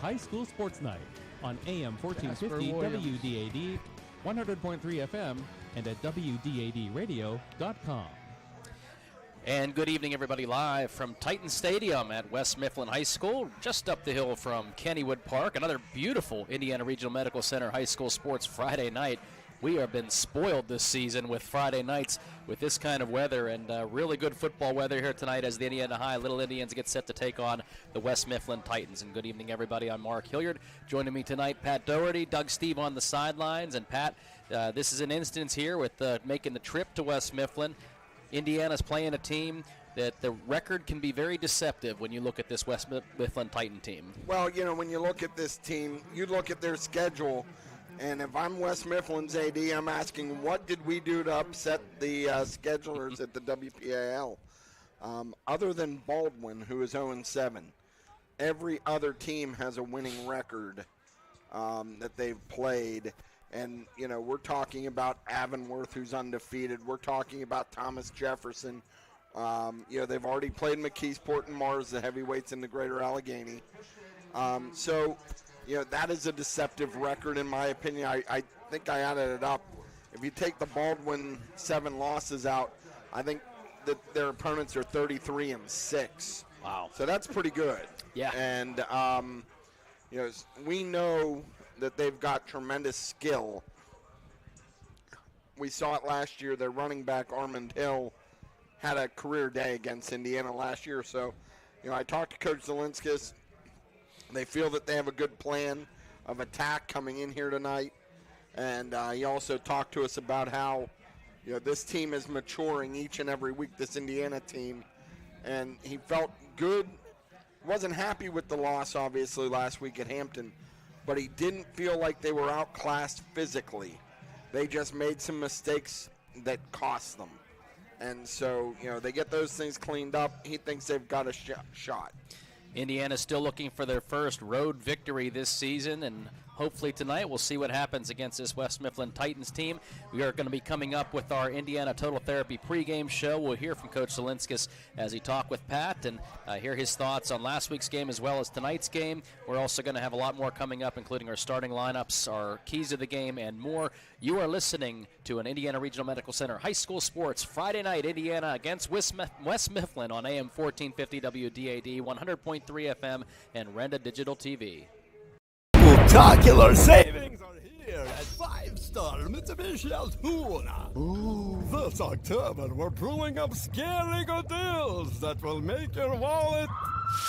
High School Sports Night on AM 1450 WDAD, 100.3 FM, and at WDADradio.com. And good evening, everybody, live from Titan Stadium at West Mifflin High School, just up the hill from Kennywood Park. Another beautiful Indiana Regional Medical Center High School Sports Friday night. We have been spoiled this season with Friday nights with this kind of weather, and really good football weather here tonight as the Indiana High Little Indians get set to take on the West Mifflin Titans. And good evening, everybody. I'm Mark Hilliard. Joining me tonight, Pat Dougherty, Doug Steve on the sidelines. And Pat, this is an instance here with making the trip to West Mifflin. Indiana's playing a team that the record can be very deceptive when you look at this West Mifflin Titan team. Well, you know, when you look at this team, you look at their schedule, and if I'm West Mifflin's AD, I'm asking, what did we do to upset the schedulers at the WPAL? Other than Baldwin, who is 0-7, every other team has a winning record that they've played. And, you know, we're talking about Avonworth, who's undefeated. We're talking about Thomas Jefferson. You know, they've already played McKeesport and Mars, the heavyweights in the Greater Allegheny. So, you know, that is a deceptive record, in my opinion. I think I added it up. If you take the Baldwin 7 losses out, I think that their opponents are 33-6. Wow. So that's pretty good. Yeah. And, you know, we know that they've got tremendous skill. We saw it last year. Their running back, Armand Hill, had a career day against Indiana last year. So, you know, I talked to Coach Zelinskis. They feel that they have a good plan of attack coming in here tonight. And he also talked to us about how, you know, this team is maturing each and every week, this Indiana team. And he felt good. Wasn't happy with the loss, obviously, last week at Hampton. But he didn't feel like they were outclassed physically. They just made some mistakes that cost them. And so, you know, they get those things cleaned up. He thinks they've got a shot. Indiana's still looking for their first road victory this season, and hopefully tonight we'll see what happens against this West Mifflin Titans team. We are going to be coming up with our Indiana Total Therapy pregame show. We'll hear from Coach Zelinskis as he talked with Pat and hear his thoughts on last week's game as well as tonight's game. We're also going to have a lot more coming up, including our starting lineups, our keys of the game, and more. You are listening to an Indiana Regional Medical Center High School Sports Friday night, Indiana against West Mifflin on AM 1450 WDAD, 100.3 FM, and Renda Digital TV. Spectacular savings are here at 5-star Mitsubishi Altoona. This October, we're brewing up scary good deals that will make your wallet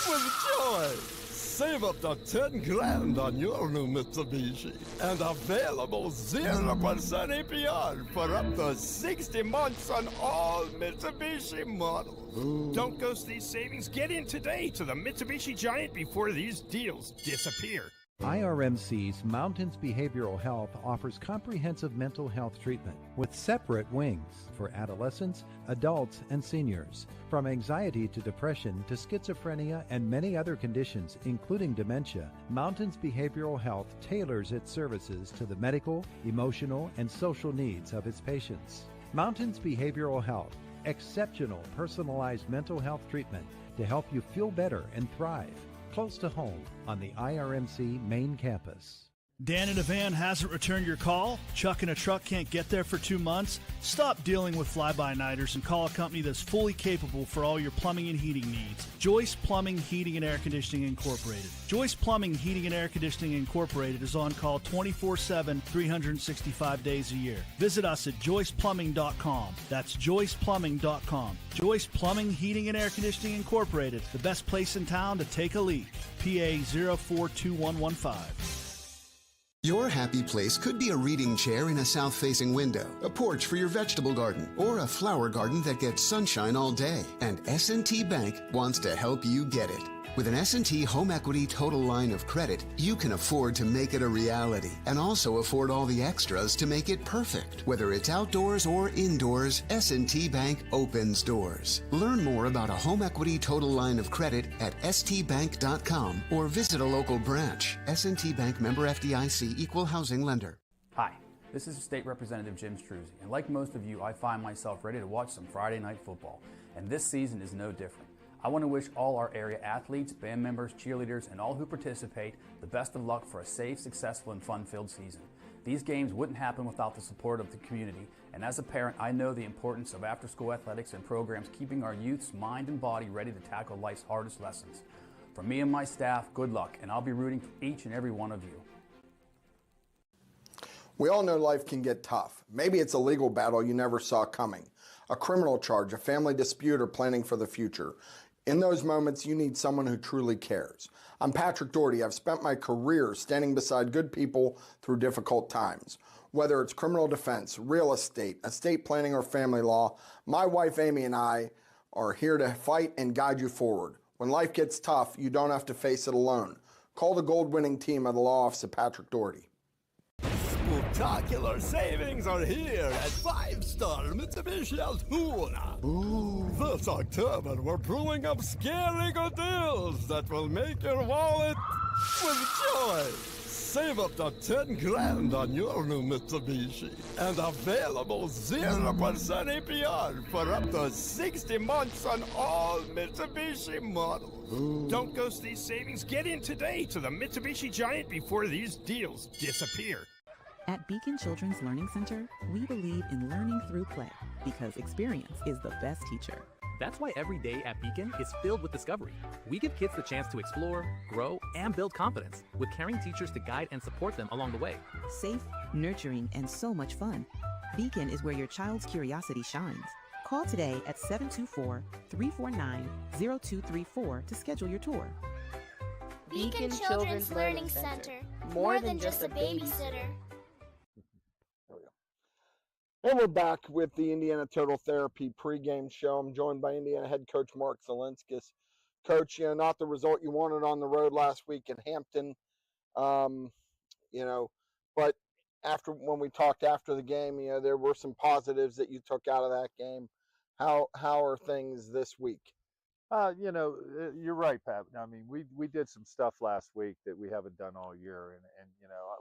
with joy. Save up to 10 grand on your new Mitsubishi and available 0% APR for up to 60 months on all Mitsubishi models. Don't ghost these savings. Get in today to the Mitsubishi Giant before these deals disappear. IRMC's Mountains Behavioral Health offers comprehensive mental health treatment with separate wings for adolescents, adults, and seniors. From anxiety to depression to schizophrenia and many other conditions, including dementia, Mountains Behavioral Health tailors its services to the medical, emotional, and social needs of its patients. Mountains Behavioral Health, exceptional personalized mental health treatment to help you feel better and thrive. Close to home on the IRMC main campus. Dan in a van hasn't returned your call? Chuck in a truck can't get there for 2 months? Stop dealing with fly-by-nighters and call a company that's fully capable for all your plumbing and heating needs. Joyce Plumbing, Heating, and Air Conditioning Incorporated. Joyce Plumbing, Heating, and Air Conditioning Incorporated is on call 24/7, 365 days a year. Visit us at joyceplumbing.com. That's joyceplumbing.com. Joyce Plumbing, Heating, and Air Conditioning Incorporated, the best place in town to take a leak. PA 042115. Your happy place could be a reading chair in a south-facing window, a porch for your vegetable garden, or a flower garden that gets sunshine all day. And S&T Bank wants to help you get it. With an S&T Home Equity Total Line of Credit, you can afford to make it a reality and also afford all the extras to make it perfect. Whether it's outdoors or indoors, S&T Bank opens doors. Learn more about a Home Equity Total Line of Credit at stbank.com or visit a local branch. S&T Bank, member FDIC, equal housing lender. Hi, this is State Representative Jim Struzzi, and like most of you, I find myself ready to watch some Friday night football, and this season is no different. I want to wish all our area athletes, band members, cheerleaders, and all who participate the best of luck for a safe, successful, and fun-filled season. These games wouldn't happen without the support of the community, and as a parent, I know the importance of after-school athletics and programs keeping our youth's mind and body ready to tackle life's hardest lessons. From me and my staff, good luck, and I'll be rooting for each and every one of you. We all know life can get tough. Maybe it's a legal battle you never saw coming, a criminal charge, a family dispute, or planning for the future. In those moments, you need someone who truly cares. I'm Patrick Dougherty. I've spent my career standing beside good people through difficult times. Whether it's criminal defense, real estate planning, or family law, my wife Amy and I are here to fight and guide you forward. When life gets tough, you don't have to face it alone. Call the gold-winning team of the Law Office of Patrick Dougherty. Spectacular savings are here at 5-star Mitsubishi Altoona. This October, we're brewing up scary good deals that will make your wallet with joy. Save up to 10 grand on your new Mitsubishi and available 0% APR for up to 60 months on all Mitsubishi models. Don't ghost these savings. Get in today to the Mitsubishi Giant before these deals disappear. At Beacon Children's Learning Center, we believe in learning through play because experience is the best teacher. That's why every day at Beacon is filled with discovery. We give kids the chance to explore, grow, and build confidence with caring teachers to guide and support them along the way. Safe, nurturing, and so much fun. Beacon is where your child's curiosity shines. Call today at 724-349-0234 to schedule your tour. Beacon Children's Learning Center. More than just a babysitter. And we're back with the Indiana Total Therapy pregame show. I'm joined by Indiana head coach Mark Zelinskis. Coach, not the result you wanted on the road last week in Hampton, but when we talked after the game, there were some positives that you took out of that game. How are things this week? You're right, Pat. I mean, we did some stuff last week that we haven't done all year, and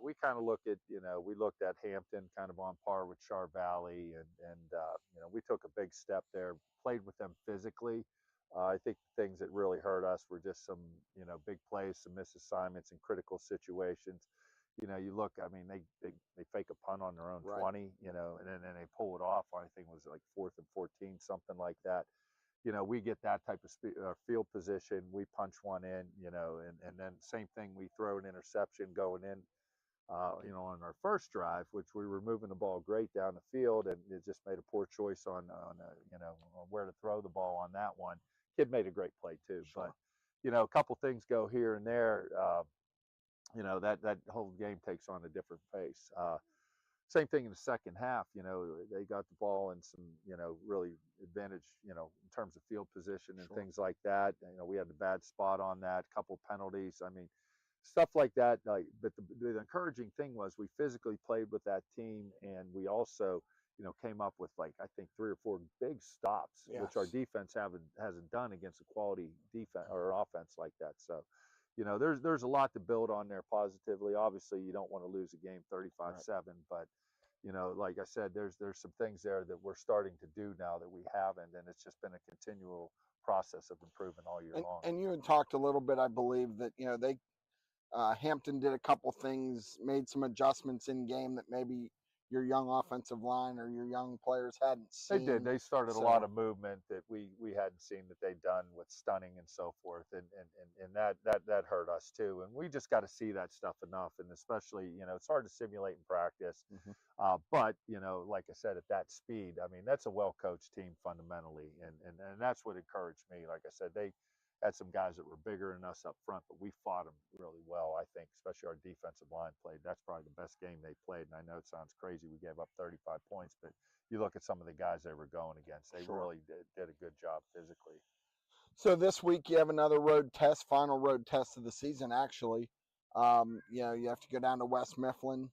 we kind of look at, we looked at Hampton kind of on par with Char Valley, and we took a big step there, played with them physically. I think the things that really hurt us were just some, big plays, some misassignments in critical situations. You look, I mean, they fake a punt on their own 20, and then they pull it off. I think it was like 4th and 14, something like that. We get that type of field position, we punch one in, and then same thing, we throw an interception going in, on our first drive, which we were moving the ball great down the field, and it just made a poor choice on where to throw the ball on that one. Kid made a great play too, Sure. But, a couple things go here and there, that whole game takes on a different pace. Same thing in the second half, they got the ball in some, really advantage, in terms of field position and Sure. things like that. We had a bad spot on that, couple penalties. I mean, stuff like that. But the encouraging thing was we physically played with that team, and we also, came up with I think 3 or 4 big stops, Yes. which our defense hasn't done against a quality defense or offense like that. So, there's a lot to build on there positively. Obviously, you don't want to lose a game 35-7, but like I said, there's some things there that we're starting to do now that we haven't, and it's just been a continual process of improving all year long. And you had talked a little bit, I believe, that they Hampton did a couple things, made some adjustments in game that maybe your young offensive line or your young players hadn't seen. They did. They started a lot of movement that we hadn't seen that they'd done with stunning and so forth, and that hurt us too. And we just got to see that stuff enough, and especially it's hard to simulate in practice. But like I said, at that speed, I mean that's a well-coached team fundamentally, and that's what encouraged me. Like I said, they had some guys that were bigger than us up front, but we fought them really well, I think, especially our defensive line played. That's probably the best game they played, and I know it sounds crazy. We gave up 35 points, but you look at some of the guguys they were going against, they Sure. really did a good job physically. So this week you have another road test, final road test of the season, actually. You have to go down to West Mifflin.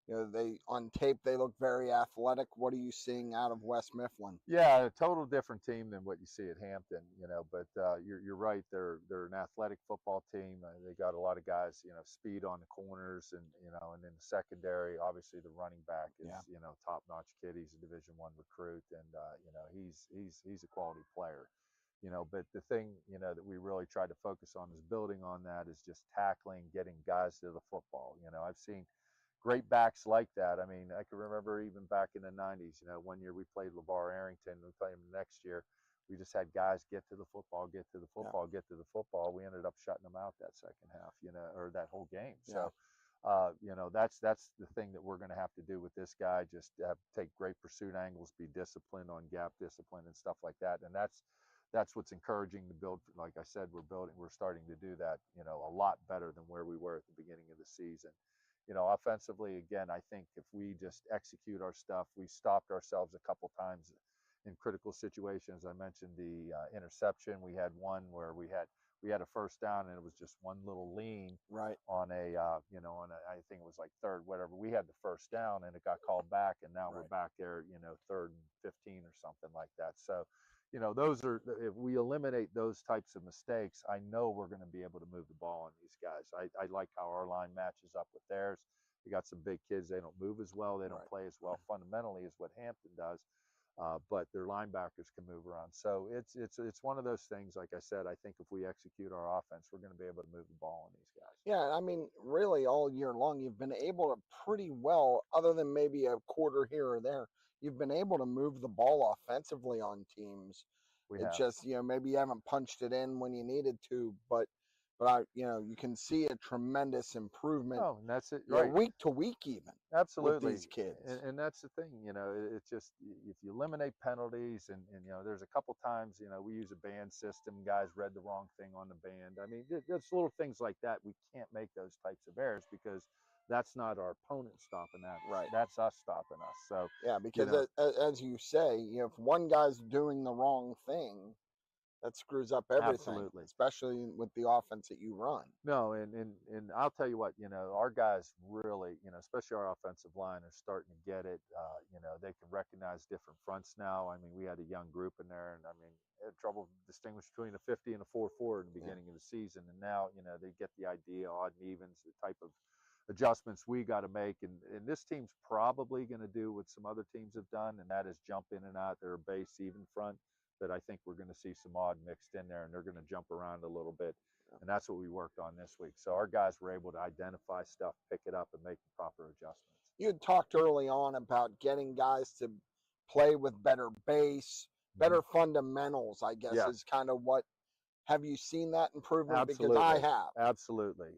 They on tape they look very athletic. What are you seeing out of West Mifflin? Yeah, a total different team than what you see at Hampton, but you're right. They're an athletic football team. They got a lot of guys, speed on the corners, and and in the secondary, obviously the running back is top-notch kid. He's a Division I recruit, and he's a quality player. But the thing, that we really try to focus on is building on that is just tackling, getting guys to the football. I've seen great backs like that. I mean, I can remember even back in the 90s, one year we played LeVar Arrington, we played him the next year. We just had guys get to the football, get to the football, get to the football. We ended up shutting them out that second half, or that whole game. So, that's the thing that we're going to have to do with this guy. Just take great pursuit angles, be disciplined on gap discipline and stuff like that. And that's what's encouraging to build. Like I said, we're starting to do that, a lot better than where we were at the beginning of the season. Offensively, again, I think if we just execute our stuff, we stopped ourselves a couple times in critical situations. I mentioned the interception. We had one where we had a first down and it was just one little lean on a I think it was like third, whatever. We had the first down and it got called back, and now we're back there, third and 15 or something like that. So, those are, if we eliminate those types of mistakes, I know we're going to be able to move the ball on these guys. I like how our line matches up with theirs. We got some big kids. They don't move as well. They don't play as well fundamentally as what Hampton does. But their linebackers can move around. So it's one of those things. Like I said, I think if we execute our offense, we're going to be able to move the ball on these guys. Yeah, I mean, really all year long, you've been able to pretty well, other than maybe a quarter here or there, you've been able to move the ball offensively on teams. It's just, maybe you haven't punched it in when you needed to, but you can see a tremendous improvement. Oh, and that's it, right? Week to week, even. Absolutely, with these kids. And that's the thing. It's just, if you eliminate penalties, and there's a couple times, we use a band system. Guys read the wrong thing on the band. I mean, there's little things like that. We can't make those types of errors because that's not our opponent stopping that. Right. That's us stopping us. So yeah, because as you say, if one guy's doing the wrong thing, that screws up everything. Absolutely. Especially with the offense that you run. No, and I'll tell you what, our guys really, especially our offensive line, are starting to get it. They can recognize different fronts now. I mean, we had a young group in there, and I mean, had trouble distinguishing between a 50 and a 4-4 in the beginning of the season. And now, they get the idea, odd and evens, the type of adjustments we got to make. And this team's probably going to do what some other teams have done, and that is jump in and out their base even front. But I think we're going to see some odd mixed in there, and they're going to jump around a little bit. And that's what we worked on this week. So our guys were able to identify stuff, pick it up, and make the proper adjustments. You had talked early on about getting guys to play with better base, better fundamentals, I guess, is kind of what. Have you seen that improvement? Absolutely. Because I have.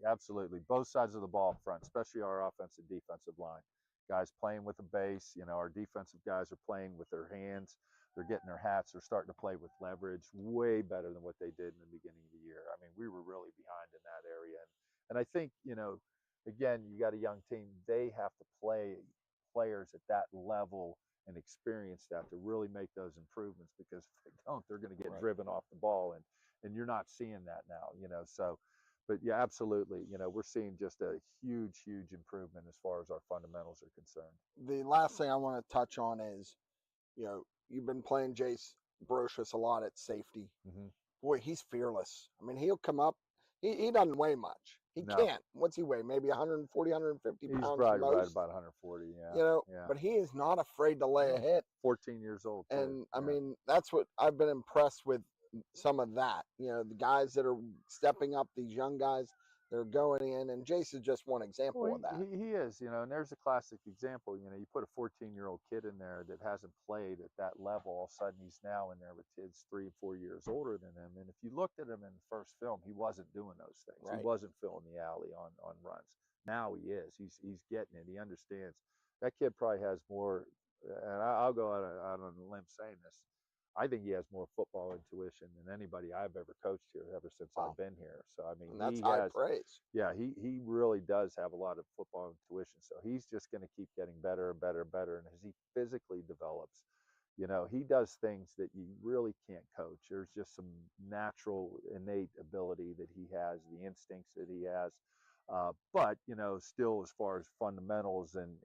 Absolutely. Both sides of the ball up front, especially our offensive defensive line. Guys playing with the base. Our defensive guys are playing with their hands. They're getting their hats. They're starting to play with leverage way better than what they did in the beginning of the year. I mean, we were really behind in that area. And I think, again, you got a young team. They have to play players at that level and experience that to really make those improvements, because if they don't, they're going to get driven off the ball. And you're not seeing that now, so. But yeah, absolutely. We're seeing just a huge improvement as far as our fundamentals are concerned. The last thing I want to touch on is, you've been playing Jace Brocious a lot at safety. Mm-hmm. Boy, he's fearless. I mean, he'll come up. He doesn't weigh much. He can't. What's he weigh? Maybe 140, 150 pounds. He's probably right about 140, yeah. But he is not afraid to lay a hit. 14 years old. Too. And, I mean, that's what I've been impressed with, some of that. The guys that are stepping up, these young guys, they're going in, and Jace is just one example of that. He is, and there's a classic example. You put a 14-year-old kid in there that hasn't played at that level. All of a sudden, he's now in there with kids 3 or 4 years older than him. And if you looked at him in the first film, he wasn't doing those things. He wasn't filling the alley on runs. Now he is. He's getting it. He understands. That kid probably has more, and I'll go out on a limb saying this. I think he has more football intuition than anybody I've ever coached here ever since I've been here. So, I mean, and that's high praise. Yeah, he really does have a lot of football intuition. So he's just going to keep getting better and better and better. And as he physically develops, he does things that you really can't coach. There's just some natural, innate ability that he has, the instincts that he has. But, still as far as fundamentals and,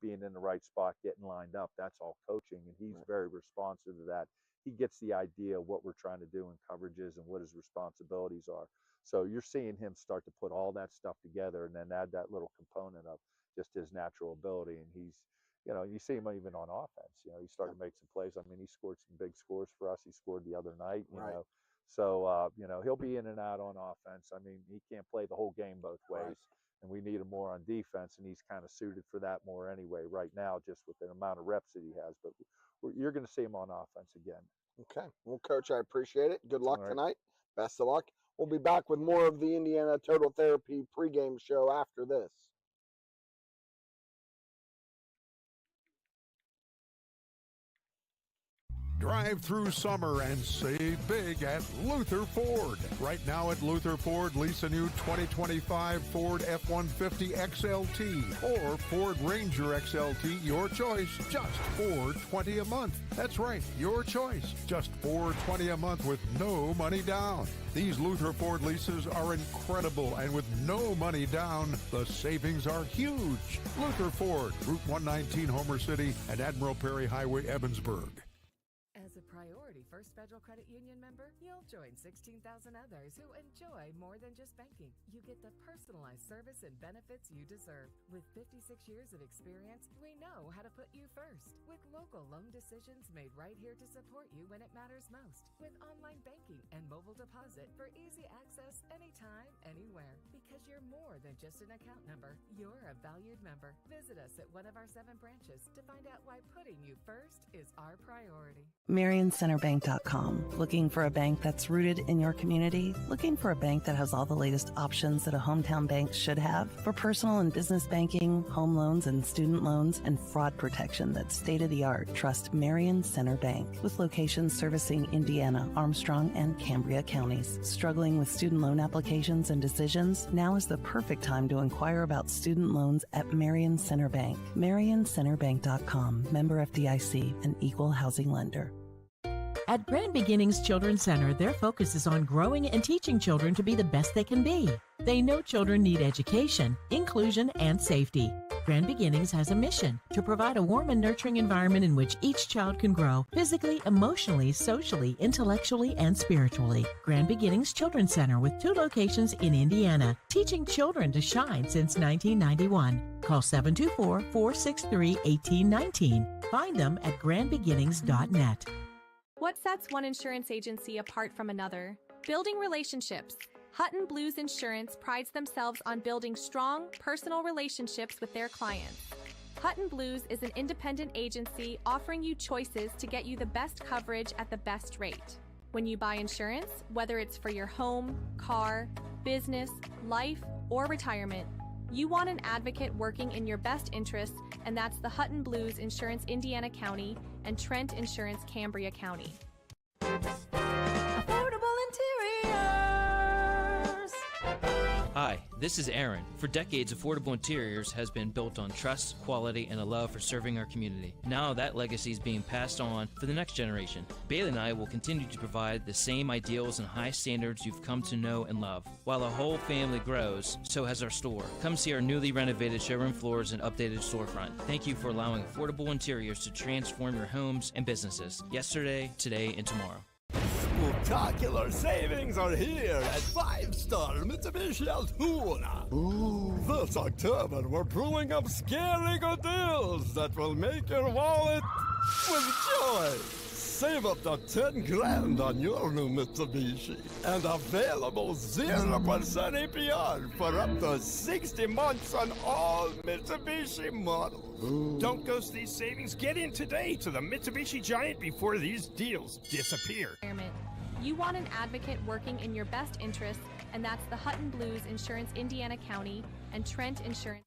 being in the right spot, getting lined up, that's all coaching. And he's very responsive to that. He gets the idea of what we're trying to do in coverages and what his responsibilities are. So you're seeing him start to put all that stuff together and then add that little component of just his natural ability. And you know, you see him even on offense. You know, he started to make some plays. I mean, he scored some big scores for us. He scored the other night, you know. So, you know, he'll be in and out on offense. I mean, he can't play the whole game both ways. And we need him more on defense, and he's kind of suited for that more anyway right now, just with the amount of reps that he has. But you're going to see him on offense again. Okay. Well, Coach, I appreciate it. Good luck tonight. Best of luck. We'll be back with more of the Indiana Total Therapy pregame show after this. Drive through summer and save big at Luther Ford. Right now at Luther Ford, lease a new 2025 Ford F-150 XLT or Ford Ranger XLT, your choice, just $420 a month. That's right, your choice, just $420 a month with no money down. These Luther Ford leases are incredible, and with no money down, the savings are huge. Luther Ford, Route 119, Homer City, and Admiral Perry Highway, Evansburg. As a Priority First Federal Credit Union member, you'll join 16,000 others who enjoy more than just banking. You get the personalized service and benefits you deserve. With 56 years of experience, we know how to put you first. With local loan decisions made right here to support you when it matters most. With online banking and mobile deposit for easy access anytime, anywhere. Because you're more than just an account number, you're a valued member. Visit us at one of our 7 branches to find out why putting you first is our priority. MarionCenterBank.com. Looking for a bank that's rooted in your community? Looking for a bank that has all the latest options that a hometown bank should have? For personal and business banking, home loans and student loans, and fraud protection that's state-of-the-art, trust Marion Center Bank. With locations servicing Indiana, Armstrong, and Cambria counties. Struggling with student loan applications and decisions? Now is the perfect time to inquire about student loans at Marion Center Bank. MarionCenterBank.com. Member FDIC, an equal housing lender. At Grand Beginnings Children's Center, their focus is on growing and teaching children to be the best they can be. They know children need education, inclusion, and safety. Grand Beginnings has a mission to provide a warm and nurturing environment in which each child can grow physically, emotionally, socially, intellectually, and spiritually. Grand Beginnings Children's Center with 2 locations in Indiana, teaching children to shine since 1991. Call 724-463-1819. Find them at grandbeginnings.net. What sets one insurance agency apart from another? Building relationships. Hutton Blues Insurance prides themselves on building strong, personal relationships with their clients. Hutton Blues is an independent agency offering you choices to get you the best coverage at the best rate. When you buy insurance, whether it's for your home, car, business, life, or retirement, you want an advocate working in your best interests, and that's the Hutton Blues Insurance Indiana County and Trent Insurance Cambria County. Affordable Interiors. Hi, this is Aaron. For decades, Affordable Interiors has been built on trust, quality, and a love for serving our community. Now that legacy is being passed on for the next generation. Bailey and I will continue to provide the same ideals and high standards you've come to know and love. While our whole family grows, so has our store. Come see our newly renovated showroom floors and updated storefront. Thank you for allowing Affordable Interiors to transform your homes and businesses. Yesterday, today, and tomorrow. Spectacular savings are here at 5-star Mitsubishi Altoona. This October, we're pulling up scary good deals that will make your wallet with joy. Save up to 10 grand on your new Mitsubishi and available 0% APR for up to 60 months on all Mitsubishi models. Don't ghost these savings. Get in today to the Mitsubishi Giant before these deals disappear. You want an advocate working in your best interests, and that's the Hutton Blues Insurance Indiana County and Trent Insurance.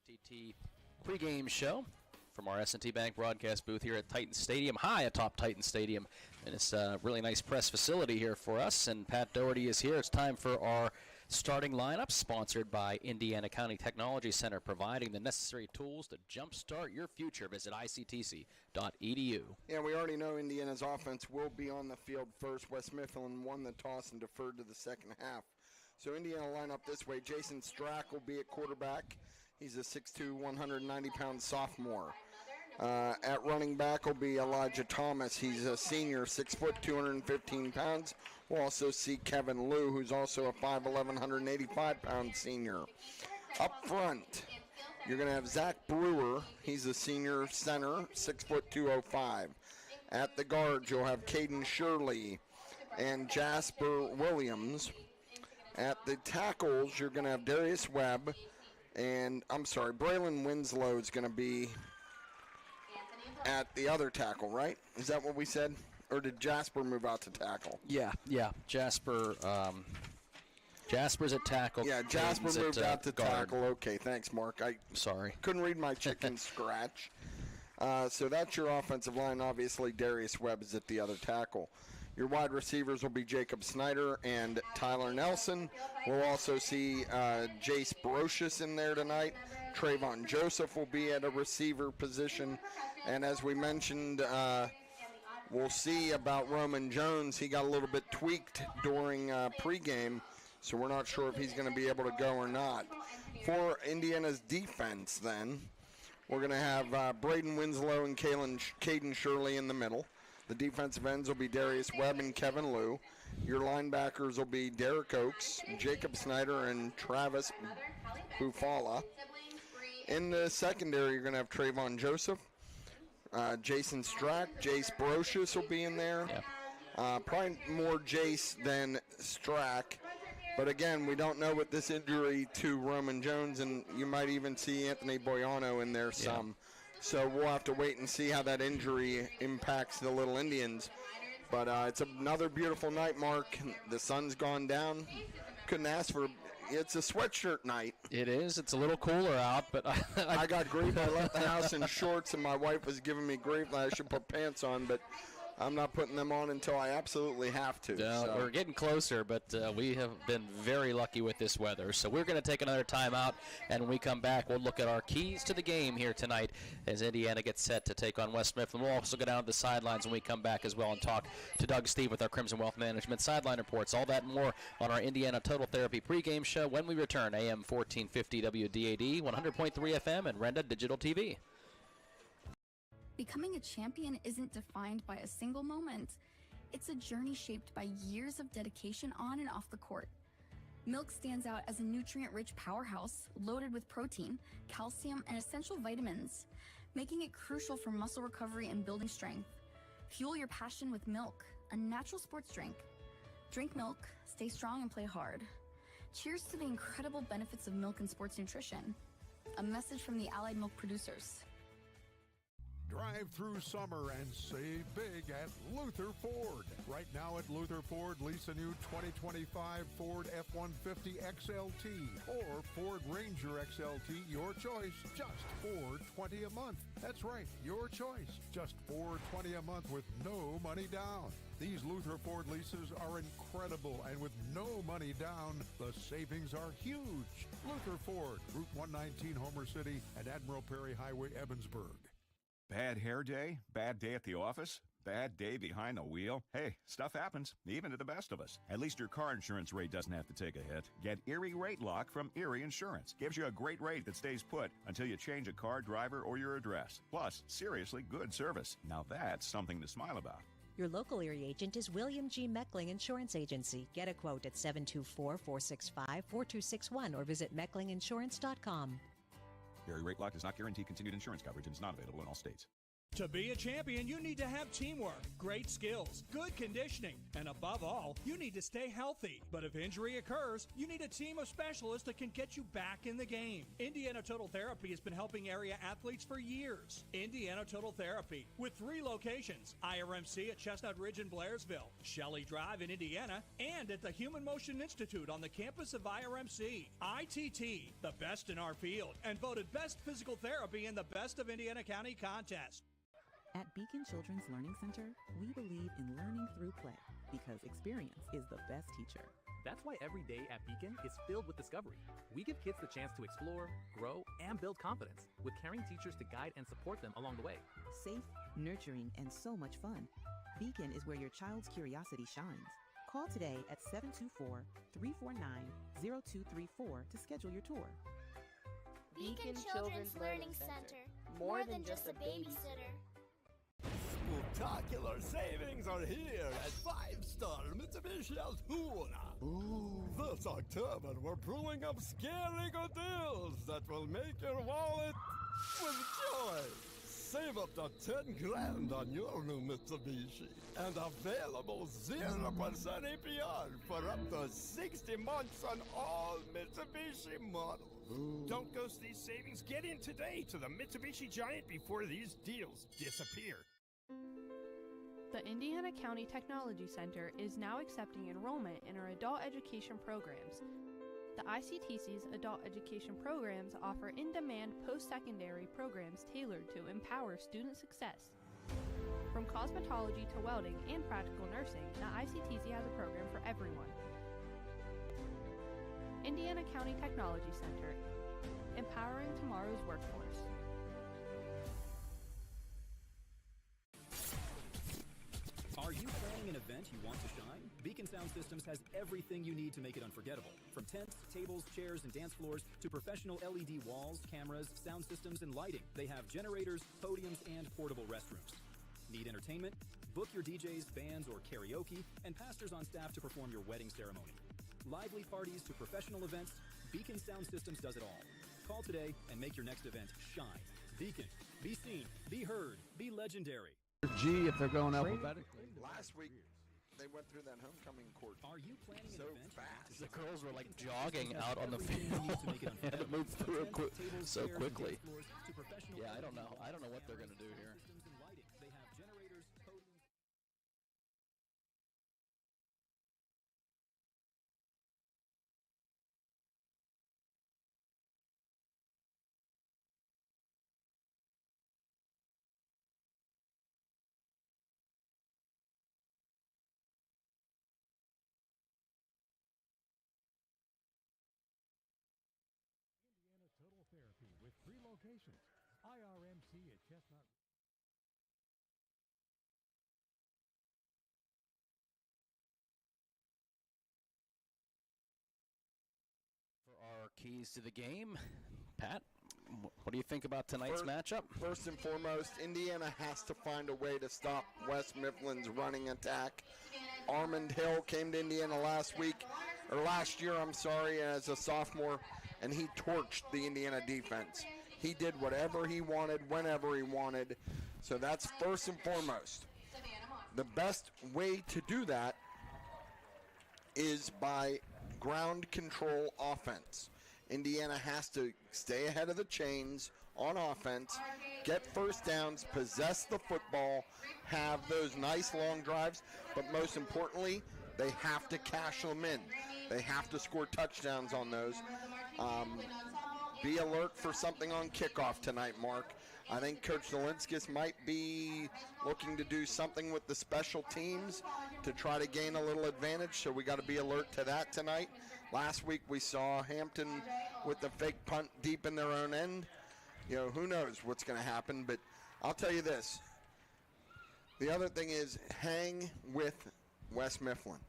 WTT pregame show from our S&T Bank broadcast booth here at Titan Stadium, high atop Titan Stadium. And it's a really nice press facility here for us. And Pat Dougherty is here. It's time for our starting lineup, sponsored by Indiana County Technology Center, providing the necessary tools to jumpstart your future. Visit ictc.edu. Yeah, we already know Indiana's offense will be on the field first. West Mifflin won the toss and deferred to the second half. So Indiana line up this way. Jason Strack will be at quarterback. He's a 6'2", 190-pound sophomore. At running back will be Elijah Thomas. He's a senior, 6 foot, 215 pounds. We'll also see Kevin Liu, who's also a 5'11", 185-pound senior. Up front, you're going to have Zach Brewer. He's a senior center, 6 foot, 205. At the guards, you'll have Caden Shirley and Jasper Williams. At the tackles, you're going to have Darius Webb. And, Braylon Winslow is going to be at the other tackle, right? Is that what we said? Or did Jasper move out to tackle? Yeah. Jasper's at tackle. Yeah, Jasper Caden's moved at, out to guard. tackle. Okay, thanks, Mark. Sorry. Couldn't read my chicken scratch. So that's your offensive line. Obviously, Darius Webb is at the other tackle. Your wide receivers will be Jacob Snyder and Tyler Nelson. We'll also see Jace Brocious in there tonight. Trayvon Joseph will be at a receiver position. And as we mentioned, we'll see about Roman Jones. He got a little bit tweaked during pregame, so we're not sure if he's going to be able to go or not. For Indiana's defense, then, we're going to have Braden Winslow and Caden Shirley in the middle. The defensive ends will be Darius Webb and Kevin Liu. Your linebackers will be Derek Oakes, Jacob Snyder, and Travis Bufala. In the secondary, you're going to have Trayvon Joseph, Jason Strack, Jace Brocious will be in there. Yeah. Probably more Jace than Strack. But again, we don't know with this injury to Roman Jones, and you might even see Anthony Boyano in there some. Yeah. So we'll have to wait and see how that injury impacts the Little Indians. But it's another beautiful night, Mark. The sun's gone down. Couldn't ask for. It's a sweatshirt night. It is. It's a little cooler out, but I got grief. I left the house in shorts, and my wife was giving me grief that I should put pants on, but I'm not putting them on until I absolutely have to. So. We're getting closer, but we have been very lucky with this weather. So we're going to take another timeout, and when we come back, we'll look at our keys to the game here tonight as Indiana gets set to take on West Mifflin. We'll also go down to the sidelines when we come back as well and talk to Doug Steve with our Crimson Wealth Management sideline reports. All that and more on our Indiana Total Therapy pregame show when we return. AM 1450 WDAD, 100.3 FM, and Renda Digital TV. Becoming a champion isn't defined by a single moment. It's a journey shaped by years of dedication on and off the court. Milk stands out as a nutrient-rich powerhouse loaded with protein, calcium, and essential vitamins, making it crucial for muscle recovery and building strength. Fuel your passion with milk, a natural sports drink. Drink milk, stay strong, and play hard. Cheers to the incredible benefits of milk and sports nutrition. A message from the Allied Milk producers. Drive through summer and save big at Luther Ford. Right now at Luther Ford, lease a new 2025 Ford F-150 XLT or Ford Ranger XLT, your choice, just $420 a month. That's right, your choice, just $420 a month with no money down. These Luther Ford leases are incredible, and with no money down, the savings are huge. Luther Ford, Route 119, Homer City, and Admiral Perry Highway, Evansburg. Bad hair day? Bad day at the office? Bad day behind the wheel? Hey, stuff happens, even to the best of us. At least your car insurance rate doesn't have to take a hit. Get Erie Rate Lock from Erie Insurance. Gives you a great rate that stays put until you change a car, driver, or your address. Plus, seriously good service. Now that's something to smile about. Your local Erie agent is William G. Meckling Insurance Agency. Get a quote at 724-465-4261 or visit mecklinginsurance.com. Erie Rate Lock does not guarantee continued insurance coverage and is not available in all states. To be a champion, you need to have teamwork, great skills, good conditioning, and above all, you need to stay healthy. But if injury occurs, you need a team of specialists that can get you back in the game. Indiana Total Therapy has been helping area athletes for years. Indiana Total Therapy, with 3 locations, IRMC at Chestnut Ridge in Blairsville, Shelley Drive in Indiana, and at the Human Motion Institute on the campus of IRMC. ITT, the best in our field, and voted Best Physical Therapy in the Best of Indiana County contest. At Beacon Children's Learning Center, we believe in learning through play because experience is the best teacher. That's why every day at Beacon is filled with discovery. We give kids the chance to explore, grow, and build confidence with caring teachers to guide and support them along the way. Safe, nurturing, and so much fun. Beacon is where your child's curiosity shines. Call today at 724-349-0234 to schedule your tour. Beacon Children's Learning Center. More than just a babysitter. Spectacular savings are here at 5-star Mitsubishi Altoona. This October, we're brewing up scary good deals that will make your wallet with joy. Save up to 10 grand on your new Mitsubishi. And available 0% APR for up to 60 months on all Mitsubishi models. Don't ghost these savings. Get in today to the Mitsubishi Giant before these deals disappear. The Indiana County Technology Center is now accepting enrollment in our adult education programs. The ICTC's adult education programs offer in-demand post-secondary programs tailored to empower student success. From cosmetology to welding and practical nursing, the ICTC has a program for everyone. Indiana County Technology Center, empowering tomorrow's workforce. Are you planning an event you want to shine? Beacon Sound Systems has everything you need to make it unforgettable. From tents, tables, chairs, and dance floors to professional LED walls, cameras, sound systems, and lighting. They have generators, podiums, and portable restrooms. Need entertainment? Book your DJs, bands, or karaoke, and pastors on staff to perform your wedding ceremony. Lively parties to professional events, Beacon Sound Systems does it all. Call today and make your next event shine. Beacon. Be seen, be heard, be legendary. G if they're going alphabetically. Last week, they went through that homecoming court. Are you planning so fast? The girls were like jogging out on the field and it moved through it so quickly. Yeah, I don't know what they're going to do here. They have generators, podiums. Total Therapy with 3 locations. IRMC at Chestnut. For our keys to the game, Pat, what do you think about tonight's matchup? First and foremost, Indiana has to find a way to stop West Mifflin's running attack. Armand Hill came to Indiana last year, as a sophomore, and he torched the Indiana defense. He did whatever he wanted, whenever he wanted. So that's first and foremost. The best way to do that is by ground control offense. Indiana has to stay ahead of the chains on offense, get first downs, possess the football, have those nice long drives, but most importantly, they have to cash them in. They have to score touchdowns on those. Be alert for something on kickoff tonight, Mark. I think Coach Zelinskis might be looking to do something with the special teams to try to gain a little advantage, so we got to be alert to that tonight. Last week we saw Hampton with the fake punt deep in their own end. You know, who knows what's going to happen, but I'll tell you this. The other thing is hang with West Mifflin.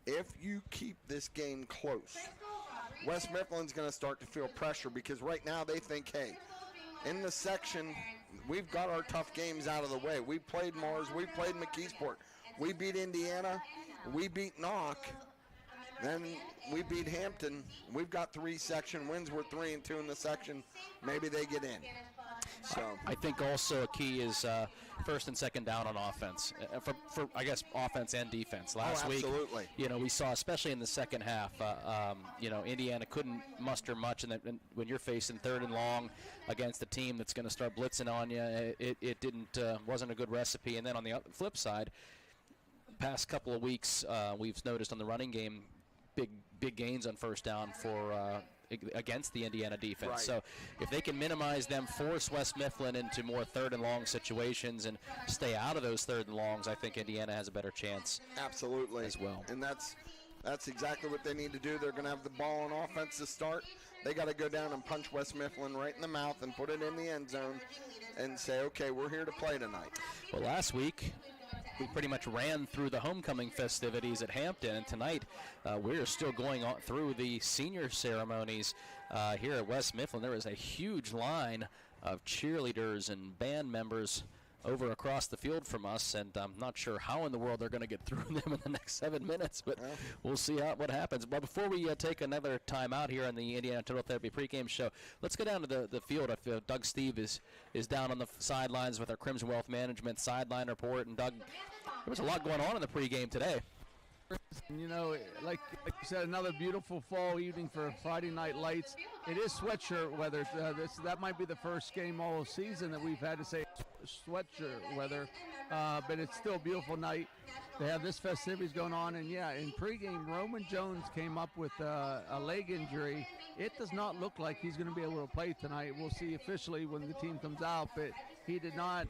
If you keep this game close, West Mifflin's going to start to feel pressure because right now they think, hey, in the section, we've got our tough games out of the way. We played Mars, we played McKeesport, we beat Indiana, we beat Knock. Then we beat Hampton. We've got 3 section wins. We're 3-2 in the section. Maybe they get in. So I think also a key is first and second down on offense, for I guess offense and defense. Last week, we saw, especially in the second half, Indiana couldn't muster much, and when you're facing 3rd and long against a team that's going to start blitzing on you, it wasn't a good recipe. And then on the flip side, past couple of weeks, we've noticed on the running game, big gains on first down for against the Indiana defense. Right. So if they can minimize them, force West Mifflin into more 3rd and long situations and stay out of those 3rd and longs, I think Indiana has a better chance. Absolutely. As well. And that's exactly what they need to do. They're going to have the ball on offense to start. They got to go down and punch West Mifflin right in the mouth and put it in the end zone and say, okay, we're here to play tonight. Well, last week we pretty much ran through the homecoming festivities at Hampton, and tonight we're still going on through the senior ceremonies here at West Mifflin. There is a huge line of cheerleaders and band members over across the field from us, and I'm not sure how in the world they're going to get through them in the next 7 minutes, but we'll see what happens. But before we take another time out here on the Indiana Total Therapy pregame show, let's go down to the field. I feel Doug Steve is down on the sidelines with our Crimson Wealth Management sideline report. And Doug, there was a lot going on in the pregame today. Like you said, another beautiful fall evening for Friday Night Lights. It is sweatshirt weather. That might be the first game all season that we've had to say sweatshirt weather, but it's still a beautiful night. They have this festivities going on, and in pregame, Roman Jones came up with a leg injury. It does not look like he's going to be able to play tonight. We'll see officially when the team comes out, but he did not.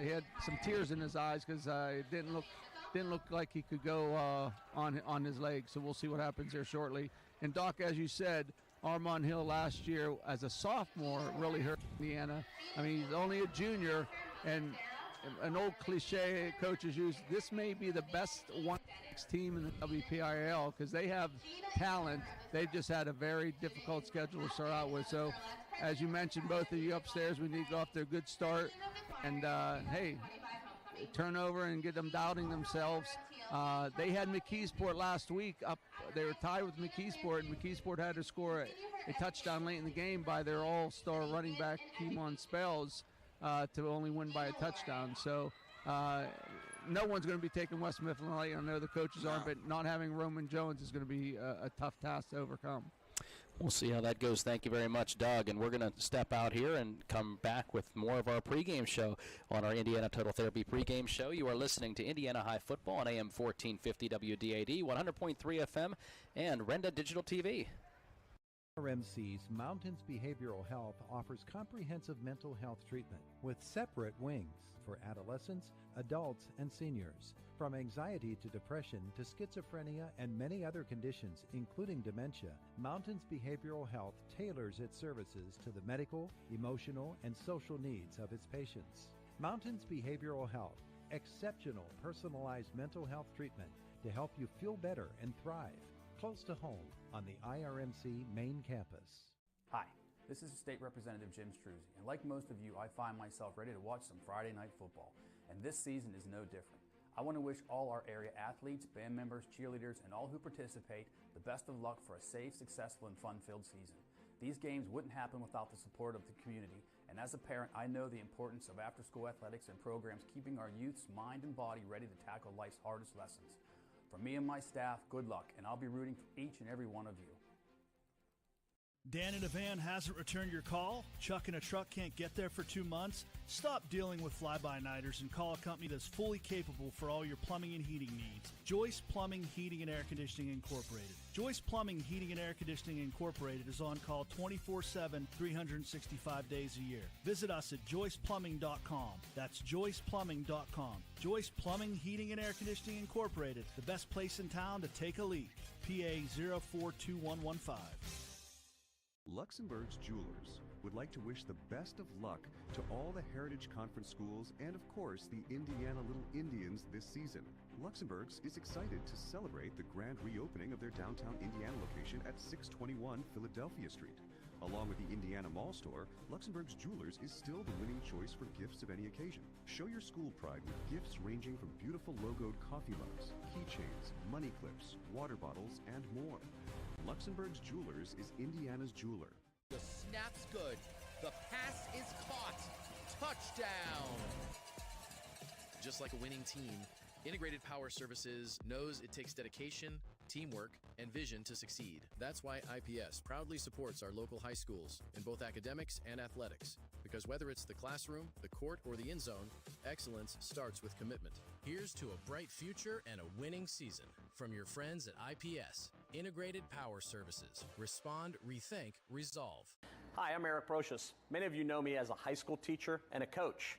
He had some tears in his eyes because it didn't look like he could go on his leg. So we'll see what happens there shortly. And Doc, as you said, Armand Hill last year as a sophomore really hurt Indiana. I mean, he's only a junior, and an old cliche coaches use, this may be the best 1-6 team in the WPIAL because they have talent. They've just had a very difficult schedule to start out with. So as you mentioned, both of you upstairs, we need to go off to a good start. And turnover and get them doubting themselves. They had McKeesport last week up. They were tied with McKeesport, and McKeesport had to score a touchdown late in the game by their all-star running back, Keemon Spells, to only win by a touchdown. So no one's going to be taking West Mifflin light. I know the coaches aren't, but not having Roman Jones is going to be a tough task to overcome. We'll see how that goes. Thank you very much, Doug. And we're going to step out here and come back with more of our pregame show on our Indiana Total Therapy pregame show. You are listening to Indiana High Football on AM 1450 WDAD, 100.3 FM, and Renda Digital TV. RMC's Mountains Behavioral Health offers comprehensive mental health treatment with separate wings for adolescents, adults, and seniors. From anxiety to depression to schizophrenia and many other conditions, including dementia, Mountains Behavioral Health tailors its services to the medical, emotional, and social needs of its patients. Mountains Behavioral Health, exceptional personalized mental health treatment to help you feel better and thrive. Close to home on the IRMC main campus. Hi, this is State Representative Jim Struzzi, and like most of you, I find myself ready to watch some Friday night football, and this season is no different. I want to wish all our area athletes, band members, cheerleaders, and all who participate the best of luck for a safe, successful, and fun-filled season. These games wouldn't happen without the support of the community, and as a parent, I know the importance of after-school athletics and programs keeping our youth's mind and body ready to tackle life's hardest lessons. From me and my staff, good luck, and I'll be rooting for each and every one of you. Dan in a van hasn't returned your call? Chuck in a truck can't get there for 2 months? Stop dealing with fly-by-nighters and call a company that's fully capable for all your plumbing and heating needs. Joyce Plumbing, Heating, and Air Conditioning Incorporated. Joyce Plumbing, Heating, and Air Conditioning Incorporated is on call 24/7, 365 days a year. Visit us at joyceplumbing.com. That's joyceplumbing.com. Joyce Plumbing, Heating, and Air Conditioning Incorporated, the best place in town to take a leak. PA 042115. Luxembourg's Jewelers would like to wish the best of luck to all the Heritage Conference schools and, of course, the Indiana Little Indians this season. Luxembourg's is excited to celebrate the grand reopening of their downtown Indiana location at 621 Philadelphia Street. Along with the Indiana Mall store, Luxembourg's Jewelers is still the winning choice for gifts of any occasion. Show your school pride with gifts ranging from beautiful logoed coffee mugs, keychains, money clips, water bottles, and more. Luxembourg's Jewelers is Indiana's jeweler. The snap's good. The pass is caught. Touchdown! Just like a winning team, Integrated Power Services knows it takes dedication, teamwork, and vision to succeed. That's why IPS proudly supports our local high schools in both academics and athletics. Because whether it's the classroom, the court, or the end zone, excellence starts with commitment. Here's to a bright future and a winning season. From your friends at IPS, Integrated Power Services. Respond, rethink, resolve. Hi, I'm Eric Brocious. Many of you know me as a high school teacher and a coach.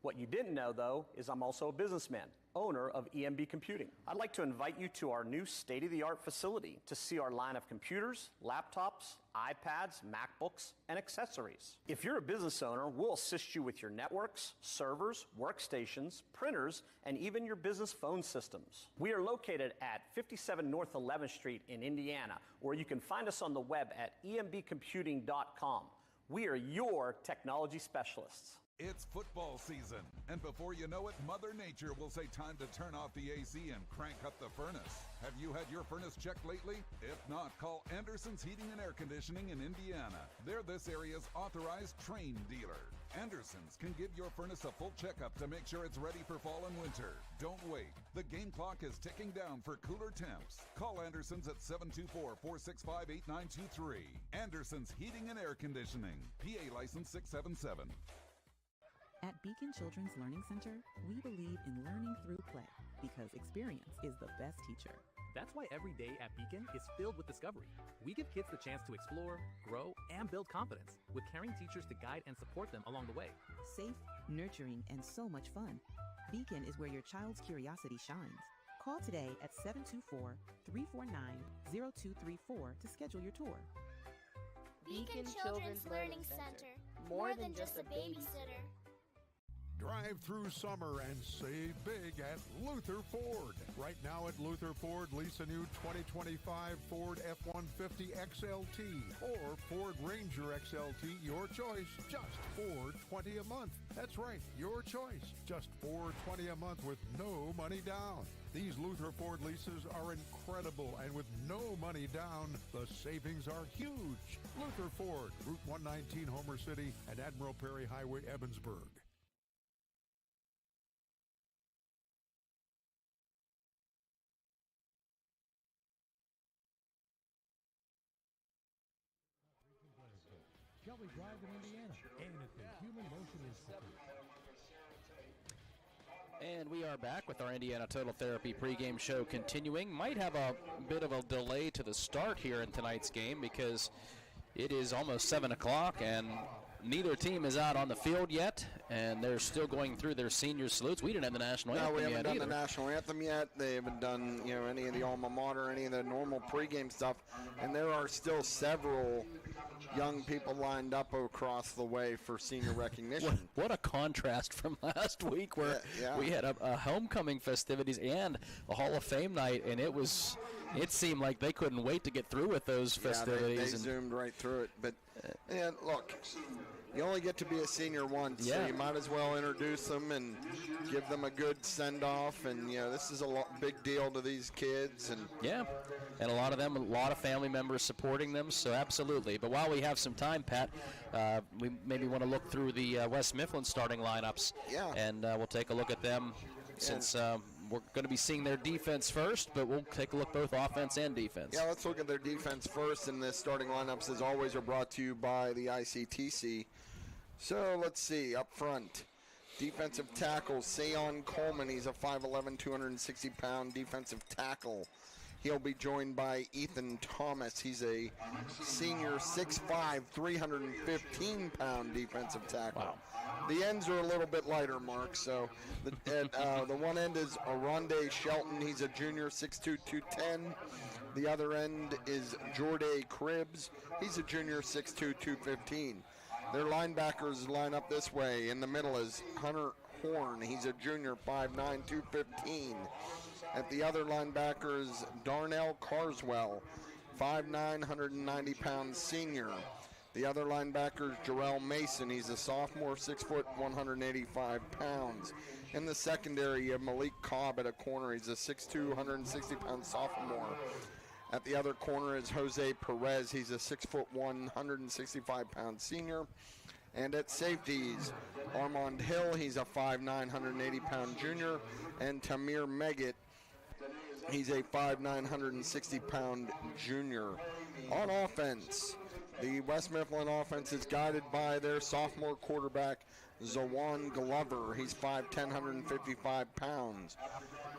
What you didn't know, though, is I'm also a businessman, owner of EMB Computing. I'd like to invite you to our new state-of-the-art facility to see our line of computers, laptops, iPads, MacBooks, and accessories. If you're a business owner, we'll assist you with your networks, servers, workstations, printers, and even your business phone systems. We are located at 57 North 11th Street in Indiana, or you can find us on the web at embcomputing.com. We are your technology specialists. It's football season, and before you know it, Mother Nature will say time to turn off the AC and crank up the furnace. Have you had your furnace checked lately? If not, call Anderson's Heating and Air Conditioning in Indiana. They're this area's authorized Trane dealer. Anderson's can give your furnace a full checkup to make sure it's ready for fall and winter. Don't wait. The game clock is ticking down for cooler temps. Call Anderson's at 724-465-8923. Anderson's Heating and Air Conditioning. PA license 677. At Beacon Children's Learning Center, we believe in learning through play because experience is the best teacher. That's why every day at Beacon is filled with discovery. We give kids the chance to explore, grow, and build confidence with caring teachers to guide and support them along the way. Safe, nurturing, and so much fun. Beacon is where your child's curiosity shines. Call today at 724-349-0234 to schedule your tour. Beacon Children's Learning Center. More than just a babysitter. Drive through summer and save big at Luther Ford. Right now at Luther Ford, lease a new 2025 Ford F-150 XLT or Ford Ranger XLT, your choice, just $420 a month. That's right, your choice, just $420 a month with no money down. These Luther Ford leases are incredible, and with no money down, the savings are huge. Luther Ford, Route 119, Homer City, and Admiral Perry Highway, Evansburg. Shelby Drive in Indiana, and at the Human Motion Institute. And we are back with our Indiana Total Therapy pregame show continuing. Might have a bit of a delay to the start here in tonight's game because it is almost 7 o'clock and neither team is out on the field yet, and they're still going through their senior salutes. We didn't have the national anthem yet. No, we haven't done either. the national anthem yet. They haven't done, any of the alma mater, any of the normal pregame stuff. And there are still several young people lined up across the way for senior recognition. What a contrast from last week where we had a homecoming festivities and a Hall of Fame night, and it seemed like they couldn't wait to get through with those festivities. They zoomed right through it. But, and look, you only get to be a senior once, so you might as well introduce them and give them a good send-off. And, this is a big deal to these kids. And and a lot of family members supporting them, so absolutely. But while we have some time, Pat, we maybe want to look through the West Mifflin starting lineups. And we'll take a look at them since we're going to be seeing their defense first, but we'll take a look both offense and defense. Yeah, let's look at their defense first, and the starting lineups, as always, are brought to you by the ICTC. So let's see, up front, defensive tackle, Sayon Coleman. He's a 5'11", 260-pound defensive tackle. He'll be joined by Ethan Thomas. He's a senior 6'5", 315-pound defensive tackle. Wow. The ends are a little bit lighter, Mark. So the one end is Aronde Shelton. He's a junior, 6'2", 210. The other end is Jorday Cribbs. He's a junior, 6'2", 215. Their linebackers line up this way. In the middle is Hunter Horn. He's a junior, 5'9", 215. At the other linebackers, Darnell Carswell, 5'9", 190-pound senior. The other linebacker is Jarrell Mason. He's a sophomore, 6 foot, 185 pounds. In the secondary, you have Malik Cobb at a corner. He's a 6'2", 160-pound sophomore. At the other corner is Jose Perez. He's a 6'1", 165-pound senior. And at safeties, Armand Hill. He's a 5'9", 180-pound junior. And Tamir Meggett. He's a 5'9", 160-pound junior. On offense, the West Mifflin offense is guided by their sophomore quarterback, Zawan Glover. He's 5'10", 155 pounds.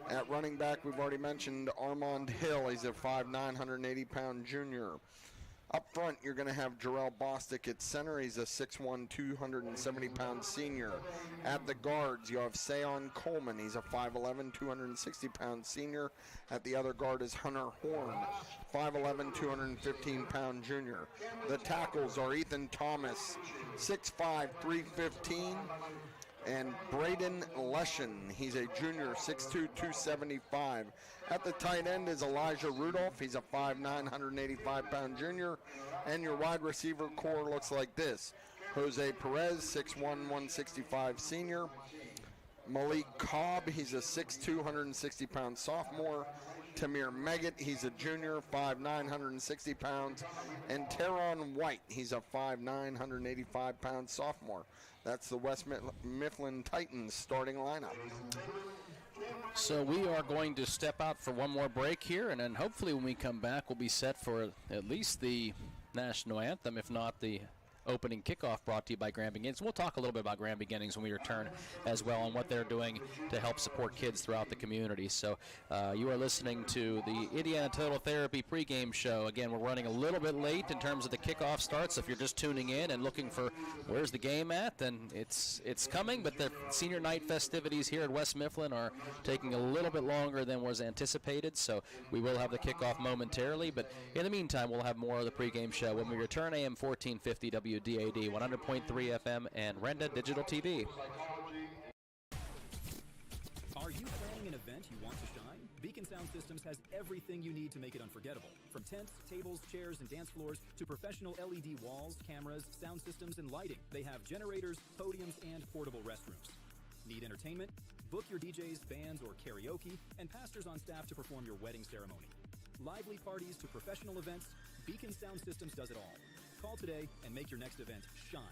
At running back, we've already mentioned Armand Hill. He's a 5'9", 180-pound junior. Up front, you're going to have Jarrell Bostic at center. He's a 6'1", 270-pound senior. At the guards, you have Sayon Coleman. He's a 5'11", 260-pound senior. At the other guard is Hunter Horn, 5'11", 215-pound junior. The tackles are Ethan Thomas, 6'5", 315, and Braden Leshen. He's a junior, 6'2", 275. At the tight end is Elijah Rudolph. He's a 5'9", 185-pound junior. And your wide receiver core looks like this. Jose Perez, 6'1", 165 senior. Malik Cobb, he's a 6'2", 160-pound sophomore. Tamir Meggett, he's a junior, 5'9", 160 pounds. And Teron White, he's a 5'9", 185-pound sophomore. That's the West Mifflin Titans starting lineup. So we are going to step out for one more break here, and then hopefully when we come back, we'll be set for at least the national anthem, if not the opening kickoff, brought to you by Grand Beginnings. We'll talk a little bit about Grand Beginnings when we return as well, and what they're doing to help support kids throughout the community. So you are listening to the Indiana Total Therapy pregame show. Again, we're running a little bit late in terms of the kickoff start, so if you're just tuning in and looking for where's the game at, then it's coming, but the senior night festivities here at West Mifflin are taking a little bit longer than was anticipated, so we will have the kickoff momentarily, but in the meantime, we'll have more of the pregame show when we return. AM 1450 WDAD 100.3 FM and Renda Digital TV. Are you planning an event you want to shine? Beacon Sound Systems has everything you need to make it unforgettable. From tents, tables, chairs, and dance floors to professional LED walls, cameras, sound systems, and lighting. They have generators, podiums, and portable restrooms. Need entertainment? Book your DJs, bands, or karaoke, and pastors on staff to perform your wedding ceremony. Lively parties to professional events, Beacon Sound Systems does it all. Call today and make your next event shine.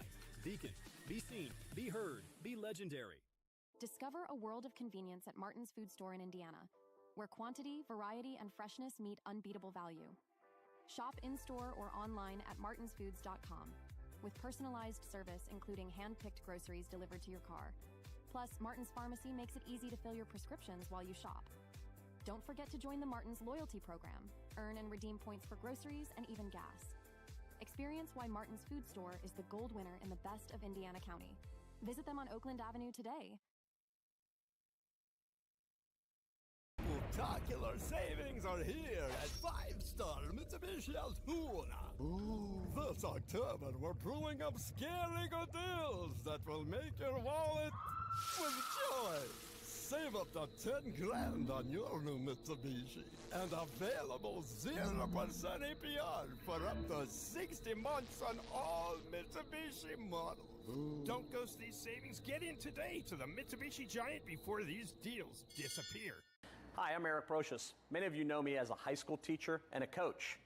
Beacon. Be seen, be heard, be legendary. Discover a world of convenience at Martin's Food Store in Indiana, where quantity, variety, and freshness meet unbeatable value. Shop in-store or online at martinsfoods.com, with personalized service including hand-picked groceries delivered to your car. Plus, Martin's Pharmacy makes it easy to fill your prescriptions while you shop. Don't forget to join the Martin's loyalty program. Earn and redeem points for groceries and even gas. Experience why Martin's Food Store is the gold winner in the best of Indiana County. Visit them on Oakland Avenue today. Spectacular savings are here at 5-star Mitsubishi Altoona. This October, we're brewing up scary good deals that will make your wallet with joy. Save up to 10 grand on your new Mitsubishi. And available 0% APR for up to 60 months on all Mitsubishi models. Don't ghost these savings. Get in today to the Mitsubishi Giant before these deals disappear. Hi, I'm Eric Brocious. Many of you know me as a high school teacher and a coach.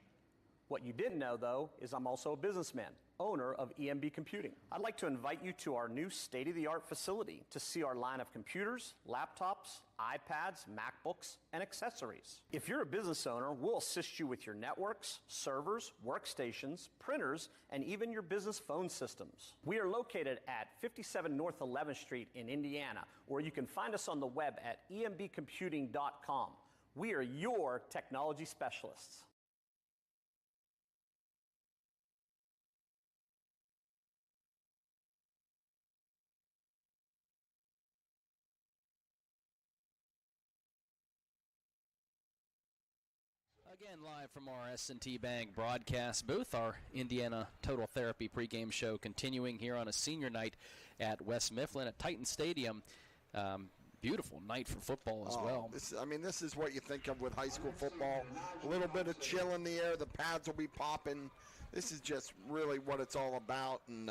What you didn't know, though, is I'm also a businessman, owner of EMB Computing. I'd like to invite you to our new state-of-the-art facility to see our line of computers, laptops, iPads, MacBooks, and accessories. If you're a business owner, we'll assist you with your networks, servers, workstations, printers, and even your business phone systems. We are located at 57 North 11th Street in Indiana, or you can find us on the web at embcomputing.com. We are your technology specialists. Again, live from our S&T Bank broadcast booth, our Indiana Total Therapy pregame show continuing here on a senior night at West Mifflin at Titan Stadium. Beautiful night for football as well. This is what you think of with high school football. A little bit of chill in the air. The pads will be popping. this is just really what it's all about. And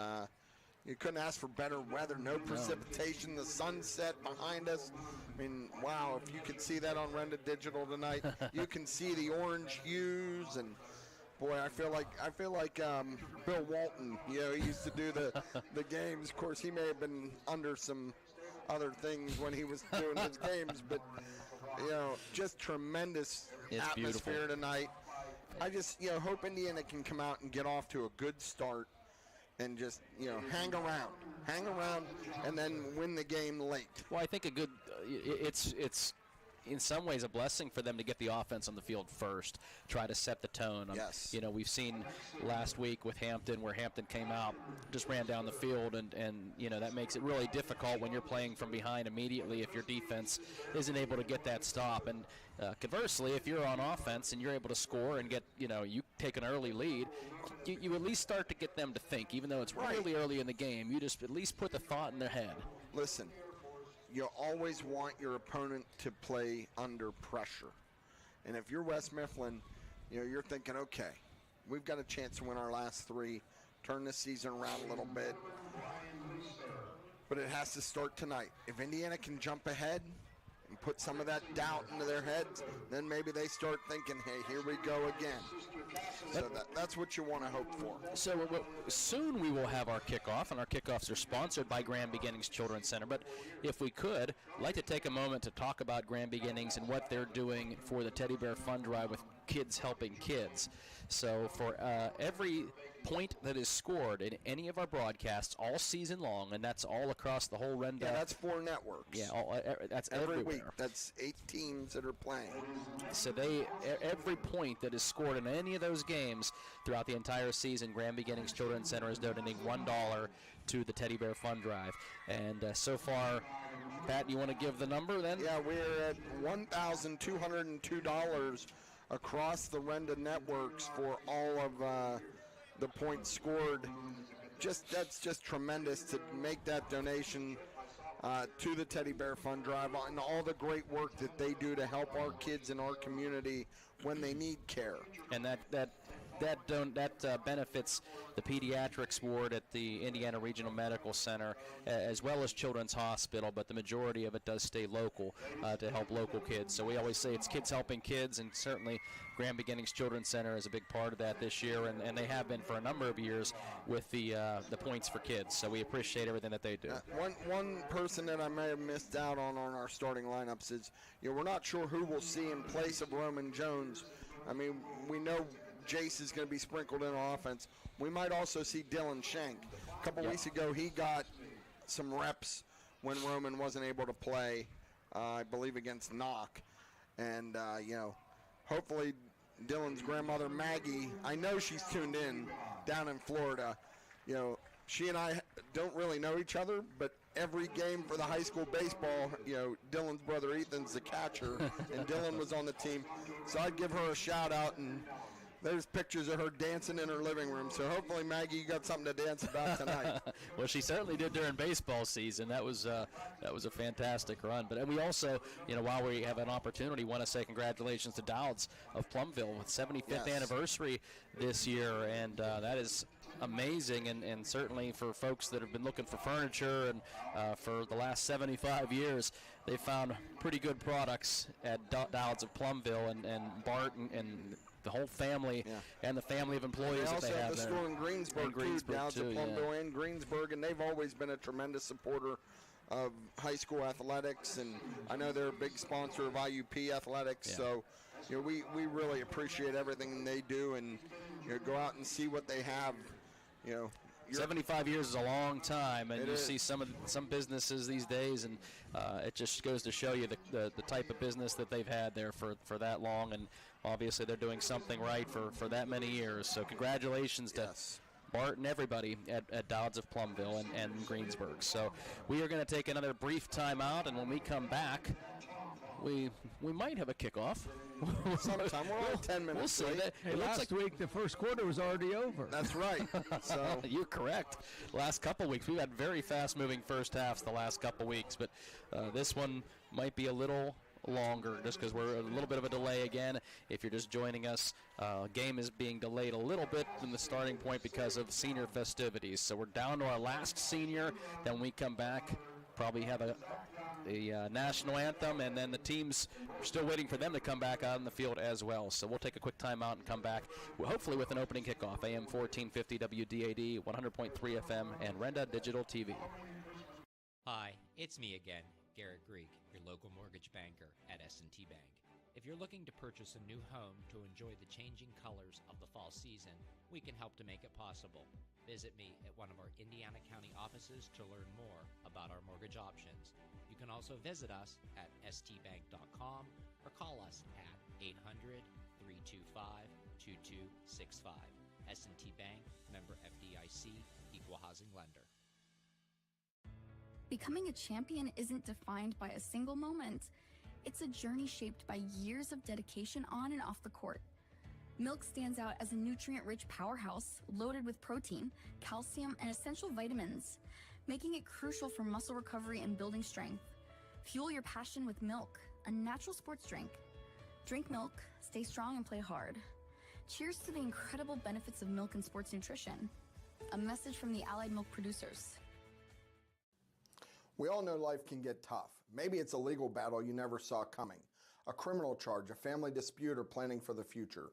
you couldn't ask for better weather. No precipitation. The sunset behind us. I mean, wow, if you could see that on Renda Digital tonight, you can see the orange hues. And boy, I feel like Bill Walton. You know, he used to do the games. Of course, he may have been under some other things when he was doing his games, but you know, just tremendous atmosphere tonight. I just hope Indiana can come out and get off to a good start and just hang around, and then win the game late. Well, I think a good it's in some ways a blessing for them to get the offense on the field first, try to set the tone. Yes. You know, we've seen last week with Hampton where Hampton came out, just ran down the field, and that makes it really difficult when you're playing from behind immediately if your defense isn't able to get that stop. And conversely, if you're on offense and you're able to score and get, you take an early lead, you at least start to get them to think, even though it's really early in the game, you just at least put the thought in their head. Listen, you always want your opponent to play under pressure. And if you're West Mifflin, you're thinking, okay, we've got a chance to win our last 3, turn this season around a little bit. But it has to start tonight. If Indiana can jump ahead and put some of that doubt into their heads, then maybe they start thinking, hey, here we go again. So that's what you want to hope for. So soon we will have our kickoff, and our kickoffs are sponsored by Grand Beginnings Children's Center. But if we could, I'd like to take a moment to talk about Grand Beginnings and what they're doing for the Teddy Bear Fund Drive with Kids Helping Kids. So for every point that is scored in any of our broadcasts all season long, and that's all across the whole Renda. Yeah, that's 4 networks. Yeah, that's every everywhere. week. That's 8 teams that are playing. So every point that is scored in any of those games throughout the entire season, Grand Beginnings Children's Center is donating $1 to the Teddy Bear Fund Drive. And so far, Pat, you want to give the number then? Yeah, we're at $1,202 across the Renda networks for all of the points scored. That's just tremendous to make that donation to the Teddy Bear Fund Drive and all the great work that they do to help our kids in our community when they need care. And that benefits the pediatrics ward at the Indiana Regional Medical Center, as well as Children's Hospital, but the majority of it does stay local to help local kids. So we always say it's kids helping kids, and certainly Grand Beginnings Children's Center is a big part of that this year, and they have been for a number of years with the Points for Kids. So we appreciate everything that they do. One person that I may have missed out on our starting lineups is, we're not sure who we'll see in place of Roman Jones. I mean, we know Jace is going to be sprinkled in on offense. We might also see Dylan Schenk. A couple weeks ago, he got some reps when Roman wasn't able to play, I believe against Knock. And, hopefully Dylan's grandmother, Maggie, I know she's tuned in down in Florida. She and I don't really know each other, but every game for the high school baseball, Dylan's brother Ethan's the catcher, and Dylan was on the team. So I'd give her a shout out, and there's pictures of her dancing in her living room. So hopefully, Maggie, you got something to dance about tonight. Well, she certainly did during baseball season. That was a fantastic run. But we also, while we have an opportunity, want to say congratulations to Dowds of Plumville with 75th anniversary this year, and that is amazing, and certainly for folks that have been looking for furniture and for the last 75 years, they found pretty good products at Dowds of Plumville, and Bart and the whole family and the family of employees that they have there. They also have the store in Greensburg, Dowds of Plumville and Greensburg, and they've always been a tremendous supporter of high school athletics, and I know they're a big sponsor of IUP athletics, so we really appreciate everything they do, and go out and see what they have. 75 years is a long time, and you see some businesses these days, and it just goes to show you the type of business that they've had there for that long, and obviously they're doing something right for that many years. So congratulations to Bart and everybody at Dowds of Plumville and Greensburg. So we are going to take another brief timeout, and when we come back, we might have a kickoff. Sometime. We're only 10 minutes. We'll see. Hey, last week, the first quarter was already over. That's right. So you're correct. Last couple weeks, we've had very fast-moving first halves the last couple weeks, but this one might be a little longer just because we're a little bit of a delay again. If you're just joining us, game is being delayed a little bit from the starting point because of senior festivities. So we're down to our last senior. Then we come back, probably have the national anthem, and then the teams, we're still waiting for them to come back out in the field as well. So we'll take a quick timeout and come back, hopefully with an opening kickoff. AM 1450 WDAD, 100.3 FM, and Renda Digital TV. Hi, it's me again, Garrett Greek, your local mortgage banker at S&T Bank. If you're looking to purchase a new home to enjoy the changing colors of the fall season, we can help to make it possible. Visit me at one of our Indiana County offices to learn more about our mortgage options. You can also visit us at stbank.com or call us at 800-325-2265. S&T Bank, member FDIC, equal housing lender. Becoming a champion isn't defined by a single moment. It's a journey shaped by years of dedication on and off the court. Milk stands out as a nutrient-rich powerhouse loaded with protein, calcium, and essential vitamins, making it crucial for muscle recovery and building strength. Fuel your passion with milk, a natural sports drink. Drink milk, stay strong, and play hard. Cheers to the incredible benefits of milk and sports nutrition. A message from the Allied Milk producers. We all know life can get tough. Maybe it's a legal battle you never saw coming, a criminal charge, a family dispute, or planning for the future.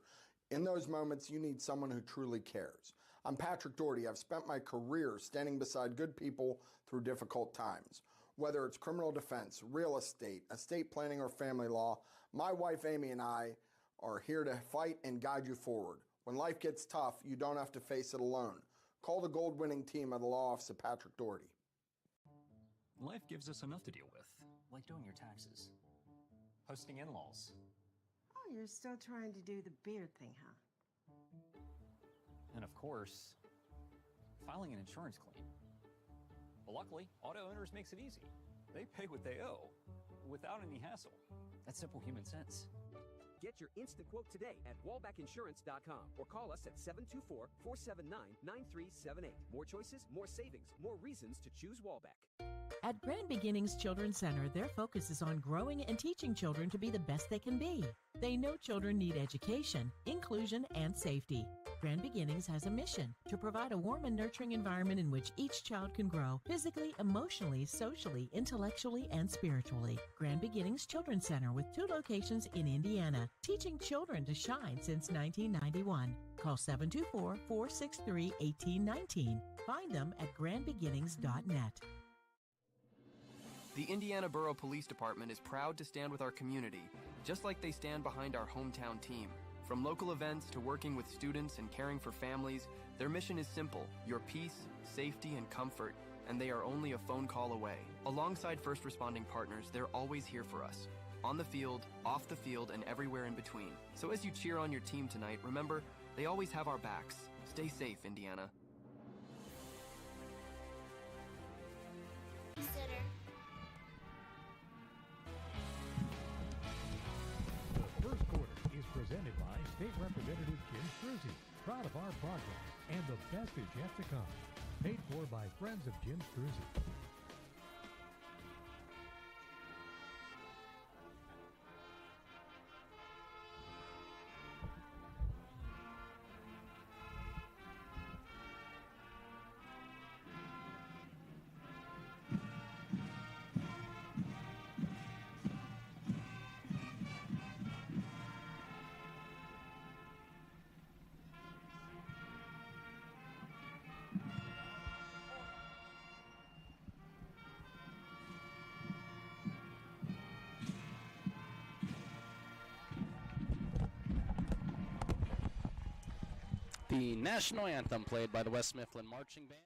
In those moments, you need someone who truly cares. I'm Patrick Dougherty. I've spent my career standing beside good people through difficult times. Whether it's criminal defense, real estate planning, or family law, my wife Amy and I are here to fight and guide you forward. When life gets tough, you don't have to face it alone. Call the gold-winning team of the Law Office of Patrick Dougherty. Life gives us enough to deal with, like doing your taxes, hosting in-laws. Oh, you're still trying to do the beard thing, huh? And of course, filing an insurance claim. But luckily, Auto Owners makes it easy. They pay what they owe, without any hassle. That's simple human sense. Get your instant quote today at wallbackinsurance.com or call us at 724-479-9378. More choices, more savings, more reasons to choose Wallback. At Grand Beginnings Children's Center, their focus is on growing and teaching children to be the best they can be. They know children need education, inclusion, and safety. Grand Beginnings has a mission to provide a warm and nurturing environment in which each child can grow physically, emotionally, socially, intellectually, and spiritually. Grand Beginnings Children's Center with 2 locations in Indiana, teaching children to shine since 1991. Call 724-463-1819. Find them at grandbeginnings.net. The Indiana Borough Police Department is proud to stand with our community, just like they stand behind our hometown team. From local events to working with students and caring for families, their mission is simple: your peace, safety, and comfort, and they are only a phone call away. Alongside first responding partners, they're always here for us, on the field, off the field, and everywhere in between. So as you cheer on your team tonight, remember, they always have our backs. Stay safe, Indiana. First quarter is presented by State Representative Jim Struzzi, proud of our progress, and the best is yet to come. Paid for by friends of Jim Struzzi. The national anthem played by the West Mifflin Marching Band.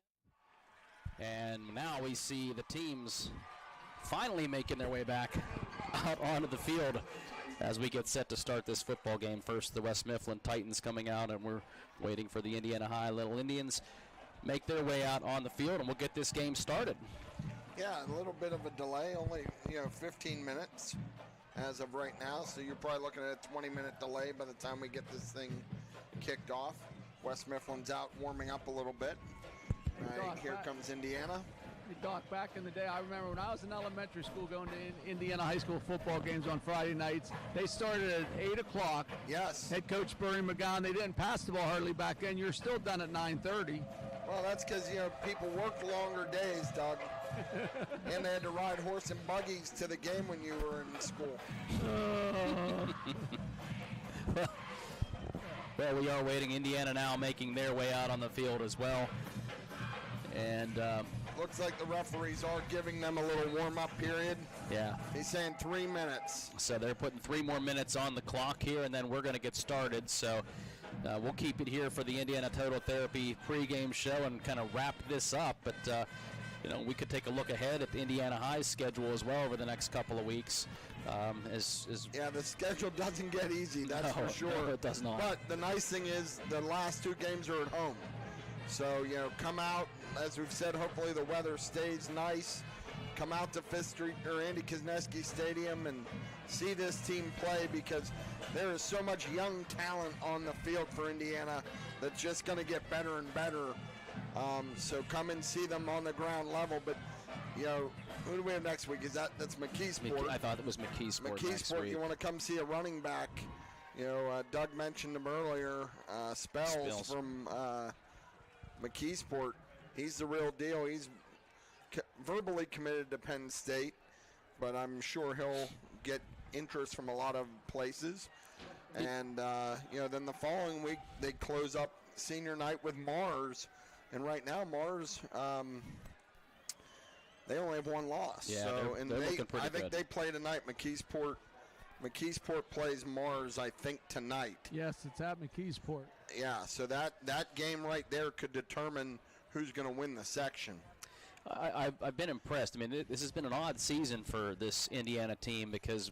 And now we see the teams finally making their way back out onto the field as we get set to start this football game. First, the West Mifflin Titans coming out, and we're waiting for the Indiana High Little Indians make their way out on the field, and we'll get this game started. Yeah, a little bit of a delay, only 15 minutes as of right now, so you're probably looking at a 20-minute delay by the time we get this thing kicked off. West Mifflin's out warming up a little bit. Here comes Indiana. Doc, back in the day, I remember when I was in elementary school going to Indiana high school football games on Friday nights. They started at 8 o'clock. Yes. Head coach Bernie McGowan, they didn't pass the ball hardly back then. You're still done at 9:30. Well, that's because, people worked longer days, Doug. And they had to ride horse and buggies to the game when you were in school. Well, we are waiting. Indiana now making their way out on the field as well. And looks like the referees are giving them a little warm-up period. Yeah. He's saying 3 minutes. So they're putting 3 more minutes on the clock here, and then we're going to get started. So we'll keep it here for the Indiana Total Therapy pregame show and kind of wrap this up. But, we could take a look ahead at the Indiana High's schedule as well over the next couple of weeks. Yeah, the schedule doesn't get easy, that's for sure. No, it does not. But the nice thing is the last 2 games are at home. So, come out, as we've said, hopefully the weather stays nice. Come out to Fifth Street or Andy Kosneski Stadium and see this team play, because there is so much young talent on the field for Indiana that's just going to get better and better. So come and see them on the ground level. But, who do we have next week? That's McKeesport? I thought it was McKeesport. McKeesport, you want to come see a running back. Doug mentioned him earlier, Spells from McKeesport. He's the real deal. He's verbally committed to Penn State, but I'm sure he'll get interest from a lot of places. And, then the following week they close up senior night with Mars. And right now, Mars, they only have 1 loss. Yeah, so, they're looking pretty I think good. they play tonight. McKeesport plays Mars, I think, tonight. Yes, it's at McKeesport. Yeah, so that game right there could determine who's going to win the section. I've been impressed. I mean, this has been an odd season for this Indiana team because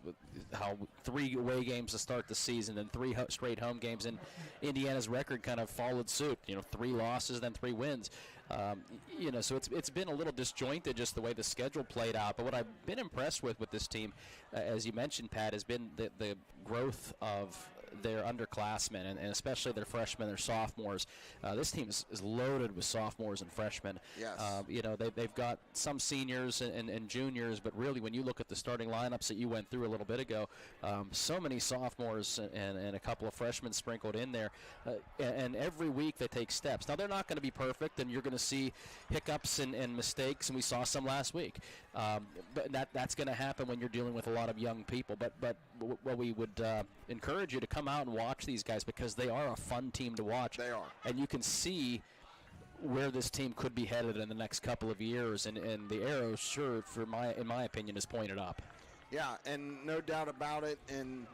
how 3 away games to start the season and 3 straight home games, and Indiana's record kind of followed suit. 3 losses, then 3 wins. So it's been a little disjointed just the way the schedule played out. But what I've been impressed with this team, as you mentioned, Pat, has been the growth of their underclassmen and especially their freshmen, their sophomores. This team is loaded with sophomores and freshmen. Yes. They've got some seniors and juniors, but really when you look at the starting lineups that you went through a little bit ago, so many sophomores and a couple of freshmen sprinkled in there. And every week they take steps. Now, they're not going to be perfect, and you're going to see hiccups and mistakes, and we saw some last week. But that's going to happen when you're dealing with a lot of young people. But what we would encourage you to come out and watch these guys, because they are a fun team to watch. They are. And you can see where this team could be headed in the next couple of years, and the arrow, sure, in my opinion, is pointed up. Yeah, and no doubt about it. And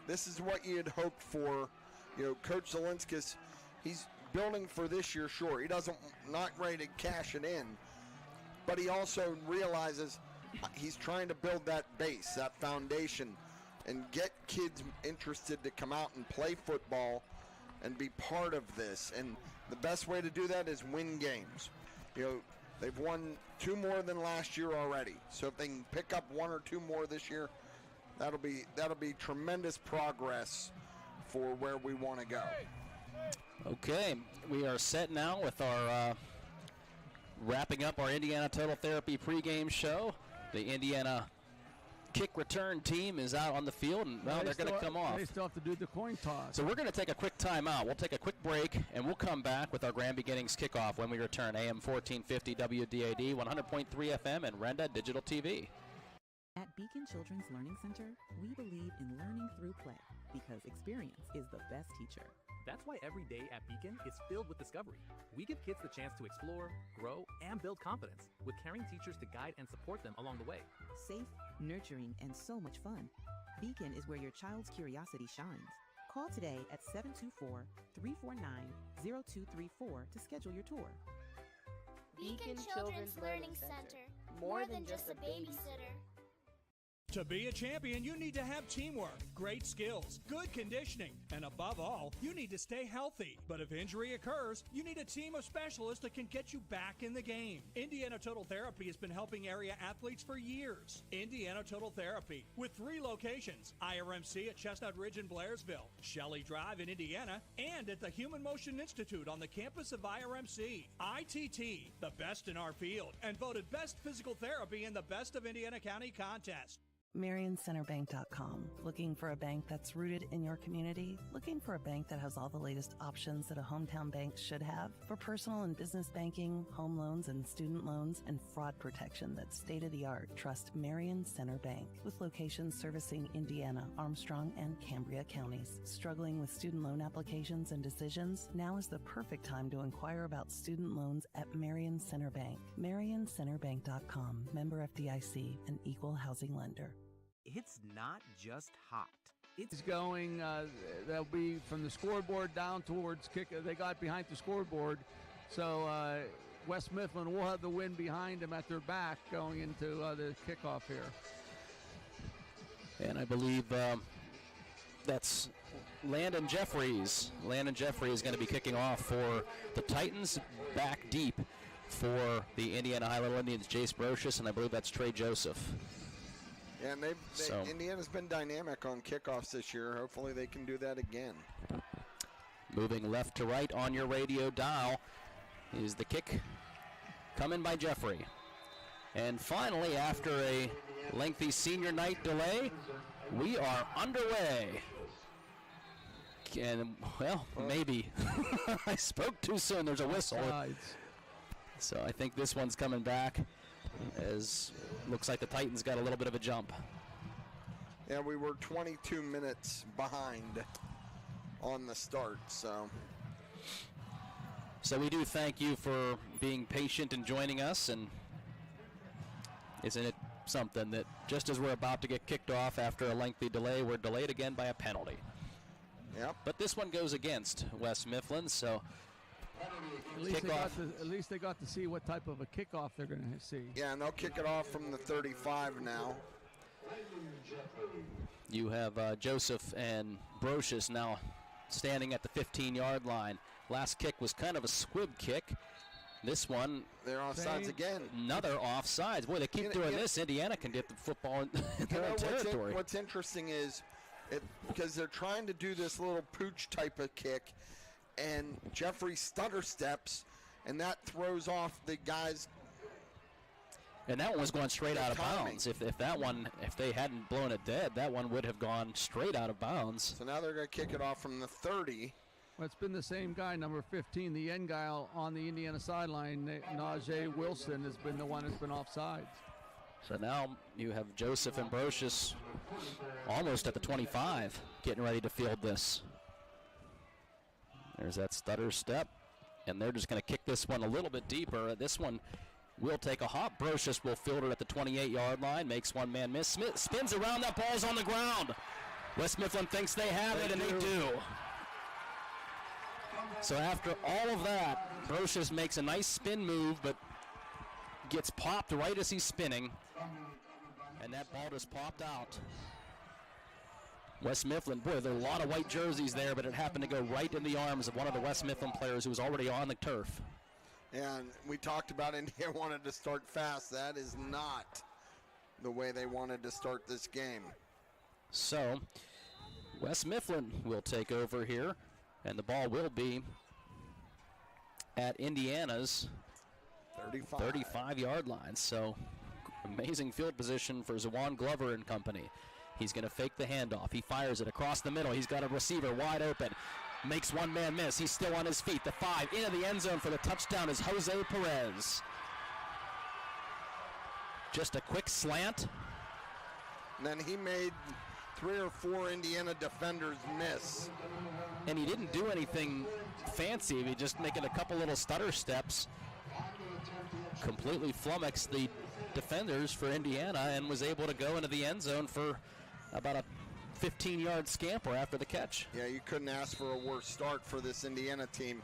this is what you'd hope for. Coach Zelinskis, he's building for this year, sure. He not ready to cash it in, but he also realizes he's trying to build that base, that foundation, and get kids interested to come out and play football and be part of this. And the best way to do that is win games. They've won 2 more than last year already. So if they can pick up 1 or 2 more this year, that'll be tremendous progress for where we want to go. Okay, we are set now with our wrapping up our Indiana Total Therapy pregame show. The Indiana kick return team is out on the field, and they're going to come off. They still have to do the coin toss. So we're going to take a quick timeout. We'll take a quick break, and we'll come back with our Grand Beginnings kickoff when we return. AM 1450 WDAD, 100.3 FM, and Renda Digital TV. At Beacon Children's Learning Center, we believe in learning through play, because experience is the best teacher. That's why every day at Beacon is filled with discovery. We give kids the chance to explore, grow, and build confidence with caring teachers to guide and support them along the way. Safe, nurturing, and so much fun. Beacon is where your child's curiosity shines. Call today at 724-349-0234 to schedule your tour. Beacon Children's Learning Center, more than just a babysitter. To be a champion, you need to have teamwork, great skills, good conditioning, and above all, you need to stay healthy. But if injury occurs, you need a team of specialists that can get you back in the game. Indiana Total Therapy has been helping area athletes for years. Indiana Total Therapy, with 3 locations, IRMC at Chestnut Ridge in Blairsville, Shelley Drive in Indiana, and at the Human Motion Institute on the campus of IRMC. ITT, the best in our field, and voted Best Physical Therapy in the Best of Indiana County contest. MarionCenterBank.com. Looking for a bank that's rooted in your community? Looking for a bank that has all the latest options that a hometown bank should have? For personal and business banking, home loans and student loans, and fraud protection that's state-of-the-art, trust Marion Center Bank. With locations servicing Indiana, Armstrong, and Cambria counties. Struggling with student loan applications and decisions? Now is the perfect time to inquire about student loans at Marion Center Bank. MarionCenterBank.com. Member FDIC, an equal housing lender. It's not just hot. It's going, they'll be from the scoreboard down towards kick. They got behind the scoreboard. So West Mifflin will have the wind behind them at their back going into the kickoff here. And I believe that's Landon Jeffries. Landon Jeffries is going to be kicking off for the Titans, back deep for the Indiana High-Level Indians, Jace Brocious, and I believe that's Trey Joseph. Yeah, and Indiana's been dynamic on kickoffs this year. Hopefully they can do that again. Moving left to right on your radio dial is the kick coming by Jeffrey. And finally, after a lengthy senior night delay, we are underway. And, well, maybe. I spoke too soon. There's a whistle. So I think this one's coming back, as looks like the Titans got a little bit of a jump. Yeah, we were 22 minutes behind on the start, so we do thank you for being patient and joining us. And isn't it something that just as we're about to get kicked off after a lengthy delay, we're delayed again by a penalty? Yep. But this one goes against West Mifflin, so at least they got to see what type of a kickoff they're going to see. Yeah, and they'll kick it off from the 35 now. You have Joseph and Brocious now standing at the 15-yard line. Last kick was kind of a squib kick. This one, they're offsides again. Another offsides. Boy, they keep doing this. Indiana can get the football in their own territory. What's interesting is because they're trying to do this little pooch type of kick, and Jeffrey stutter steps, and that throws off the guys. And that one was going straight out of bounds. If they hadn't blown it dead, that one would have gone straight out of bounds. So now they're going to kick it off from the 30. Well, it's been the same guy, number 15, the end guy on the Indiana sideline, Najee Wilson, has been the one that's been offsides. So now you have Joseph and Brocious almost at the 25, getting ready to field this. There's that stutter step, and they're just going to kick this one a little bit deeper. This one will take a hop. Brocious will field it at the 28-yard line, makes one man miss. Smith spins around, that ball's on the ground. West Mifflin thinks they have it, and they do. So after all of that, Brocious makes a nice spin move, but gets popped right as he's spinning, and that ball just popped out. West Mifflin, boy, there are a lot of white jerseys there, but it happened to go right in the arms of one of the West Mifflin players who was already on the turf. And we talked about India wanted to start fast. That is not the way they wanted to start this game. So West Mifflin will take over here, and the ball will be at Indiana's 35-yard line. So amazing field position for Zawan Glover and company. He's going to fake the handoff. He fires it across the middle. He's got a receiver wide open. Makes one man miss. He's still on his feet. The 5 into the end zone for the touchdown is Jose Perez. Just a quick slant. And then he made 3 or 4 Indiana defenders miss. And he didn't do anything fancy. He just making a couple little stutter steps. Completely flummoxed the defenders for Indiana and was able to go into the end zone for about a 15-yard scamper after the catch. Yeah, you couldn't ask for a worse start for this Indiana team.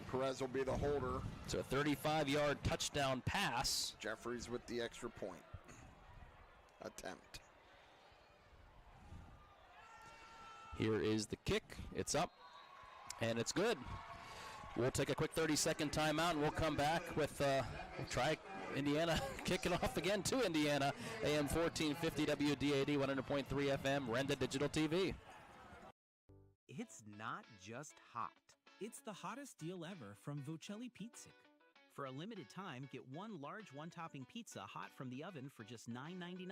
Perez will be the holder. So a 35-yard touchdown pass. Jeffries with the extra point. attempt. Here is the kick. It's up, and it's good. We'll take a quick 30-second timeout, and we'll come back with we'll try Indiana kicking off again to Indiana. AM 1450 WDAD 100.3 FM, Renda Digital TV. It's not just hot. It's the hottest deal ever from Vocelli Pizza. For a limited time, get one large one-topping pizza hot from the oven for just $9.99.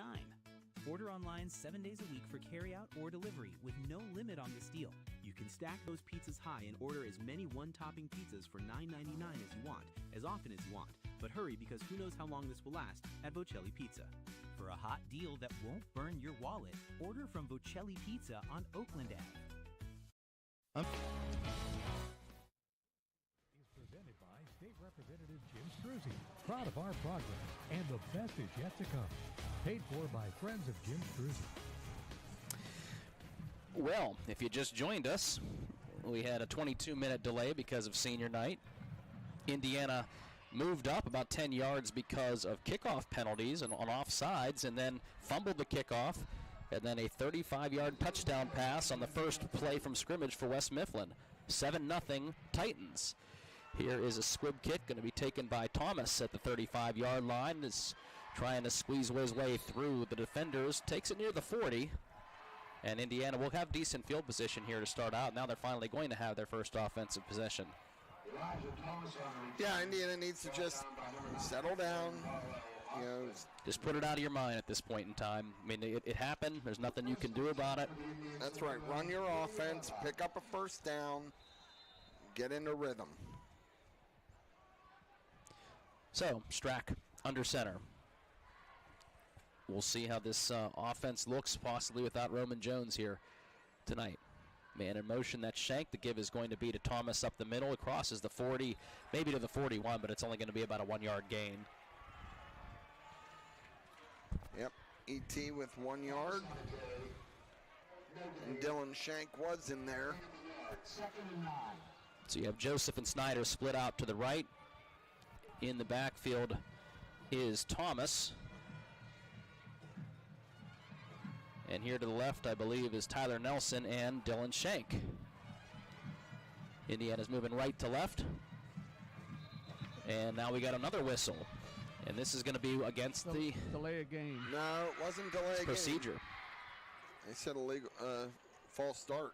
Order online 7 days a week for carryout or delivery with no limit on this deal. You can stack those pizzas high and order as many one-topping pizzas for $9.99 as you want, as often as you want. But hurry, because who knows how long this will last at Vocelli Pizza. For a hot deal that won't burn your wallet, order from Vocelli Pizza on Oakland Ave. Is presented by State Representative Jim Struzzi. Proud of our progress, and the best is yet to come. Paid for by friends of Jim Struzzi. Well, if you just joined us, we had a 22-minute delay because of senior night. Indiana moved up about 10 yards because of kickoff penalties and on offsides, and then fumbled the kickoff, and then a 35-yard touchdown pass on the first play from scrimmage for West Mifflin. 7-0 Titans. Here is a squib kick going to be taken by Thomas at the 35-yard line. Is trying to squeeze his way through the defenders. Takes it near the 40. And Indiana will have decent field position here to start out. Now they're finally going to have their first offensive possession. Yeah, Indiana needs to just settle down. You know, just put it out of your mind at this point in time. I mean, it happened. There's nothing you can do about it. That's right. Run your offense, pick up a first down, get into rhythm. So, Strack under center. We'll see how this offense looks, possibly without Roman Jones here tonight. Man in motion, that Shank. The give is going to be to Thomas up the middle. It crosses the 40, maybe to the 41, but it's only going to be about a 1-yard gain. Yep, E.T. with 1 yard. And Dylan Shank was in there. So you have Joseph and Snyder split out to the right. In the backfield is Thomas. And here to the left, I believe, is Tyler Nelson and Dylan Shank. Indiana's moving right to left. And now we got another whistle. And this is going to be against the delay of game. No, it wasn't delay of game. Procedure. They said illegal, false start.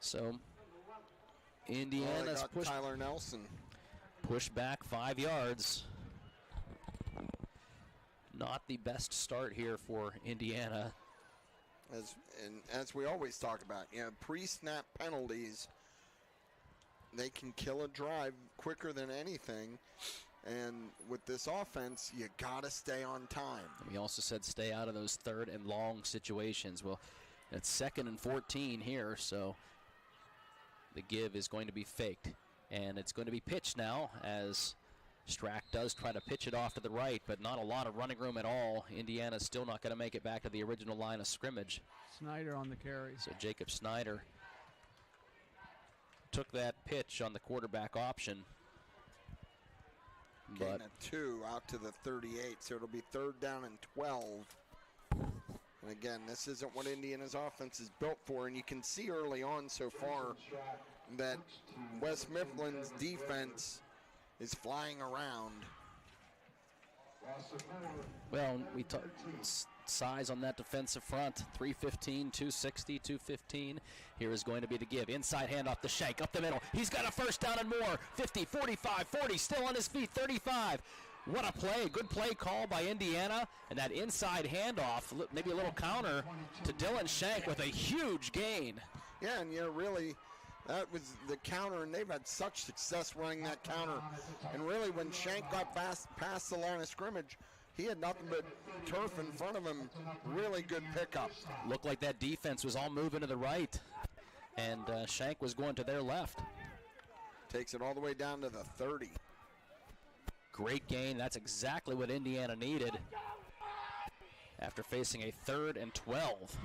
So Indiana's pushed Tyler Nelson. Pushed back 5 yards. Not the best start here for Indiana. As we always talk about, you know, pre-snap penalties, they can kill a drive quicker than anything. And with this offense, you got to stay on time. We also said stay out of those third and long situations. Well, it's 2nd and 14 here, so the give is going to be faked. And it's going to be pitched now as Strack does try to pitch it off to the right, but not a lot of running room at all. Indiana's still not going to make it back to the original line of scrimmage. Snyder on the carry. So Jacob Snyder took that pitch on the quarterback option. Gain a 2 out to the 38, so it'll be 3rd down and 12. And again, this isn't what Indiana's offense is built for, and you can see early on so far that West Mifflin's defense is flying around. Well, we talked size on that defensive front, 315, 260, 215. Here is going to be the give. Inside handoff to Shank, up the middle. He's got a first down and more. 50, 45, 40, still on his feet, 35. What a play, good play call by Indiana. And that inside handoff, maybe a little counter to Dylan Shank with a huge gain. Yeah, and really, that was the counter, and they've had such success running that counter. And really, when Shank got past the line of scrimmage, he had nothing but turf in front of him. Really good pickup. Looked like that defense was all moving to the right, and Shank was going to their left. Takes it all the way down to the 30. Great gain. That's exactly what Indiana needed after facing a 3rd and 12.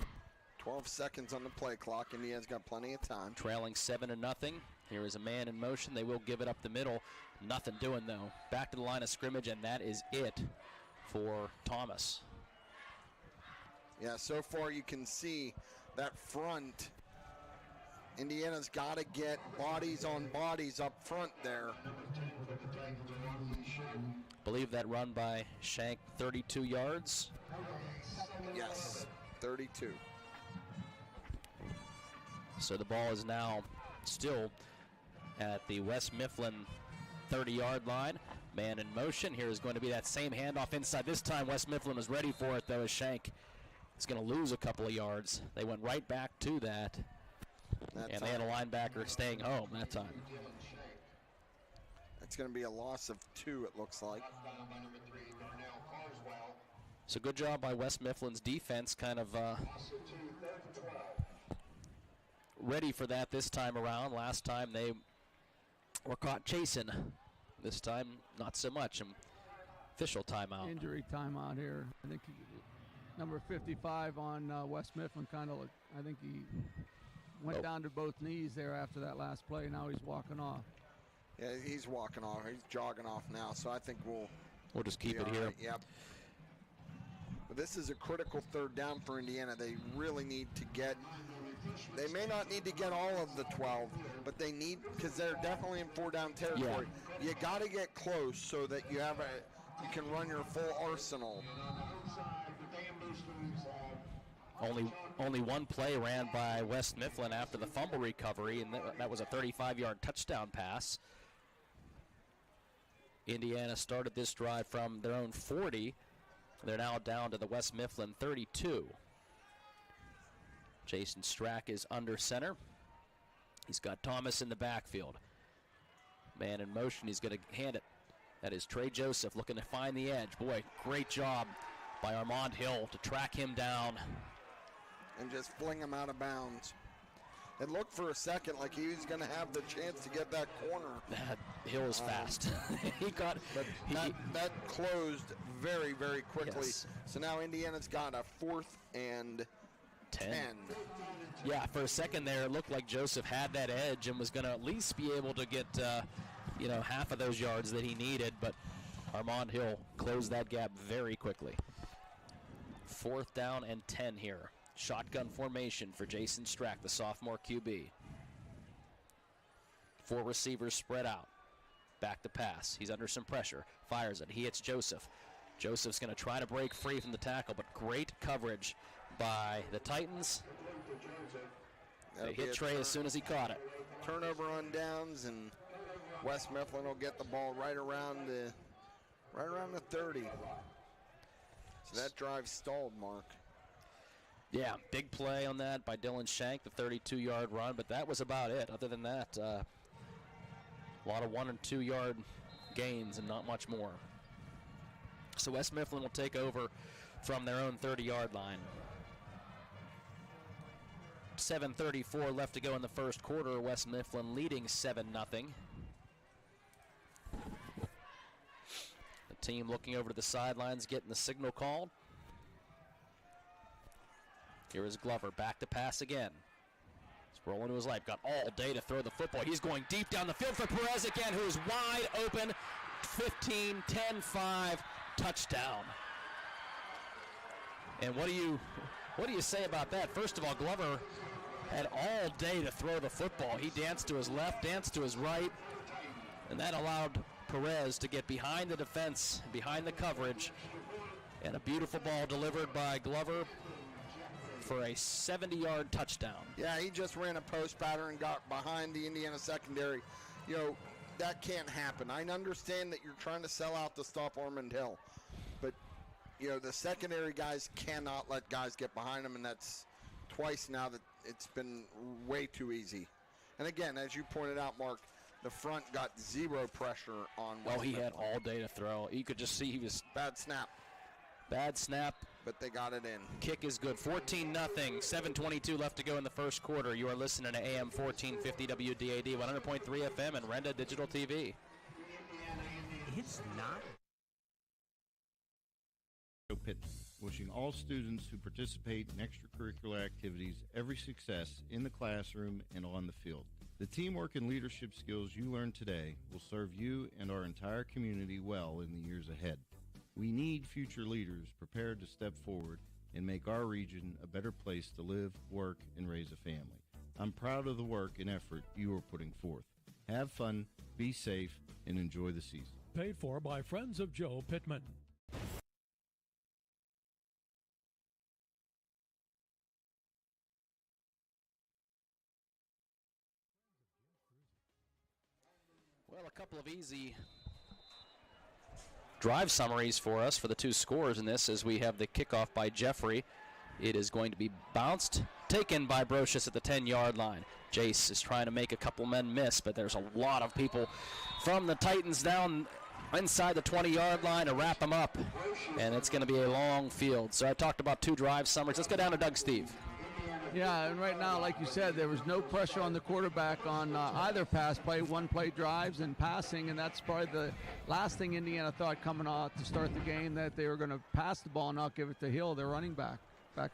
12 seconds on the play clock. Indiana's got plenty of time. Trailing 7-0. Here is a man in motion. They will give it up the middle. Nothing doing, though. Back to the line of scrimmage, and that is it for Thomas. Yeah, so far you can see that front. Indiana's got to get bodies on bodies up front there. Believe that run by Shank, 32 yards. Yes, 32. So the ball is now still at the West Mifflin 30-yard line. Man in motion. Here is going to be that same handoff inside. This time West Mifflin was ready for it, though, as Shank is going to lose a couple of yards. They went right back to that. And they had a linebacker staying home that time. It's going to be a loss of 2, it looks like. So good job by West Mifflin's defense, kind of ready for that this time around. Last time they were caught chasing. This time, not so much. Official timeout. Injury timeout here. I think number 55 on West Mifflin kind of, I think he went down to both knees there after that last play. Now he's walking off. Yeah, he's walking off. He's jogging off now, so I think we'll just keep it here. Right. Yep. But this is a critical 3rd down for Indiana. They really need to get. They may not need to get all of the 12, but they need, because they're definitely in 4-down territory. Yeah. You got to get close so that you can run your full arsenal. Only one play ran by West Mifflin after the fumble recovery, and that was a 35-yard touchdown pass. Indiana started this drive from their own 40. They're now down to the West Mifflin 32. Jason Strack is under center. He's got Thomas in the backfield. Man in motion, he's going to hand it. That is Trey Joseph looking to find the edge. Boy, great job by Armand Hill to track him down. And just fling him out of bounds. It looked for a second like he was going to have the chance to get that corner. Hill is fast. He got that closed very, very quickly. Yes. So now Indiana's got a 4th and 10. Yeah, for a second there, it looked like Joseph had that edge and was going to at least be able to get, half of those yards that he needed. But Armand Hill closed that gap very quickly. 4th down and 10 here. Shotgun formation for Jason Strack, the sophomore QB. 4 receivers spread out. Back to pass. He's under some pressure. Fires it. He hits Joseph. Joseph's going to try to break free from the tackle, but great coverage by the Titans. They hit Trey as soon as he caught it. Turnover on downs, and West Mifflin will get the ball right around the 30. So that drive stalled, Mark. Yeah, big play on that by Dylan Shank, the 32-yard run, but that was about it. Other than that, a lot of 1- and 2-yard gains and not much more. So West Mifflin will take over from their own 30-yard line. 7:34 left to go in the first quarter. West Mifflin leading 7-0. The team looking over to the sidelines, getting the signal called. Here is Glover, back to pass again. He's rolling to his life, got all day to throw the football. He's going deep down the field for Perez again, who is wide open. 15, 10, 5, touchdown. And what do you say about that? First of all, Glover had all day to throw the football. He danced to his left, danced to his right, and that allowed Perez to get behind the defense, behind the coverage, and a beautiful ball delivered by Glover for a 70-yard touchdown. Yeah, he just ran a post pattern and got behind the Indiana secondary. That can't happen. I understand that you're trying to sell out to stop Armand Hill, but the secondary guys cannot let guys get behind them, and that's twice now that it's been way too easy. And again, as you pointed out, Mark, the front got zero pressure on West he Mifflin. had all day to throw. You could just see he was... Bad snap. But they got it in. Kick is good. 14-0. 7:22 left to go in the first quarter. You are listening to AM 1450 WDAD 100.3 FM and Renda Digital TV. It's not. wishing all students who participate in extracurricular activities every success in the classroom and on the field. The teamwork and leadership skills you learn today will serve you and our entire community well in the years ahead. We need future leaders prepared to step forward and make our region a better place to live, work, and raise a family. I'm proud of the work and effort you are putting forth. Have fun, be safe, and enjoy the season. Paid for by Friends of Joe Pittman. Well, a couple of easy drive summaries for us for the two scores in this as we have the kickoff by Jeffrey. It is going to be bounced, taken by Brocious at the 10-yard line. Jace is trying to make a couple men miss, but there's a lot of people from the Titans down inside the 20-yard line to wrap them up, and it's going to be a long field. So I talked about two drive summaries. Let's go down to Doug Steve. Yeah, and right now, like you said, there was no pressure on the quarterback on either pass play, one-play drives and passing, and that's probably the last thing Indiana thought coming out to start the game, that they were going to pass the ball and not give it to Hill, their running back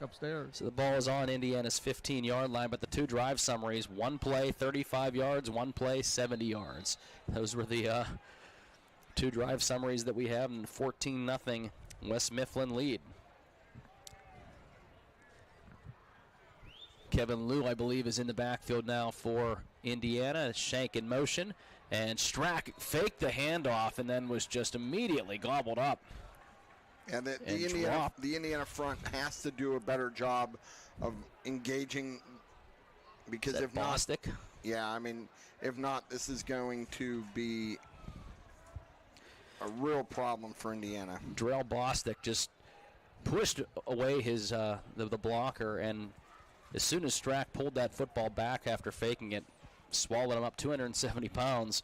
upstairs. So the ball is on Indiana's 15-yard line, but the two drive summaries, one play 35 yards, one play 70 yards. Those were the two drive summaries that we have, and 14-0 West Mifflin lead. Kevin Liu, I believe, is in the backfield now for Indiana. Shank in motion, and Strack faked the handoff and then was just immediately gobbled up. And the Indiana front has to do a better job of engaging, because if Bostic? not, yeah, I mean, if not, this is going to be a real problem for Indiana. Drell Bostic just pushed away his the blocker, and as soon as Strack pulled that football back after faking it, swallowed him up, 270 pounds.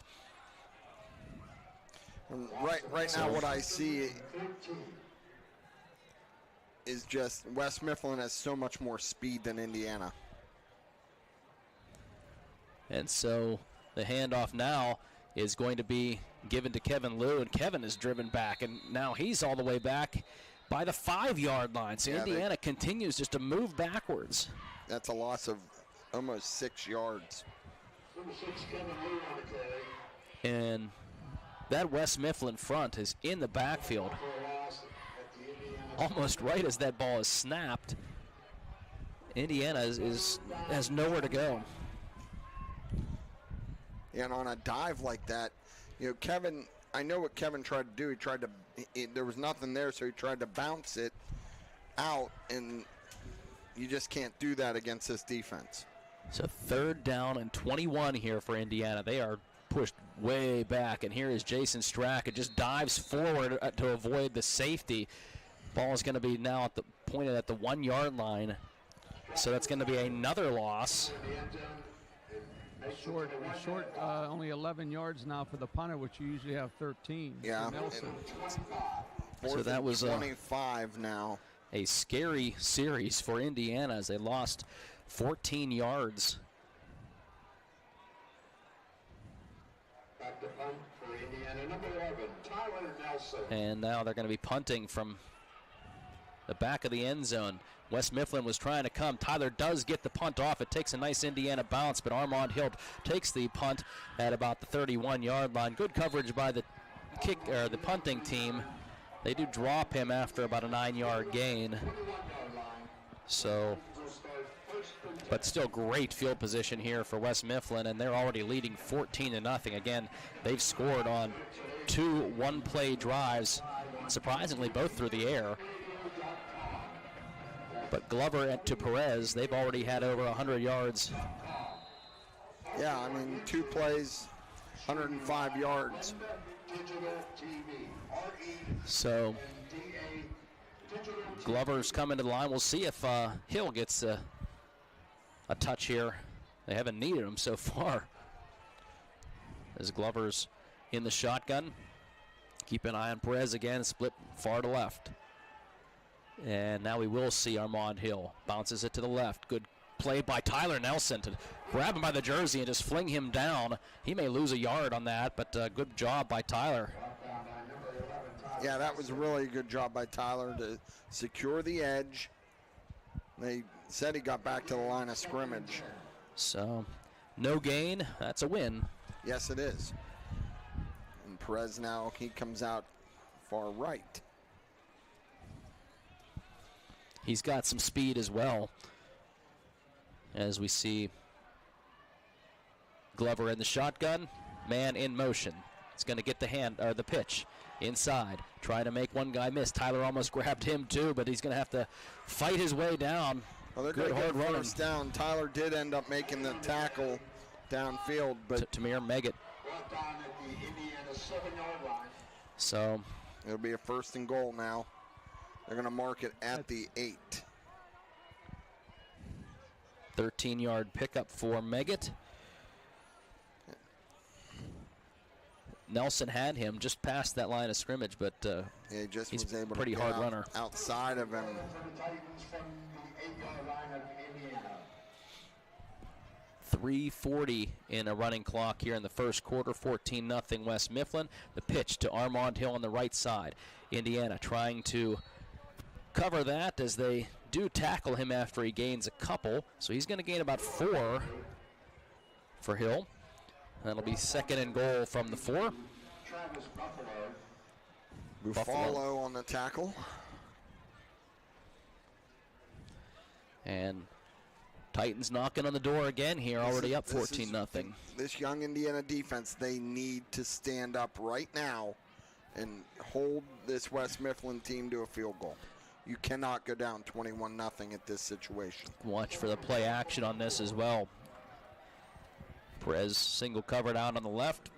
Right now what I see is just West Mifflin has so much more speed than Indiana. And so the handoff now is going to be given to Kevin Liu, and Kevin is driven back, and now he's all the way back by the 5-yard line. So Indiana continues just to move backwards. That's a loss of almost 6 yards. And that West Mifflin front is in the backfield almost right as that ball is snapped. Indiana has nowhere to go. And on a dive like that, you know, Kevin, I know what Kevin tried to do. He tried to, there was nothing there, so he tried to bounce it out, and you just can't do that against this defense. So 3rd down and 21 here for Indiana. They are pushed way back, and here is Jason Strack. It just dives forward to avoid the safety. Ball is going to be now pointed at the 1-yard line. So that's going to be another loss. Short, only 11 yards now for the punter, which you usually have 13. Yeah. So that was 25 now. A scary series for Indiana as they lost 14 yards. Back to punt for Indiana, number 11, Tyler Nelson. And now they're going to be punting from the back of the end zone. West Mifflin was trying to come. Tyler does get the punt off. It takes a nice Indiana bounce, but Armand Hill takes the punt at about the 31-yard line. Good coverage by the punting team. They do drop him after about a 9-yard gain. So, but still great field position here for West Mifflin, and they're already leading 14-0. Again, they've scored on 2 one-play drives, surprisingly both through the air. But Glover to Perez, they've already had over 100 yards. Yeah, I mean, 2 plays, 105 yards. So Glover's coming to the line. We'll see if Hill gets a touch here. They haven't needed him so far. As Glover's in the shotgun. Keep an eye on Perez again, split far to left. And now we will see Armand Hill. Bounces it to the left. Good play by Tyler Nelson to grab him by the jersey and just fling him down. He may lose a yard on that, but good job by Tyler. Yeah, that was a really good job by Tyler to secure the edge. They said he got back to the line of scrimmage. So, no gain. That's a win. Yes, it is. And Perez now, he comes out far right. He's got some speed as well. As we see Glover in the shotgun, man in motion. It's going to get the pitch inside, trying to make one guy miss. Tyler almost grabbed him too, but he's going to have to fight his way down. Well, they're going to get first down. Tyler did end up making the tackle downfield, but Tamir Meggett. So it'll be a 1st and goal now. They're going to mark it at the 8. 13-yard pickup for Meggett. Nelson had him just past that line of scrimmage, but he just he's was able pretty to hard runner. Outside of him. 3:40 in a running clock here in the first quarter. 14-0 West Mifflin. The pitch to Armand Hill on the right side. Indiana trying to cover that as they do tackle him after he gains a couple. So he's going to gain about 4 for Hill. That'll be 2nd and goal from the 4. Buffalo on the tackle. And Titans knocking on the door again here, already up 14-0. This young Indiana defense, they need to stand up right now and hold this West Mifflin team to a field goal. You cannot go down 21-0 at this situation. Watch for the play action on this as well. Perez single covered out on the left.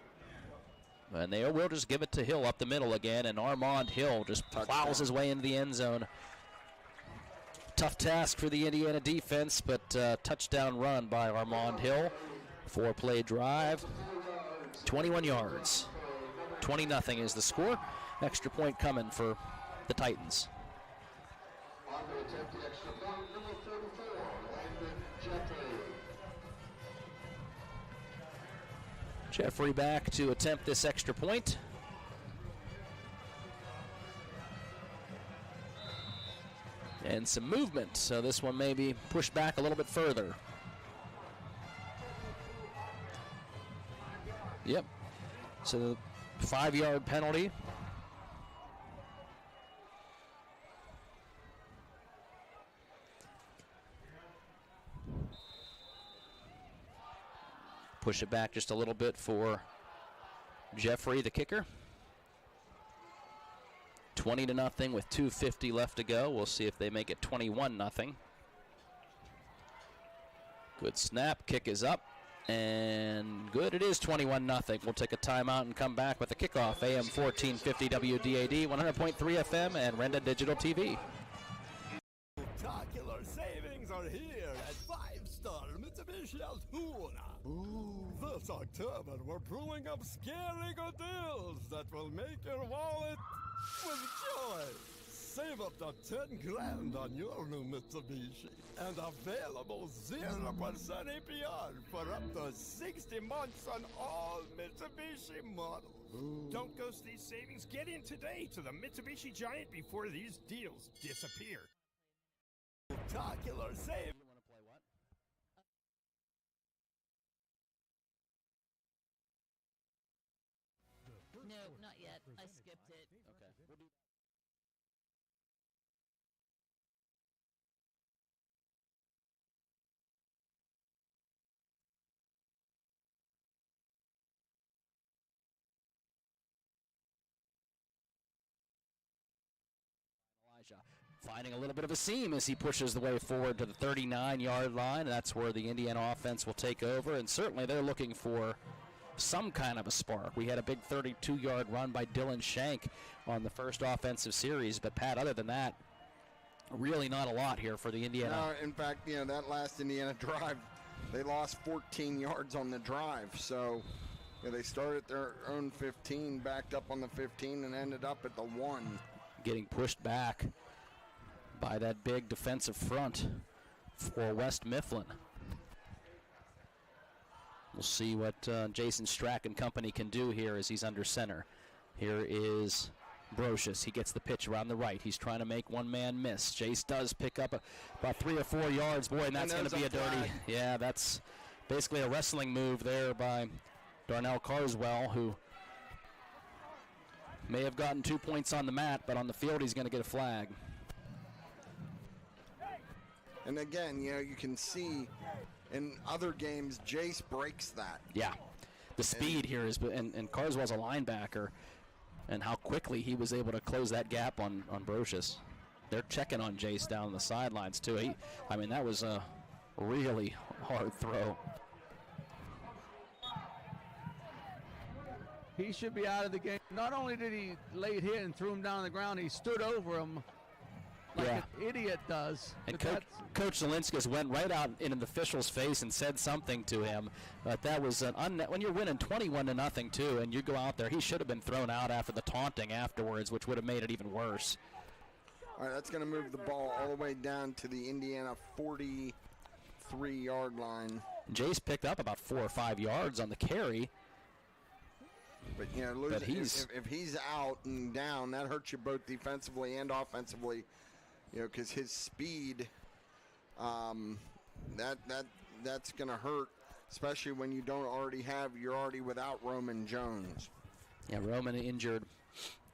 And they will just give it to Hill up the middle again, and Armand Hill just plows his way into the end zone. Tough task for the Indiana defense, but touchdown run by Armand Hill. 4-play drive, 21 yards. 20-0 is the score. Extra point coming for the Titans. Jeffrey back to attempt this extra point. And some movement, so this one may be pushed back a little bit further. Yep, so 5-yard penalty. Push it back just a little bit for Jeffrey, the kicker. 20-0 with 2:50 left to go. We'll see if they make it 21-0. Good snap, kick is up, and good. It is 21-0. We'll take a timeout and come back with a kickoff. AM 1450 WDAD, 100.3 FM, and Renda Digital TV. Spectacular savings are here at 5-star Mitsubishi Altoona. This October, we're pulling up scary good deals that will make your wallet with joy. Save up to 10 grand on your new Mitsubishi and available 0% APR for up to 60 months on all Mitsubishi models. Don't ghost these savings. Get in today to the Mitsubishi Giant before these deals disappear. Spectacular savings. No, not yet. I skipped it. Okay. We'll do finding a little bit of a seam as he pushes the way forward to the 39-yard line. That's where the Indiana offense will take over, and certainly they're looking for some kind of a spark. We had a big 32-yard run by Dylan Shank on the first offensive series, but Pat, other than that, really not a lot here for the Indiana. No, in fact, that last Indiana drive, they lost 14 yards on the drive, so they started their own 15, backed up on the 15, and ended up at the 1. Getting pushed back by that big defensive front for West Mifflin. We'll see what Jason Strack and company can do here as he's under center. Here is Brocious, he gets the pitch around the right. He's trying to make one man miss. Jace does pick up about 3 or 4 yards. Boy, and that's going to be a dirty. Yeah, that's basically a wrestling move there by Darnell Carswell, who may have gotten 2 points on the mat, but on the field he's going to get a flag. And again, you can see in other games, Jace breaks that. Yeah, the speed here is, and Carswell's a linebacker, and how quickly he was able to close that gap on Brocious. They're checking on Jace down the sidelines too. That was a really hard throw. He should be out of the game. Not only did he lay it hit and threw him down on the ground, he stood over him like an idiot does. And Coach Zelinskas went right out in the official's face and said something to him. But that was when you're winning 21-0 too, and you go out there, he should have been thrown out after the taunting afterwards, which would have made it even worse. All right, that's going to move the ball all the way down to the Indiana 43-yard line. Jace picked up about 4 or 5 yards on the carry. But if he's out and down, that hurts you both defensively and offensively. Because his speed, that's going to hurt, especially when you're already without Roman Jones. Yeah, Roman injured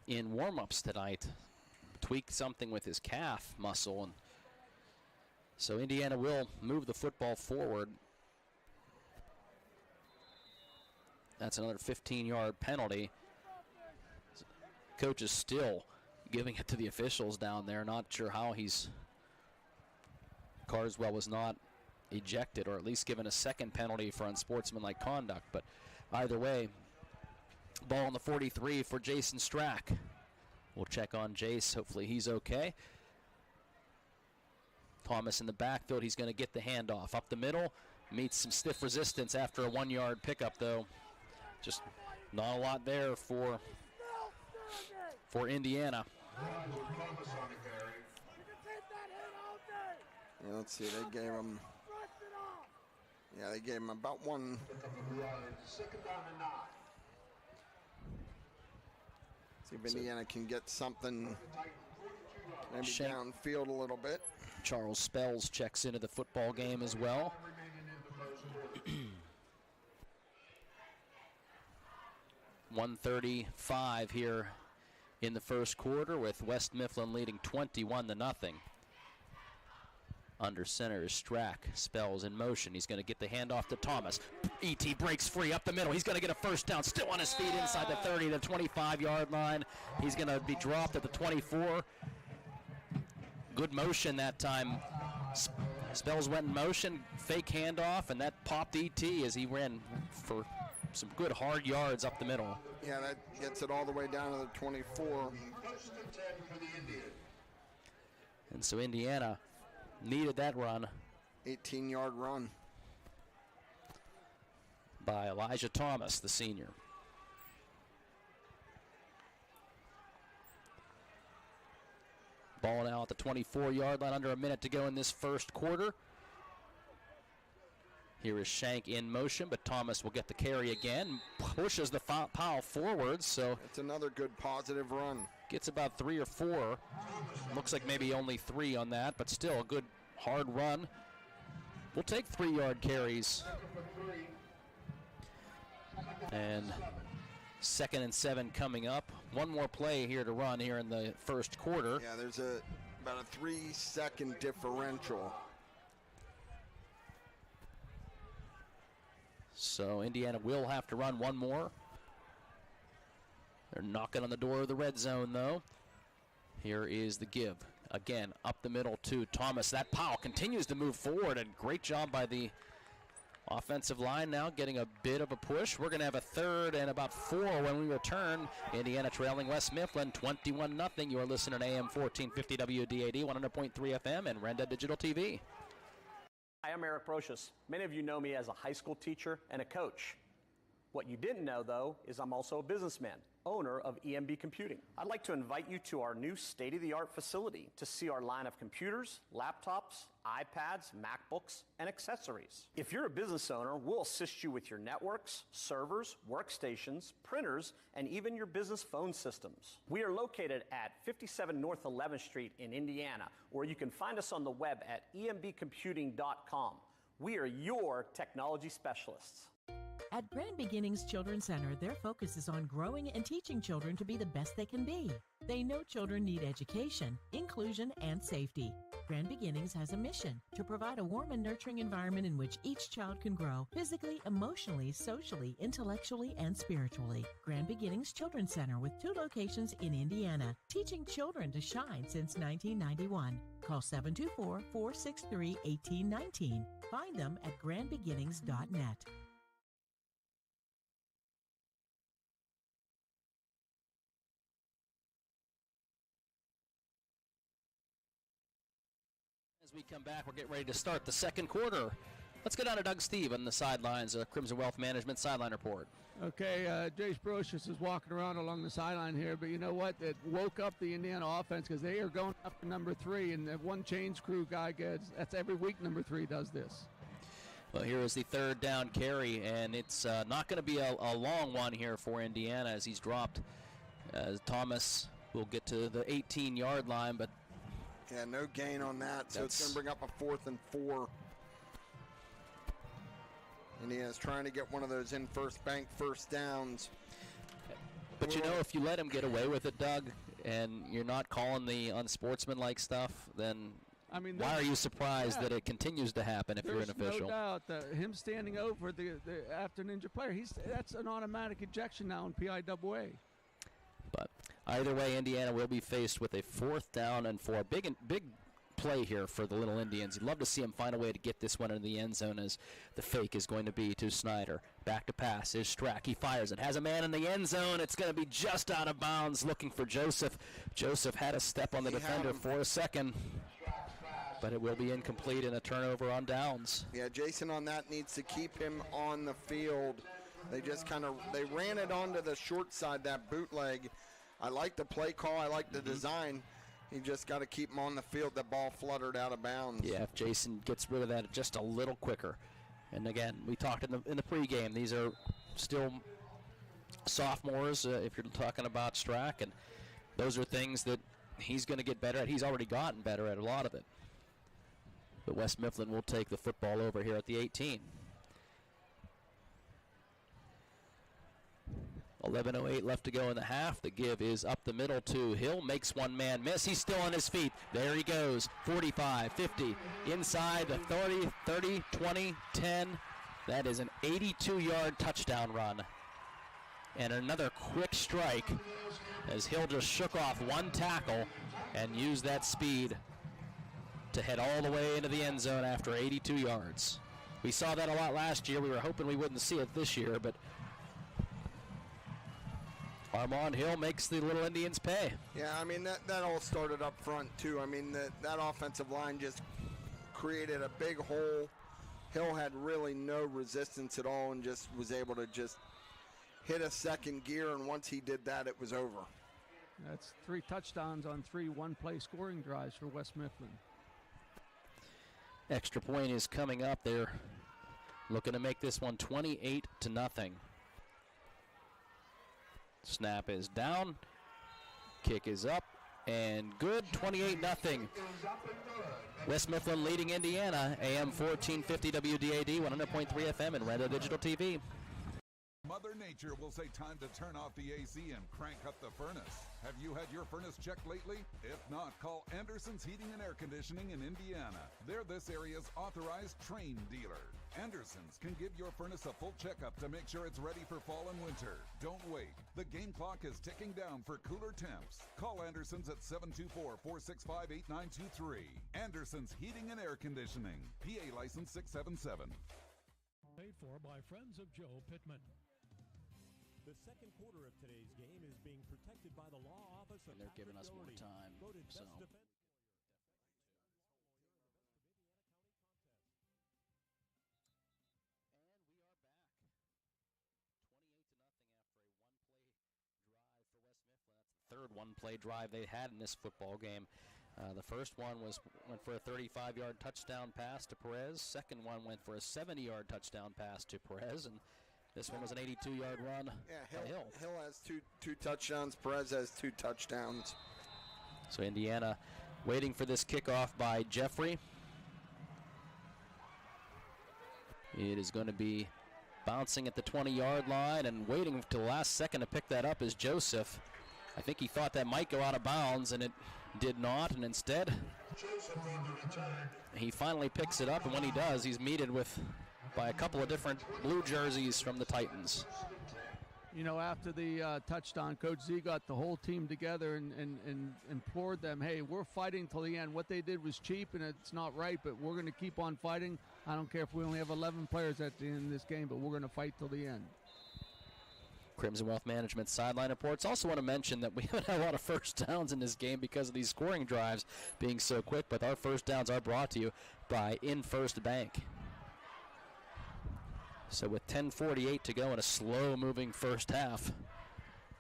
in warm-ups tonight, tweaked something with his calf muscle, and so Indiana will move the football forward. That's another 15-yard penalty. Coach is still giving it to the officials down there. Not sure how Carswell was not ejected, or at least given a second penalty for unsportsmanlike conduct. But either way, ball on the 43 for Jason Strack. We'll check on Jace. Hopefully he's okay. Thomas in the backfield. He's going to get the handoff up the middle. Meets some stiff resistance after a 1-yard pickup, though. Just not a lot there for Indiana. Yeah, let's see. They gave him about one. See if Indiana can get something maybe downfield a little bit. Charles Spells checks into the football game as well. 1:35 here in the first quarter, with West Mifflin leading 21-0. Under center is Strack. Spells in motion. He's going to get the handoff to Thomas. E.T. breaks free up the middle. He's going to get a first down. Still on his feet inside the 30, the 25-yard line. He's going to be dropped at the 24. Good motion that time. Spells went in motion, fake handoff, and that popped E.T. as he ran for some good hard yards up the middle. Yeah, that gets it all the way down to the 24. And so Indiana needed that run. 18-yard run by Elijah Thomas, the senior. Ball now at the 24-yard line, under a minute to go in this first quarter. Here is Shank in motion, but Thomas will get the carry again. Pushes the Powell forward, so it's another good positive run. Gets about 3 or 4. Looks like maybe only 3 on that, but still a good hard run. We'll take 3-yard carries. And 2nd and 7 coming up. One more play here to run here in the first quarter. Yeah, there's about a 3-second differential. So Indiana will have to run one more. They're knocking on the door of the red zone, though. Here is the give. Again, up the middle to Thomas. That Powell continues to move forward, and great job by the offensive line now getting a bit of a push. We're going to have a 3rd and about 4 when we return. Indiana trailing West Mifflin 21-0. You are listening to AM 1450 WDAD, 100.3 FM, and Renda Digital TV. Hi, I'm Eric Brocious. Many of you know me as a high school teacher and a coach. What you didn't know, though, is I'm also a businessman, owner of EMB Computing. I'd like to invite you to our new state-of-the-art facility to see our line of computers, laptops, iPads, MacBooks, and accessories. If you're a business owner, we'll assist you with your networks, servers, workstations, printers, and even your business phone systems. We are located at 57 North 11th Street in Indiana, or you can find us on the web at embcomputing.com. We are your technology specialists. At Grand Beginnings Children's Center, their focus is on growing and teaching children to be the best they can be. They know children need education, inclusion, and safety. Grand Beginnings has a mission to provide a warm and nurturing environment in which each child can grow physically, emotionally, socially, intellectually, and spiritually. Grand Beginnings Children's Center with 2 locations in Indiana, teaching children to shine since 1991. Call 724-463-1819. Find them at grandbeginnings.net. As we come back, we're getting ready to start the second quarter. Let's get down to Doug Steve on the sidelines, Crimson Wealth Management Sideline Report. Okay, Jace Brocious is walking around along the sideline here, but you know what? It woke up the Indiana offense because they are going up to number 3, and the one change crew guy gets, that's every week number 3 does this. Well, here is the third down carry, and it's not going to be a long one here for Indiana as he's dropped. Thomas will get to the 18-yard line, but yeah, no gain on that, so it's going to bring up a 4th and 4. Indiana's trying to get one of those in first bank first downs. But you know, if you let him get away with it, Doug, and you're not calling the unsportsmanlike stuff, then why are you surprised that it continues to happen if you're an official? There's no doubt that him standing over the after ninja player, that's an automatic ejection now in PIAA. But either way, Indiana will be faced with a 4th down and 4. Big play here for the Little Indians. You'd love to see him find a way to get this one into the end zone, as the fake is going to be to Snyder. Back to pass is Strack. He fires it. Has a man in the end zone. It's going to be just out of bounds, looking for Joseph. Joseph had a step on the defender for a second, but it will be incomplete and a turnover on downs. Yeah, Jason on that needs to keep him on the field. They just they ran it onto the short side, that bootleg. I like the play call. I like the design. You just got to keep him on the field. The ball fluttered out of bounds. Yeah, if Jason gets rid of that just a little quicker. And again, we talked in the pregame. These are still sophomores, if you're talking about Strack, and those are things that he's going to get better at. He's already gotten better at a lot of it. But West Mifflin will take the football over here at the 18. 11:08 left to go in the half. The give is up the middle to Hill. Makes one man miss. He's still on his feet. There he goes. 45, 50. Inside the 30, 30, 20, 10. That is an 82-yard touchdown run. And another quick strike as Hill just shook off one tackle and used that speed to head all the way into the end zone after 82 yards. We saw that a lot last year. We were hoping we wouldn't see it this year, but Armand Hill makes the Little Indians pay. Yeah, I mean, that all started up front, too. I mean, that offensive line just created a big hole. Hill had really no resistance at all and just was able to just hit a second gear, and once he did that, it was over. That's 3 touchdowns on 3 one-play scoring drives for West Mifflin. Extra point is coming up. They're looking to make this one 28-0. Snap is down. Kick is up. And good, 28-0. West Mifflin leading Indiana. AM 1450 WDAD, 100.3 FM, and Renda Digital TV. Mother Nature will say time to turn off the AC and crank up the furnace. Have you had your furnace checked lately? If not, call Anderson's Heating and Air Conditioning in Indiana. They're this area's authorized trained dealer. Anderson's can give your furnace a full checkup to make sure it's ready for fall and winter. Don't wait. The game clock is ticking down for cooler temps. Call Anderson's at 724-465-8923. Anderson's Heating and Air Conditioning. PA license 677. Paid for by Friends of Joe Pittman. The second quarter of today's game is being protected by the law office of and they're giving us more time. So. third one-play drive they had in this football game. The first one went for a 35-yard touchdown pass to Perez. Second one went for a 70-yard touchdown pass to Perez, and this one was an 82-yard run by Hill. Hill has two touchdowns. Perez has 2 touchdowns. So Indiana waiting for this kickoff by Jeffrey. It is going to be bouncing at the 20-yard line, and waiting till the last second to pick that up is Joseph. I think he thought that might go out of bounds, and it did not, and instead he finally picks it up, and when he does, he's meted by a couple of different blue jerseys from the Titans. You know, after the touchdown, Coach Z got the whole team together and implored them, hey, we're fighting till the end. What they did was cheap, and it's not right, but we're going to keep on fighting. I don't care if we only have 11 players at the end of this game, but we're going to fight till the end. Crimson Wealth Management sideline reports. Also want to mention that we haven't had a lot of first downs in this game because of these scoring drives being so quick, but our first downs are brought to you by In First Bank. So with 10:48 to go in a slow-moving first half,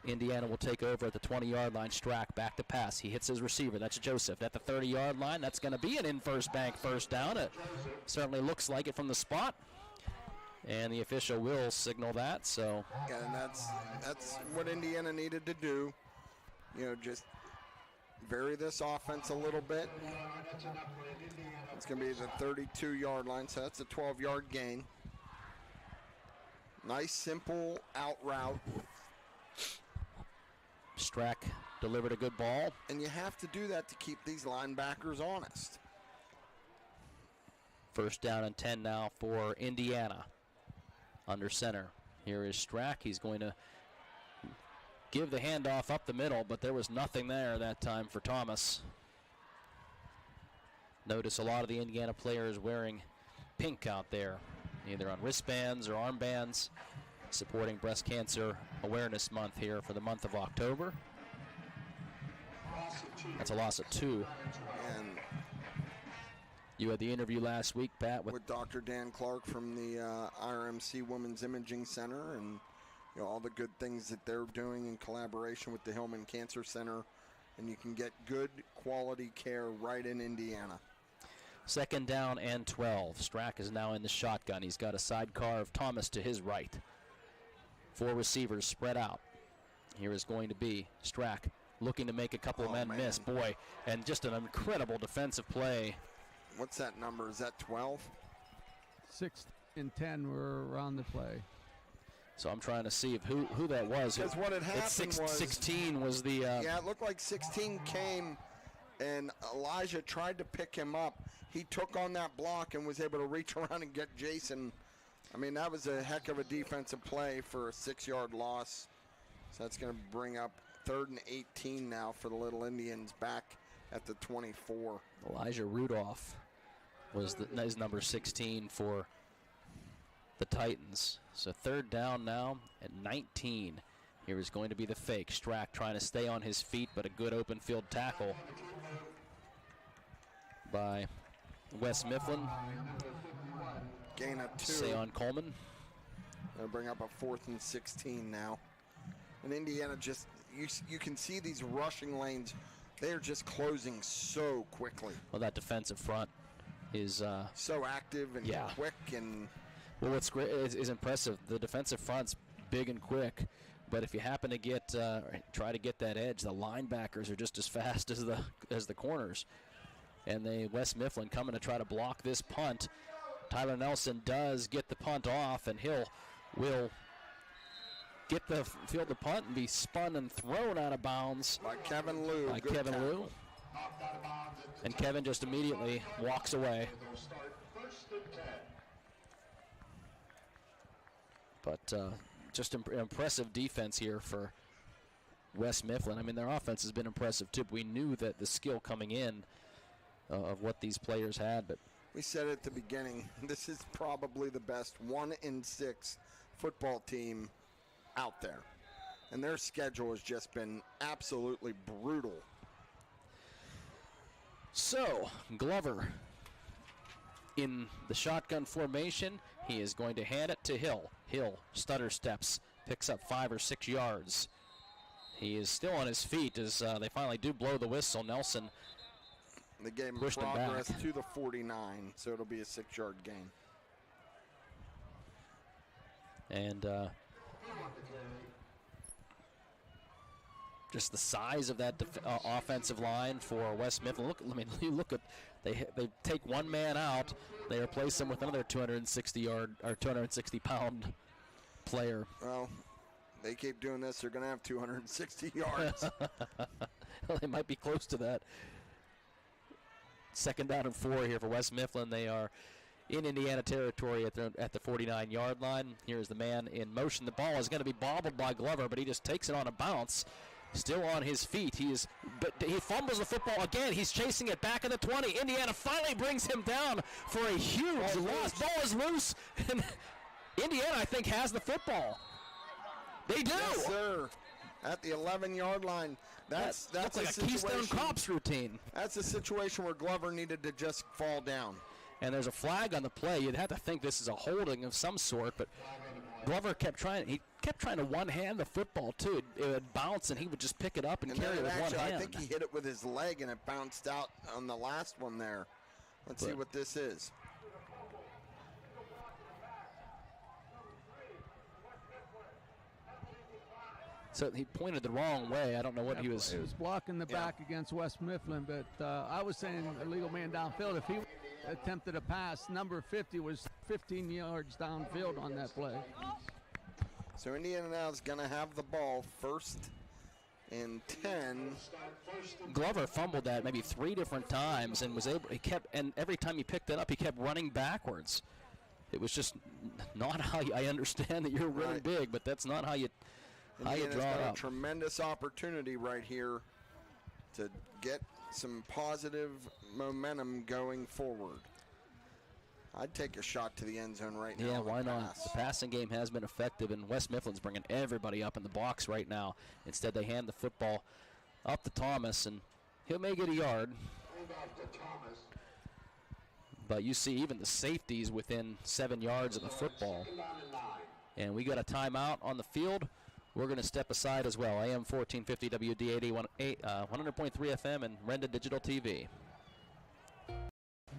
Indiana will take over at the 20-yard line. Strack back to pass. He hits his receiver. That's Joseph. At the 30-yard line, that's going to be an In First Bank first down. It certainly looks like it from the spot. And the official will signal that. So yeah, and that's what Indiana needed to do. You know, just vary this offense a little bit. It's going to be the 32-yard line, so that's a 12-yard gain. Nice, simple out route. Strack delivered a good ball. And you have to do that to keep these linebackers honest. First down and 10 now for Indiana. Under center. Here is Strack. He's going to give the handoff up the middle, but there was nothing there that time for Thomas. Notice a lot of the Indiana players wearing pink out there, either on wristbands or armbands, supporting Breast Cancer Awareness Month here for the month of October. That's a loss of 2. And you had the interview last week, Pat, with Dr. Dan Clark from the IRMC Women's Imaging Center, and you know all the good things that they're doing in collaboration with the Hillman Cancer Center, and you can get good quality care right in Indiana. Second down and 12. Strack is now in the shotgun. He's got a sidecar of Thomas to his right. 4 receivers spread out. Here is going to be Strack looking to make a couple of men miss. Boy, and just an incredible defensive play. What's that number? Is that 12? 6 and 10 were around the play. So I'm trying to see if who that was. Because what had happened was 16 was the. Yeah, it looked like 16 came, and Elijah tried to pick him up. He took on that block and was able to reach around and get Jason. I mean, that was a heck of a defensive play for a 6-yard loss. So that's going to bring up 3rd and 18 now for the Little Indians back at the 24. Elijah Rudolph was his number 16 for the Titans. So 3rd down now at 19. Here is going to be the fake. Strack trying to stay on his feet, but a good open field tackle by West Mifflin. Gain of 2. Sayon Coleman. They'll bring up a 4th and 16 now. And Indiana just, you can see these rushing lanes. They're just closing so quickly. Well, that defensive front is so active and quick. And well, what's great is impressive. The defensive front's big and quick, but if you happen to try to get that edge, the linebackers are just as fast as the corners. And West Mifflin coming to try to block this punt. Tyler Nelson does get the punt off, and Hill will get the field the punt and be spun and thrown out of bounds by Kevin Liu. And Kevin just immediately walks away. But just impressive defense here for West Mifflin. I mean, their offense has been impressive too. But we knew that the skill coming in of what these players had. But we said at the beginning, this is probably the best 1-6 football team out there, and their schedule has just been absolutely brutal. So Glover in the shotgun formation. He is going to hand it to Hill. Hill stutter steps, picks up 5 or 6 yards. He is still on his feet as they finally do blow the whistle. Nelson the game pushed him progress back to the 49, so it'll be a 6-yard gain. And just the size of that offensive line for West Mifflin. You look at they take one man out, they replace him with another 260-pound player. Well, they keep doing this, they're going to have 260 yards. Well, they might be close to that. 2nd down and 4 here for West Mifflin. They are in Indiana territory at the 49-yard line. Here's the man in motion. The ball is going to be bobbled by Glover, but he just takes it on a bounce. Still on his feet. He fumbles the football again. He's chasing it back in the 20. Indiana finally brings him down for a huge loss. Ball is loose. And Indiana, I think, has the football. They do. Yes, sir. At the 11-yard line. That's like a Keystone Cops routine. That's a situation where Glover needed to just fall down. And there's a flag on the play. You'd have to think this is a holding of some sort, but Glover kept trying to one-hand the football, too. It would bounce, and he would just pick it up and carry it with one hand. I think he hit it with his leg, and it bounced out on the last one there. Let's see what this is. So he pointed the wrong way. I don't know what he was. He was blocking the back against West Mifflin, but I was saying illegal man downfield. If he attempted a pass, number 50 was 15 yards downfield on that play. So Indiana now is going to have the ball 1st and 10. Glover fumbled that maybe 3 different times and and every time he picked it up, he kept running backwards. It was just not how I understand that you're really big, but that's not how you draw it up. A tremendous opportunity right here to get some positive momentum going forward. I'd take a shot to the end zone right now. Yeah, why not? The passing game has been effective, and West Mifflin's bringing everybody up in the box right now. Instead, they hand the football up to Thomas, and he'll may get a yard. But you see even the safeties within 7 yards of the football. And we got a timeout on the field. We're going to step aside as well. AM 1450 WDAD 100.3 FM and Renda Digital TV.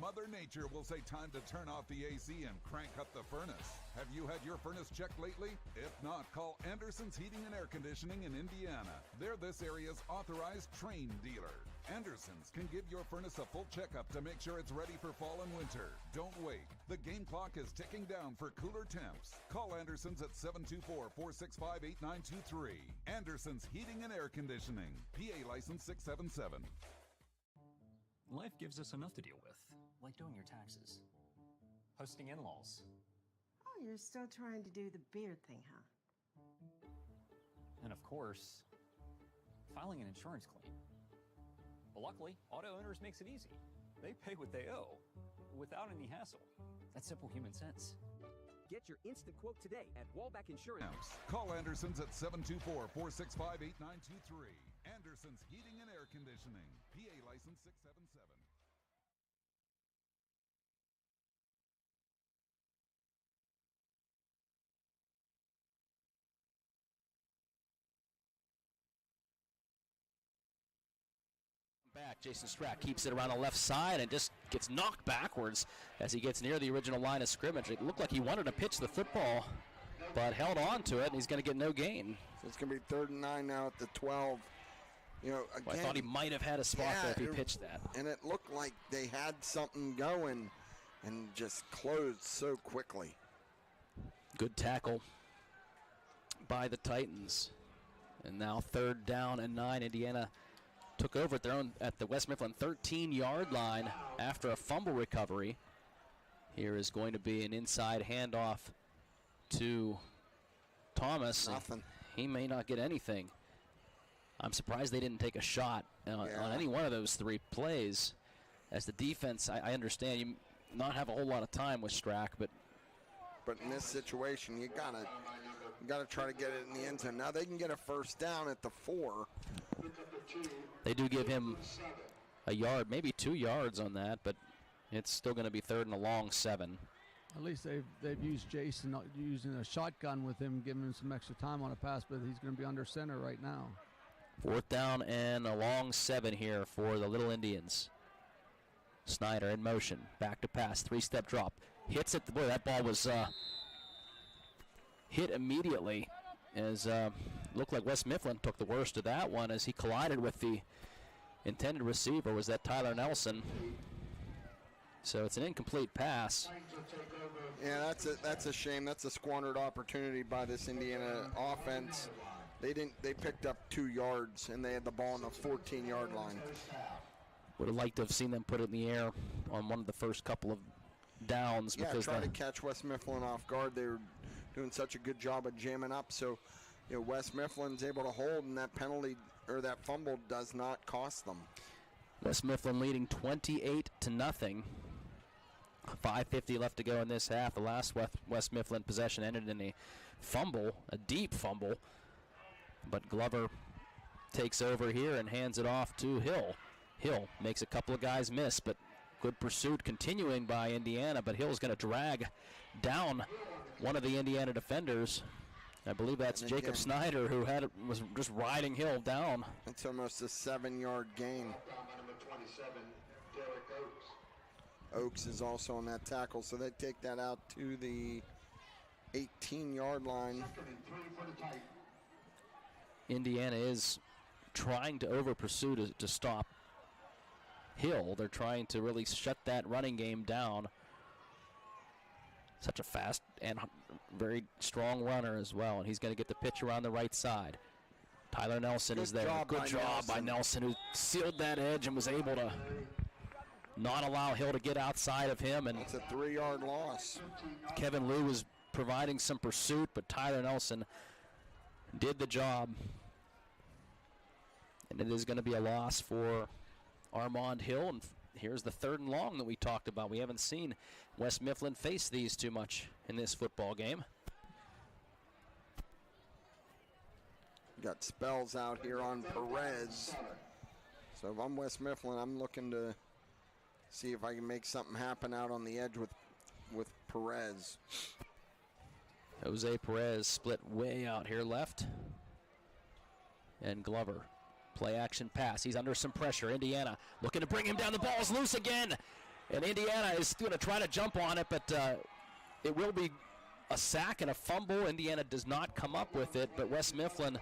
Mother Nature will say time to turn off the AC and crank up the furnace. Have you had your furnace checked lately? If not, call Anderson's Heating and Air Conditioning in Indiana. They're this area's authorized Train dealer. Anderson's can give your furnace a full checkup to make sure it's ready for fall and winter. Don't wait. The game clock is ticking down for cooler temps. Call Anderson's at 724-465-8923. Anderson's Heating and Air Conditioning. PA license 677. Life gives us enough to deal with, like doing your taxes, hosting in-laws. Oh, you're still trying to do the beard thing, huh? And of course, filing an insurance claim. But luckily, Auto Owners makes it easy. They pay what they owe, without any hassle. That's simple human sense. Get your instant quote today at Wallback Insurance. Call Anderson's at 724-465-8923. Anderson's Heating and Air Conditioning. PA license 677. Back, Jason Strack keeps it around the left side and just gets knocked backwards as he gets near the original line of scrimmage. It looked like he wanted to pitch the football, but held on to it, and he's going to get no gain. So it's going to be 3rd and 9 now at the 12. You know, again, I thought he might have had a spot there if he pitched that. And it looked like they had something going and just closed so quickly. Good tackle by the Titans. And now 3rd down and 9. Indiana took over at the West Mifflin 13-yard line after a fumble recovery. Here is going to be an inside handoff to Thomas. Nothing. He may not get anything. I'm surprised they didn't take a shot on any one of those 3 plays. As the defense, I understand you not have a whole lot of time with Strack, but in this situation, you gotta try to get it in the end zone. Now they can get a 1st down at the 4. They do give him a yard, maybe 2 yards on that, but it's still going to be 3rd and a long 7. At least they've used Jason using a shotgun with him, giving him some extra time on a pass, but he's going to be under center right now. 4th down and a long 7 here for the Little Indians. Snyder in motion, back to pass, 3-step drop. Hits it. Boy, that ball was hit immediately as looked like West Mifflin took the worst of that one as he collided with the intended receiver. Was that Tyler Nelson? So it's an incomplete pass. Yeah, that's a shame. That's a squandered opportunity by this Indiana offense. They picked up 2 yards and they had the ball on the 14-yard line. Would have liked to have seen them put it in the air on one of the first couple of downs. Yeah, because trying to catch West Mifflin off guard. They were doing such a good job of jamming up. So, West Mifflin's able to hold, and that penalty or that fumble does not cost them. West Mifflin leading 28-0. 5:50 left to go in this half. The last West Mifflin possession ended in a fumble, a deep fumble. But Glover takes over here and hands it off to Hill. Hill makes a couple of guys miss, but good pursuit continuing by Indiana. But Hill's going to drag down one of the Indiana defenders. I believe that's Jacob Snyder, who was just riding Hill down. It's almost a 7-yard gain. Oaks is also on that tackle, so they take that out to the 18-yard line. Indiana is trying to over-pursue to stop Hill. They're trying to really shut that running game down. Such a fast and very strong runner as well, and he's going to get the pitch around the right side. Tyler Nelson is there. Good job by Nelson, who sealed that edge and was able to not allow Hill to get outside of him. And it's a 3-yard loss. Kevin Liu was providing some pursuit, but Tyler Nelson did the job. And it is going to be a loss for Armand Hill. And here's the 3rd and long that we talked about. We haven't seen West Mifflin face these too much in this football game. Got spells out here on Perez. So if I'm West Mifflin, I'm looking to see if I can make something happen out on the edge with Perez. Jose Perez split way out here left. And Glover. Play action pass. He's under some pressure. Indiana looking to bring him down. The ball's loose again. And Indiana is going to try to jump on it, but it will be a sack and a fumble. Indiana does not come up with it, but West Mifflin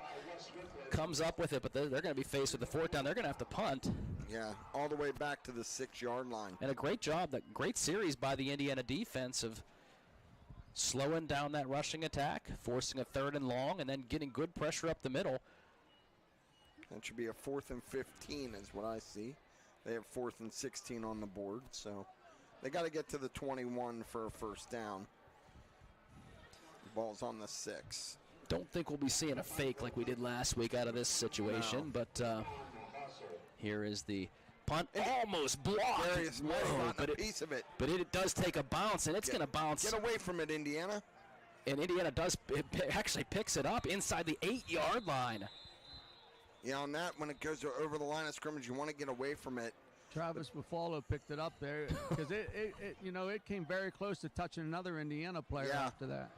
comes up with it, but they're going to be faced with the 4th down. They're going to have to punt. Yeah, all the way back to the 6-yard line. And a great job, that great series by the Indiana defense of slowing down that rushing attack, forcing a 3rd and long, and then getting good pressure up the middle. That should be a 4th and 15 is what I see. They have 4th and 16 on the board, so they got to get to the 21 for a 1st down. The ball's on the 6. Don't think we'll be seeing a fake like we did last week out of this situation, but here is the punt. Almost blocked. Darius Whoa, got a piece of it. But it does take a bounce, and it's going to bounce. Get away from it, Indiana. And Indiana actually picks it up inside the 8-yard line. Yeah, on that, when it goes over the line of scrimmage, you want to get away from it. Travis Buffalo picked it up there because it came very close to touching another Indiana player after that.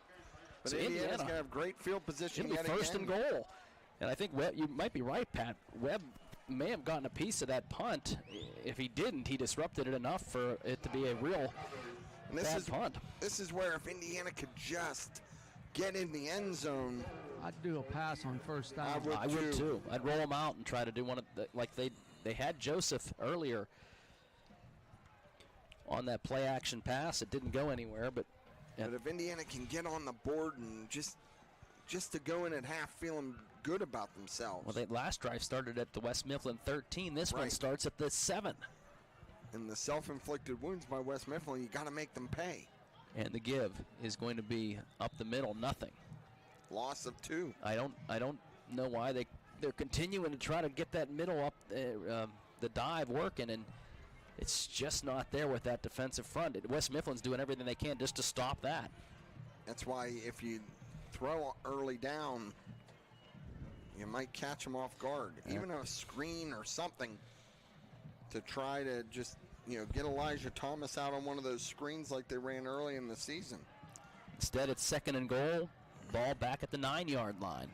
But so Indiana's going to have great field position yet again. 1st and goal. And I think Webb, you might be right, Pat. Webb may have gotten a piece of that punt. If he didn't, he disrupted it enough for it to be a real bad punt. This is where if Indiana could just get in the end zone. I'd do a pass on 1st down. I would too. I'd roll them out and try to do one of the, like they had Joseph earlier on that play action pass. It didn't go anywhere, but if Indiana can get on the board and just to go in at half feeling good about themselves. Well, that last drive started at the West Mifflin 13. This one starts at the 7. And the self-inflicted wounds by West Mifflin, you got to make them pay. And the give is going to be up the middle, nothing. Loss of 2. I don't know why they're continuing to try to get that middle up, the dive working, and it's just not there with that defensive front. West Mifflin's doing everything they can just to stop that. That's why if you throw early down, you might catch them off guard. Yeah. Even a screen or something to try to just get Elijah Thomas out on one of those screens like they ran early in the season. Instead, it's 2nd and goal. Ball back at the 9-yard line.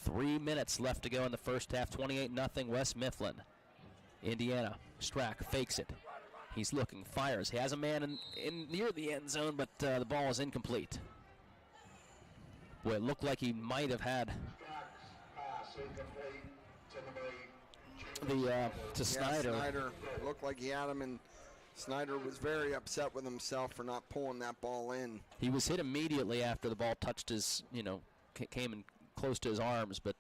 3 minutes left to go in the first half. 28-0 West Mifflin. Indiana, Strack fakes it. He's looking, fires. He has a man in near the end zone, but the ball is incomplete. Boy, it looked like he might have had to Snyder. Snyder looked like he had him, and Snyder was very upset with himself for not pulling that ball in. He was hit immediately after the ball touched his, came in close to his arms, but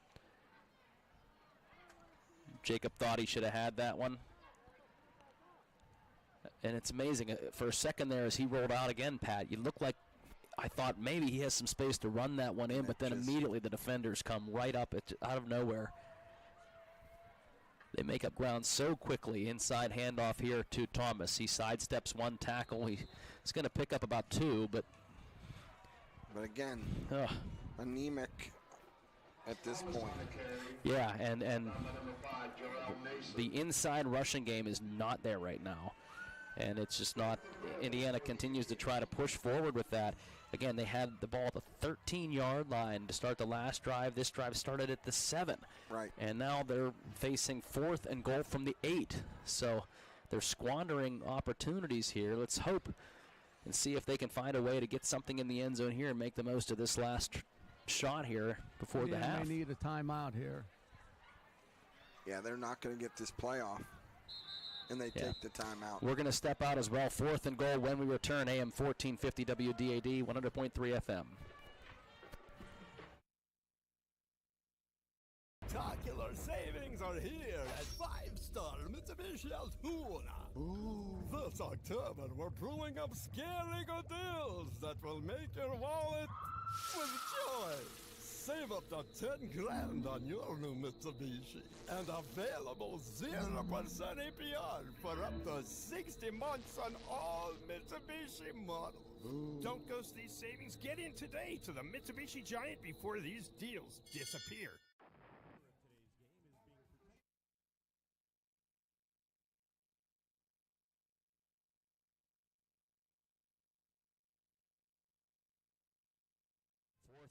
Jacob thought he should have had that one. And it's amazing. For a second there, as he rolled out again, Pat, you look like I thought maybe he has some space to run that one in, but then immediately the defenders come right up out of nowhere. They make up ground so quickly. Inside handoff here to Thomas. He sidesteps one tackle. He's going to pick up about 2, but again, anemic at this point. Yeah, and the inside rushing game is not there right now. And it's just not. Indiana continues to try to push forward with that. Again, they had the ball at the 13-yard line to start the last drive. This drive started at the 7. Right. And now they're facing 4th and goal from the 8. So they're squandering opportunities here. Let's hope and see if they can find a way to get something in the end zone here and make the most of this last shot here before the half. They need a timeout here. Yeah, they're not going to get this playoff. And they take the timeout. We're going to step out as well. 4th and goal when we return. AM 1450 WDAD 100.3 FM. Spectacular savings are here at 5-star Mitsubishi Altoona. This October, we're pulling up scary good deals that will make your wallet with joy. Save up to 10 grand on your new Mitsubishi and available 0% APR for up to 60 months on all Mitsubishi models. Don't ghost these savings. Get in today to the Mitsubishi Giant before these deals disappear.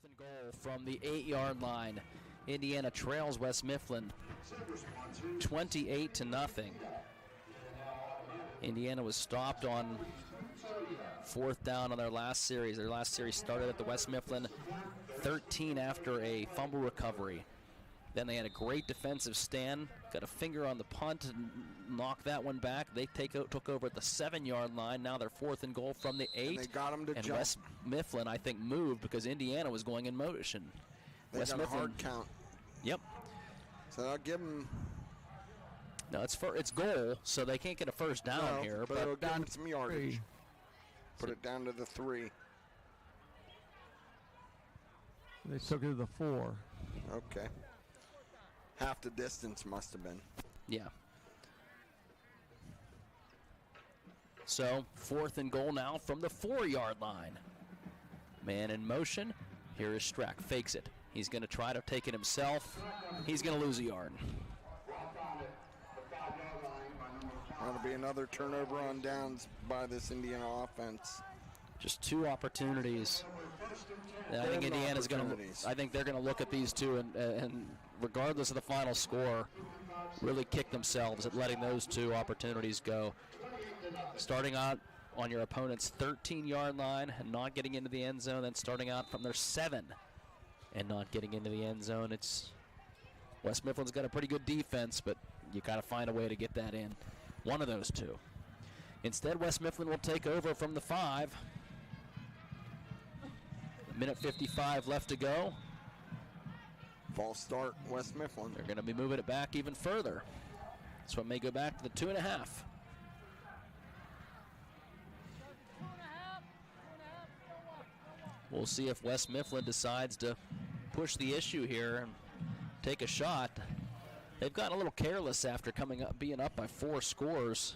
And goal from the 8-yard line. Indiana trails West Mifflin 28-0. Indiana was stopped on 4th down on their last series. Their last series started at the West Mifflin 13 after a fumble recovery. Then they had a great defensive stand, got a finger on the punt and knocked that one back. They took over at the 7-yard line. Now they're 4th and goal from the 8. And they got them to and jump. West Mifflin, I think, moved because Indiana was going in motion. They West got Mifflin, a hard count. Yep. So I'll give them. No, it's goal, so they can't get a first down here. But it'll give down them some yardage. Put it down to the 3. They took it to the 4. Okay. Half the distance must have been. Yeah. So 4th and goal now from the 4-yard line. Man in motion. Here is Strack. Fakes it. He's going to try to take it himself. He's going to lose a yard. That'll be another turnover on downs by this Indiana offense. Just 2 opportunities. I think Indiana's going to. I think they're going to look at these 2 and regardless of the final score, really kick themselves at letting those 2 opportunities go. Starting out on your opponent's 13-yard line and not getting into the end zone, then starting out from their 7 and not getting into the end zone. It's West Mifflin's got a pretty good defense, but you got to find a way to get that in. One of those 2. Instead, West Mifflin will take over from the 5. Minute 55 left to go. False start, West Mifflin. They're going to be moving it back even further. So it may go back to the 2.5. We'll see if West Mifflin decides to push the issue here and take a shot. They've gotten a little careless after being up by 4 scores.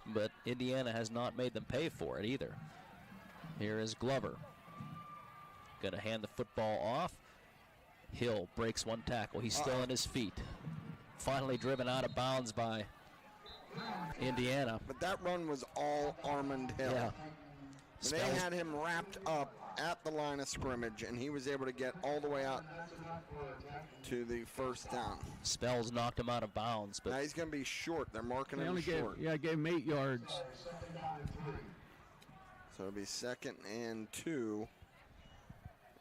But Indiana has not made them pay for it either. Here is Glover. Going to hand the football off. Hill breaks one tackle. He's still on his feet. Finally driven out of bounds by Indiana. But that run was all Armand Hill. Yeah. They had him wrapped up at the line of scrimmage, and he was able to get all the way out to the first down. Spells knocked him out of bounds. But now he's going to be short. They're marking him short. Gave him 8 yards. So it'll be 2nd and 2.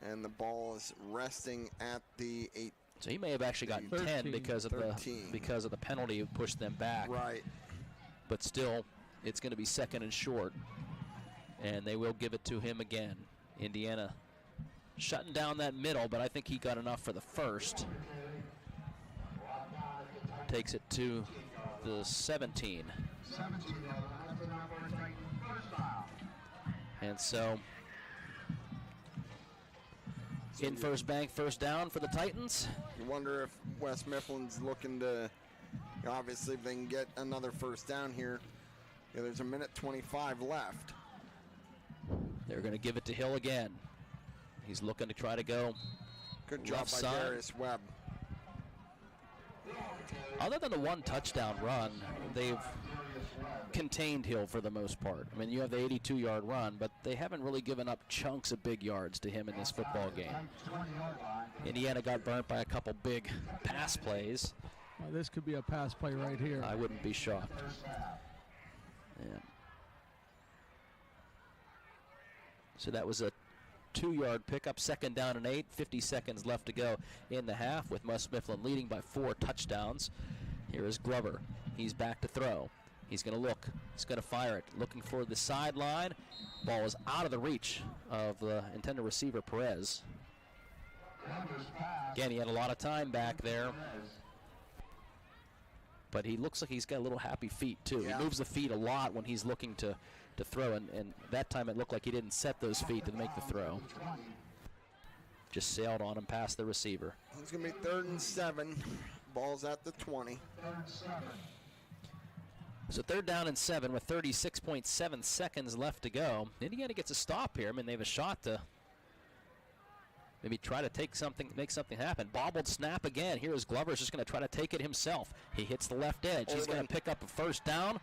And the ball is resting at the 8. So he may have actually gotten 10 because of the penalty that pushed them back. Right. But still, it's going to be 2nd and short. And they will give it to him again. Indiana shutting down that middle, but I think he got enough for the first. Takes it to the 17. And so, in first bank, first down for the Titans. You wonder if West Mifflin's looking to, obviously, if they can get another first down here. Yeah, there's 1:25 left. They're going to give it to Hill again. He's looking to try to go Good job by side. Darius Webb. Other than the 1 touchdown run, they've contained Hill for the most part. I mean, you have the 82-yard run, but they haven't really given up chunks of big yards to him in this football game. Indiana got burnt by a couple big pass plays. Well, this could be a pass play right here. I wouldn't be shocked. Yeah. So that was a 2-yard pickup, 2nd down and 8, 50 seconds left to go in the half with West Mifflin leading by 4 touchdowns. Here is Glover. He's back to throw. He's going to look. He's going to fire it. Looking for the sideline. Ball is out of the reach of the intended receiver, Perez. Again, he had a lot of time back there. But he looks like he's got a little happy feet, too. Yeah. He moves the feet a lot when he's looking to throw, and that time it looked like he didn't set those feet to make the throw. Just sailed on him past the receiver. It's going to be 3rd and 7. Ball's at the 20. So 3rd down and 7 with 36.7 seconds left to go. Indiana gets a stop here. I mean, they have a shot to maybe try to make something happen. Bobbled snap again. Here is Glover's just going to try to take it himself. He hits the left edge. He's going to pick up a first down.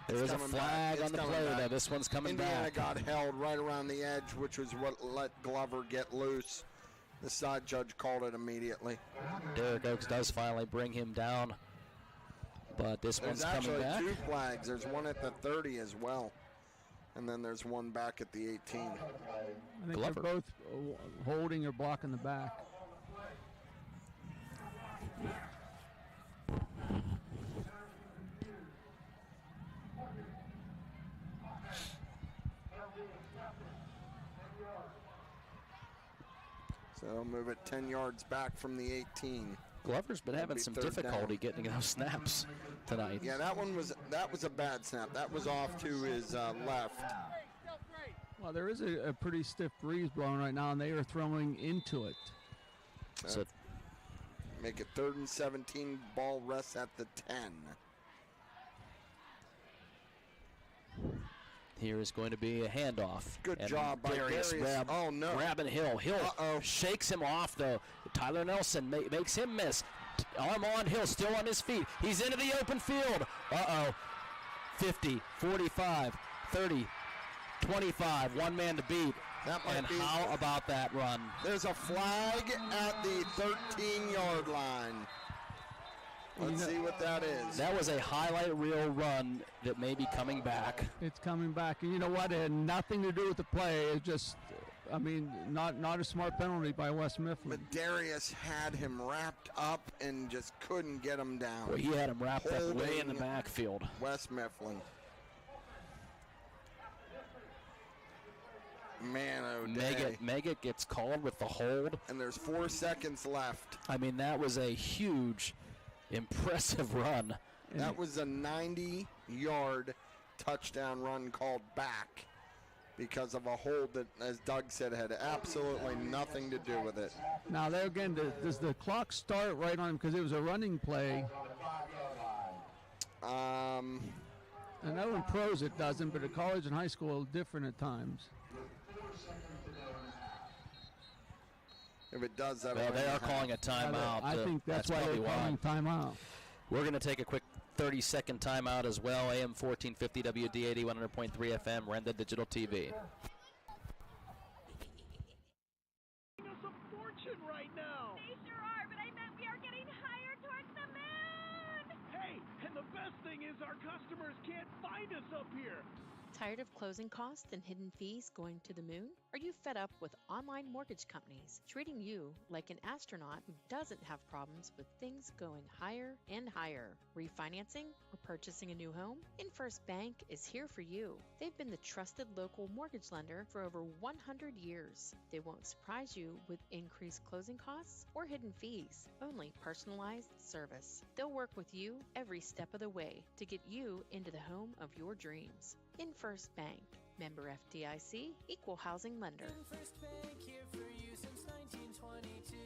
There is a flag on the play, though. This one's coming back. Indiana got held right around the edge, which was what let Glover get loose. The side judge called it immediately. Derek Oaks does finally bring him down, but this one's coming back. There's actually 2 flags. There's one at the 30 as well, and then there's one back at the 18. I think they're both holding or blocking the back. So move it 10 yards back from the 18. Glover's been having some difficulty getting those snaps tonight. Yeah, that was a bad snap. That was off to his left. Well, there is a pretty stiff breeze blowing right now, and they are throwing into it. So make it 3rd and 17. Ball rests at the 10. Here is going to be a handoff. Good job by Darius. Oh, no. Grabbing Hill. Hill shakes him off, though. Tyler Nelson makes him miss. Arm on Hill, still on his feet. He's into the open field. 50, 45, 30, 25. One man to beat. How about that run? There's a flag at the 13-yard line. Let's see what that is. That was a highlight reel run that may be coming back. It's coming back. And you know what? It had nothing to do with the play. It just, I mean, not a smart penalty by West Mifflin. But Darius had him wrapped up and just couldn't get him down. Well, he had him wrapped up way in the backfield. West Mifflin. Man, oh day. Meggett gets called with the hold. And there's 4 seconds left. I mean, that was a huge, impressive run. That was a 90-yard touchdown run called back because of a hold that, as Doug said, had absolutely nothing to do with it. Now, there again, does the clock start right on him because it was a running play? I know in pros it doesn't, but at college and high school it's different at times. If it does, that they are calling a timeout. I think that's why they're calling timeout. We're going to take a quick 30-second timeout as well. AM 1450 WDAD 100.3 FM, Renda Digital TV. right now. They sure are, but I meant we are getting higher towards the moon. Hey, and the best thing is our customers can't find us up here. Tired of closing costs and hidden fees going to the moon? Are you fed up with online mortgage companies treating you like an astronaut who doesn't have problems with things going higher and higher? Refinancing or purchasing a new home? InFirst Bank is here for you. They've been the trusted local mortgage lender for over 100 years. They won't surprise you with increased closing costs or hidden fees. Only personalized service. They'll work with you every step of the way to get you into the home of your dreams. InFirst Bank. Member FDIC, Equal Housing Lender. InFirst Bank, here for you since 1922.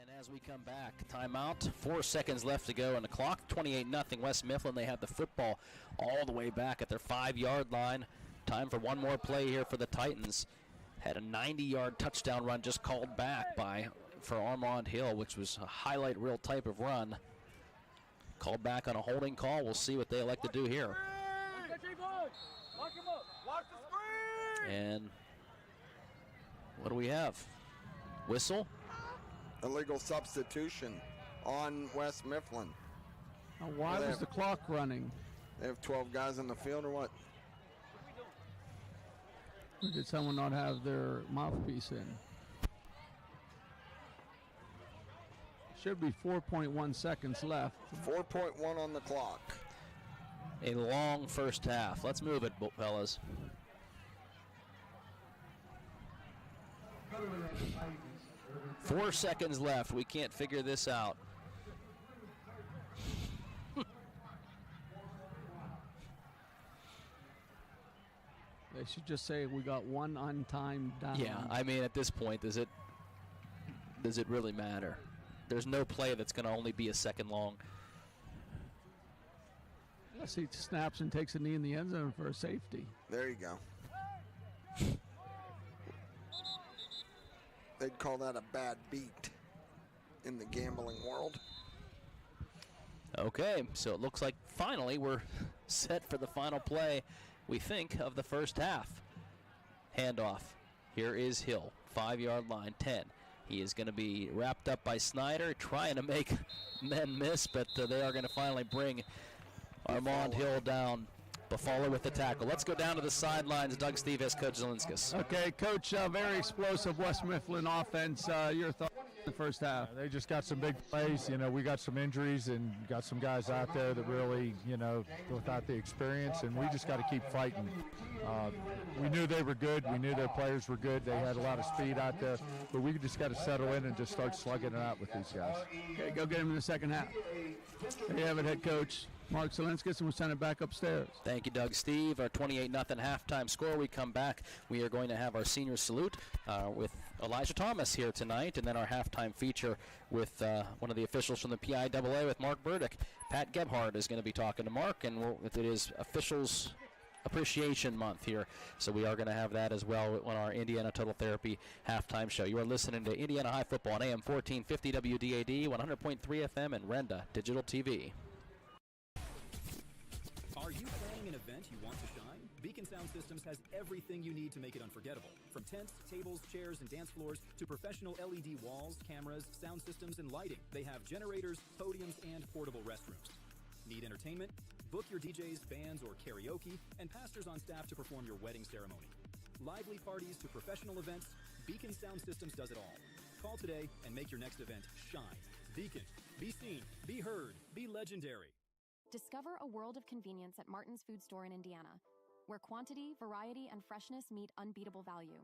And as we come back, timeout, 4 seconds left to go on the clock, 28-0 West Mifflin. They have the football all the way back at their 5-yard line. Time for one more play here for the Titans. Had a 90-yard touchdown run just called back for Armand Hill, which was a highlight reel type of run. Called back on a holding call. We'll see what they elect to do here. And what do we have? Whistle? Illegal substitution on West Mifflin. Now, why was the clock running? They have 12 guys in the field or what? Or did someone not have their mouthpiece in? Should be 4.1 seconds left. 4.1 on the clock. A long first half. Let's move it, fellas. Four seconds left. We can't figure this out. They should just say we got one untimed down. Yeah, I mean, at this point, does it really matter? There's no play that's going to only be a second long. Unless he snaps and takes a knee in the end zone for a safety. There you go. They'd call that a bad beat in the gambling world. Okay, so it looks like finally we're set for the final play, we think, of the first half. Handoff. Here is Hill, 5-yard line, 10. He is going to be wrapped up by Snyder, trying to make men miss, but they are going to finally bring Armand Hill down. Buffalo with the tackle. Let's go down to the sidelines. Doug Steve has Coach Zelinskas. Okay, Coach, very explosive West Mifflin offense. Your thoughts on the first half? They just got some big plays. You know, we got some injuries and got some guys out there that really, you know, without the experience, and we just got to keep fighting. We knew they were good. We knew their players were good. They had a lot of speed out there, but we just got to settle in and just start slugging it out with these guys. Okay, go get them in the second half. There you have it, head coach Mark Zelinskas, and we'll send it back upstairs. Thank you, Doug Steve. Our 28-0 halftime score. We come back. We are going to have our senior salute with Elijah Thomas here tonight, and then our halftime feature with one of the officials from the PIAA with Mark Burdick. Pat Gebhardt is going to be talking to Mark, and it is Officials Appreciation Month here, so we are going to have that as well on our Indiana Total Therapy halftime show. You are listening to Indiana High Football on AM 1450 WDAD, 100.3 FM, and Renda Digital TV. Are you planning an event you want to shine? Beacon Sound Systems has everything you need to make it unforgettable. From tents, tables, chairs, and dance floors to professional LED walls, cameras, sound systems, and lighting. They have generators, podiums, and portable restrooms. Need entertainment? Book your DJs, bands, or karaoke, and pastors on staff to perform your wedding ceremony. Lively parties to professional events, Beacon Sound Systems does it all. Call today and make your next event shine. Beacon. Be seen, be heard, be legendary. Discover a world of convenience at Martin's Food Store in Indiana, where quantity, variety, and freshness meet unbeatable value.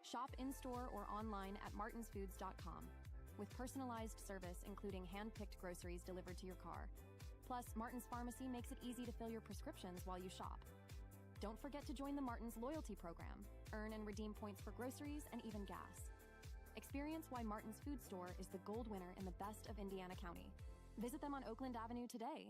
Shop in-store or online at martinsfoods.com, with personalized service including hand-picked groceries delivered to your car. Plus, Martin's Pharmacy makes it easy to fill your prescriptions while you shop. Don't forget to join the Martin's Loyalty Program. Earn and redeem points for groceries and even gas. Experience why Martin's Food Store is the gold winner in the best of Indiana County. Visit them on Oakland Avenue today.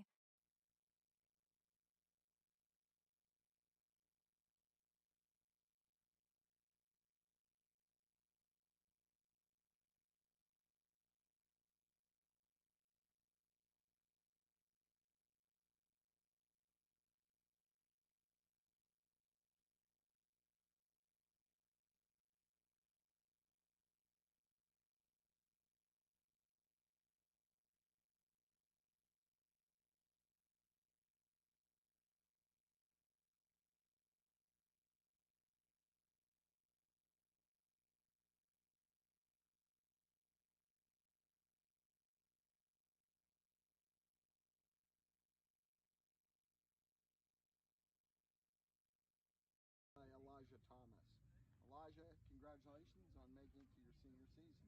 Elijah, congratulations on making it to your senior season.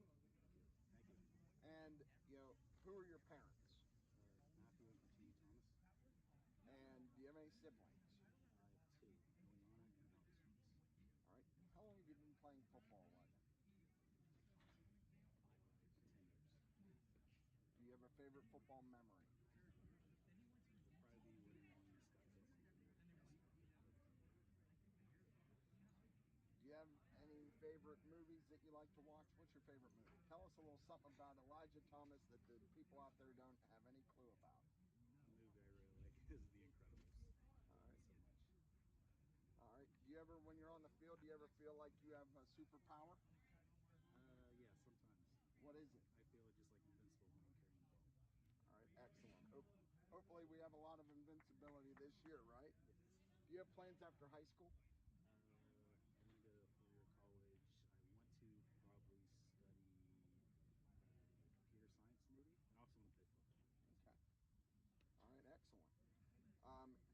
Thank you. And, who are your parents? Matthew and Virginia Thomas. And do you have any siblings? I have two, Eliana and Alex Weeks. All right. How long have you been playing football, Elijah? 10 years. Do you have a favorite football memory? It'll probably be winning the Scott Dixon game with Prescott. Do you have any favorite movies that you like to watch? What's your favorite movie? Tell us a little something about Elijah Thomas that the people out there don't have any clue about. The movie I really like is The Incredibles. All right. So much. All right. Do you ever, when you're on the field, do you ever feel like you have a superpower? Yeah, sometimes. What is it? I feel just like invincible when I'm carrying the ball. All right, excellent. Hopefully we have a lot of invincibility this year, right? Yes. Do you have plans after high school? I'm going to go to a 4-year college. I want to probably study computer science maybe. And I also want to play football. Okay. All right, excellent.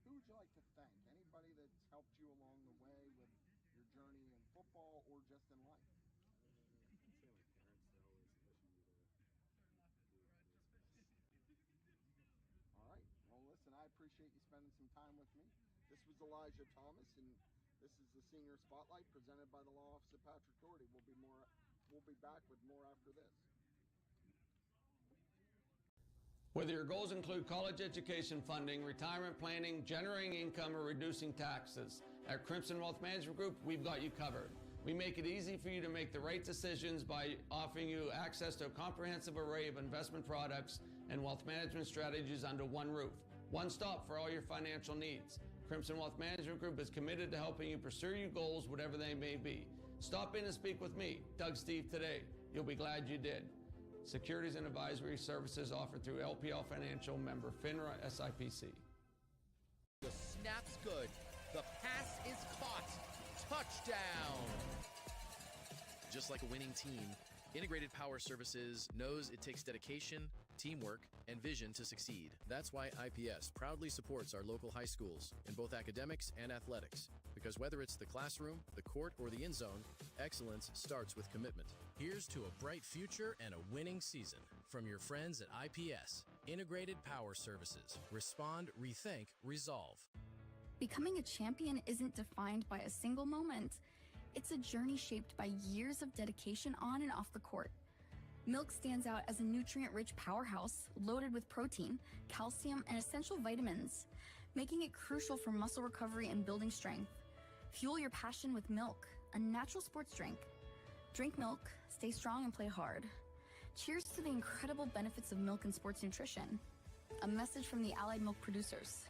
Who would you like to thank? Anybody that's helped you along the way with your journey in football or just in life? I'd say like parents, they're always pushing me to do this best. All right. Well, listen, I appreciate you spending some time with me. This was Elijah Thomas, and this is the Senior Spotlight presented by the Law Office of Patrick Dougherty. We'll be back with more after this. Whether your goals include college education funding, retirement planning, generating income, or reducing taxes, at Crimson Wealth Management Group, we've got you covered. We make it easy for you to make the right decisions by offering you access to a comprehensive array of investment products and wealth management strategies under one roof. One stop for all your financial needs. Crimson Wealth Management Group is committed to helping you pursue your goals, whatever they may be. Stop in and speak with me, Doug Steve, today. You'll be glad you did. Securities and advisory services offered through LPL Financial, member FINRA SIPC. The snap's good. The pass is caught. Touchdown! Just like a winning team, Integrated Power Services knows it takes dedication, teamwork, and vision to succeed. That's why IPS proudly supports our local high schools in both academics and athletics. Because whether it's the classroom, the court, or the end zone, excellence starts with commitment. Here's to a bright future and a winning season from your friends at IPS. Integrated Power Services. Respond, rethink, resolve. Becoming a champion isn't defined by a single moment. It's a journey shaped by years of dedication on and off the court. Milk stands out as a nutrient-rich powerhouse loaded with protein, calcium, and essential vitamins, making it crucial for muscle recovery and building strength. Fuel your passion with milk, a natural sports drink. Drink milk, stay strong, and play hard. Cheers to the incredible benefits of milk and sports nutrition. A message from the Allied Milk producers.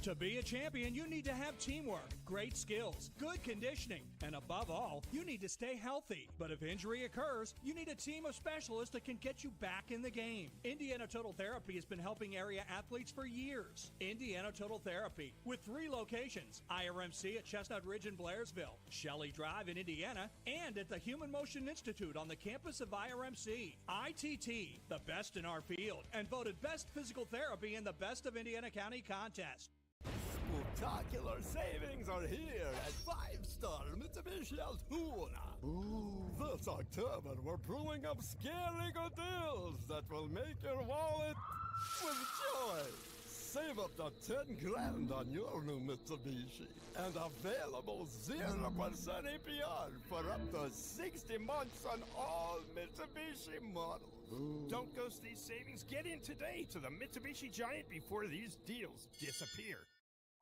To be a champion, you need to have teamwork, great skills, good conditioning, and above all, you need to stay healthy. But if injury occurs, you need a team of specialists that can get you back in the game. Indiana Total Therapy has been helping area athletes for years. Indiana Total Therapy, with 3 locations, IRMC at Chestnut Ridge in Blairsville, Shelley Drive in Indiana, and at the Human Motion Institute on the campus of IRMC. ITT, the best in our field, and voted Best Physical Therapy in the Best of Indiana County contest. Spectacular savings are here at 5-star Mitsubishi Altoona. This October, we're brewing up scary good deals that will make your wallet with joy. Save up to 10 grand on your new Mitsubishi and available 0% APR for up to 60 months on all Mitsubishi models. Don't ghost these savings. Get in today to the Mitsubishi Giant before these deals disappear.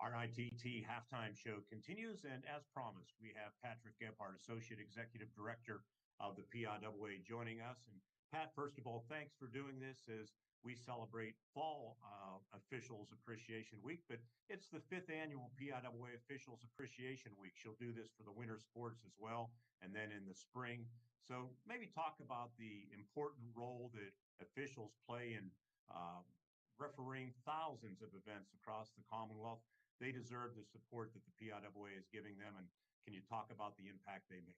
Our ITT halftime show continues, and as promised, we have Patrick Gebhardt, Associate Executive Director of the PIAA, joining us. And Pat, first of all, thanks for doing this as we celebrate Fall Officials Appreciation Week, but it's the 5th annual PIAA Officials Appreciation Week. She'll do this for the winter sports as well, and then in the spring. So maybe talk about the important role that officials play in refereeing thousands of events across the Commonwealth. They deserve the support that the PIAA is giving them, and can you talk about the impact they make?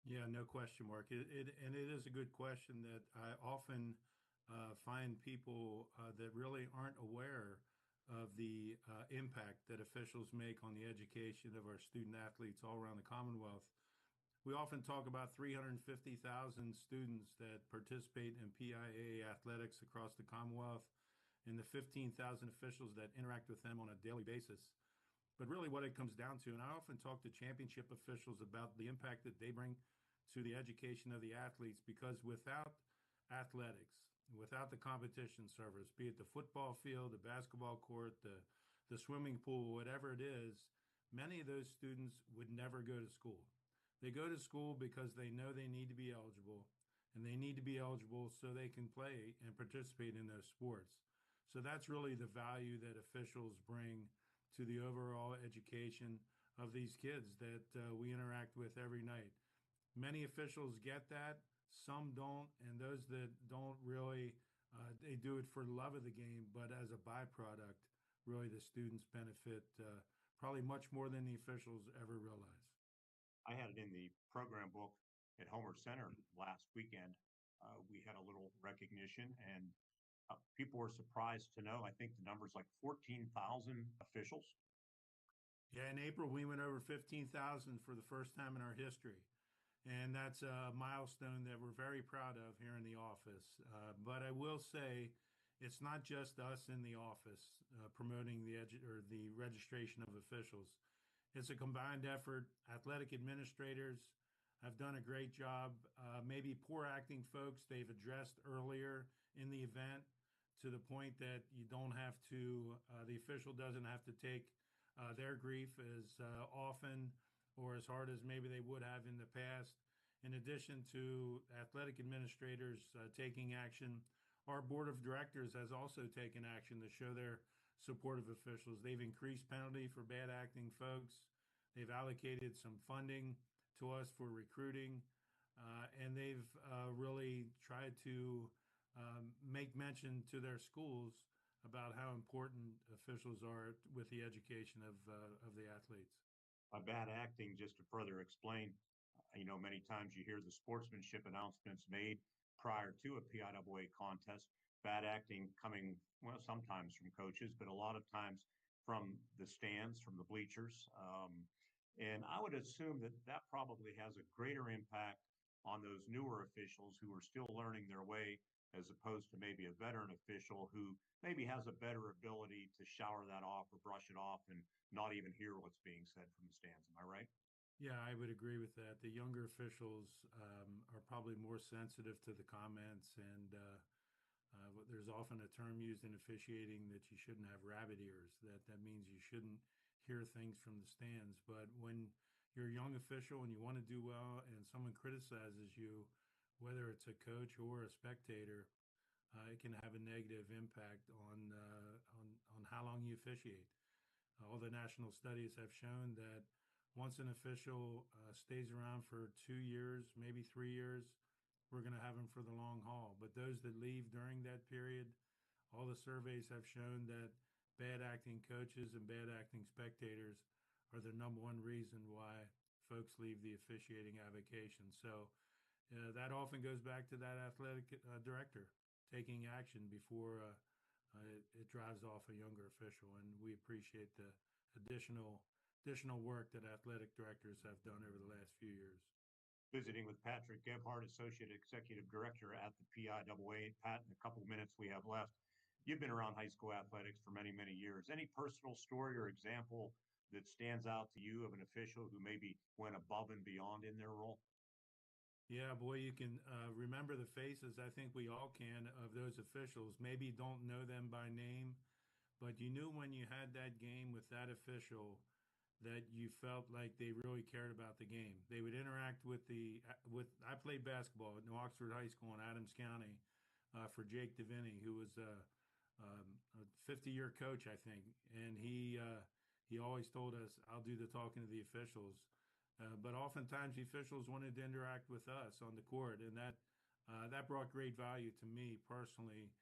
Yeah, no question, Mark. It is a good question that I often find people that really aren't aware of the impact that officials make on the education of our student athletes all around the Commonwealth. We often talk about 350,000 students that participate in PIAA athletics across the Commonwealth and the 15,000 officials that interact with them on a daily basis. But really what it comes down to, and I often talk to championship officials about the impact that they bring to the education of the athletes, because without athletics, without the competition service, be it the football field, the basketball court, the swimming pool, whatever it is, many of those students would never go to school. They go to school because they know they need to be eligible, and they need to be eligible so they can play and participate in those sports. So that's really the value that officials bring to the overall education of these kids that we interact with every night. Many officials get that, some don't, and those that don't really, they do it for the love of the game, but as a byproduct, really the students benefit probably much more than the officials ever realize. I had it in the program book at Homer Center last weekend. We had a little recognition, and people were surprised to know, I think the number's like 14,000 officials. Yeah, in April, we went over 15,000 for the first time in our history. And that's a milestone that we're very proud of here in the office. But I will say, it's not just us in the office promoting the registration of officials. It's a combined effort. Athletic administrators have done a great job. Maybe poor acting folks they've addressed earlier in the event, to the point that you don't have to, the official doesn't have to take their grief as often or as hard as maybe they would have in the past. In addition to athletic administrators taking action, our board of directors has also taken action to show their support of officials. They've increased penalty for bad acting folks. They've allocated some funding to us for recruiting, and they've really tried to make mention to their schools about how important officials are with the education of the athletes. By bad acting, just to further explain, many times you hear the sportsmanship announcements made prior to a PIAA contest. Bad acting coming, well, sometimes from coaches, but a lot of times from the stands, from the bleachers. And I would assume that that probably has a greater impact on those newer officials who are still learning their way, as opposed to maybe a veteran official who maybe has a better ability to shower that off or brush it off and not even hear what's being said from the stands. Am I right? Yeah, I would agree with that. The younger officials are probably more sensitive to the comments, and there's often a term used in officiating that you shouldn't have rabbit ears. That means you shouldn't hear things from the stands. But when you're a young official and you want to do well, and someone criticizes you, whether it's a coach or a spectator, it can have a negative impact on how long you officiate. All the national studies have shown that once an official stays around for 2 years, maybe 3 years, we're going to have them for the long haul. But those that leave during that period, all the surveys have shown that bad acting coaches and bad acting spectators are the number one reason why folks leave the officiating avocation. So that often goes back to that athletic director taking action before it drives off a younger official. And we appreciate the additional work that athletic directors have done over the last few years. Visiting with Patrick Gebhardt, Associate Executive Director at the PIAA. Pat, in a couple of minutes we have left, you've been around high school athletics for many, many years. Any personal story or example that stands out to you of an official who maybe went above and beyond in their role? Yeah, boy, you can remember the faces. I think we all can, of those officials. Maybe don't know them by name, but you knew when you had that game with that official that you felt like they really cared about the game. They would interact with I played basketball at New Oxford High School in Adams County for Jake DeVinny, who was a 50-year coach, I think. And he always told us, I'll do the talking to the officials. But oftentimes the officials wanted to interact with us on the court, and that brought great value to me personally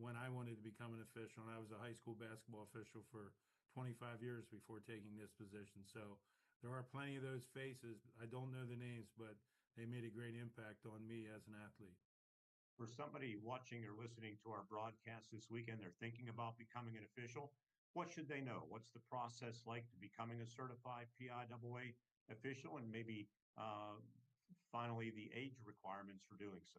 when I wanted to become an official. And I was a high school basketball official for 25 years before taking this position. So there are plenty of those faces. I don't know the names, but they made a great impact on me as an athlete. For somebody watching or listening to our broadcast this weekend, they're thinking about becoming an official. What should they know? What's the process like to becoming a certified PIAA official, and maybe finally the age requirements for doing so?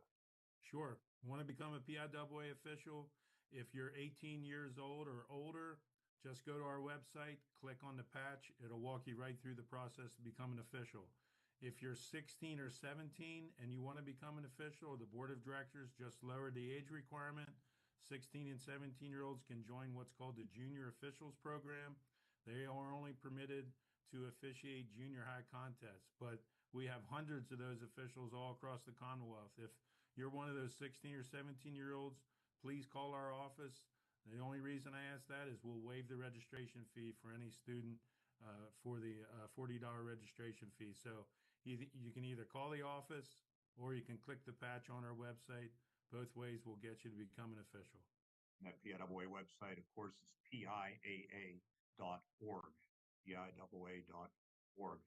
Sure. Want to become a PIAA official? If you're 18 years old or older, just go to our website, click on the patch. It'll walk you right through the process to become an official. If you're 16 or 17 and you want to become an official, the board of directors just lowered the age requirement. 16 and 17-year-olds can join what's called the junior officials program. They are only permitted to officiate junior high contests, but we have hundreds of those officials all across the Commonwealth. If you're one of those 16 or 17-year-olds, please call our office. The only reason I ask that is we'll waive the registration fee for any student for the $40 registration fee. So you can either call the office or you can click the patch on our website. Both ways will get you to become an official. And that PIAA website, of course, is PIAA.org, PIAA.org.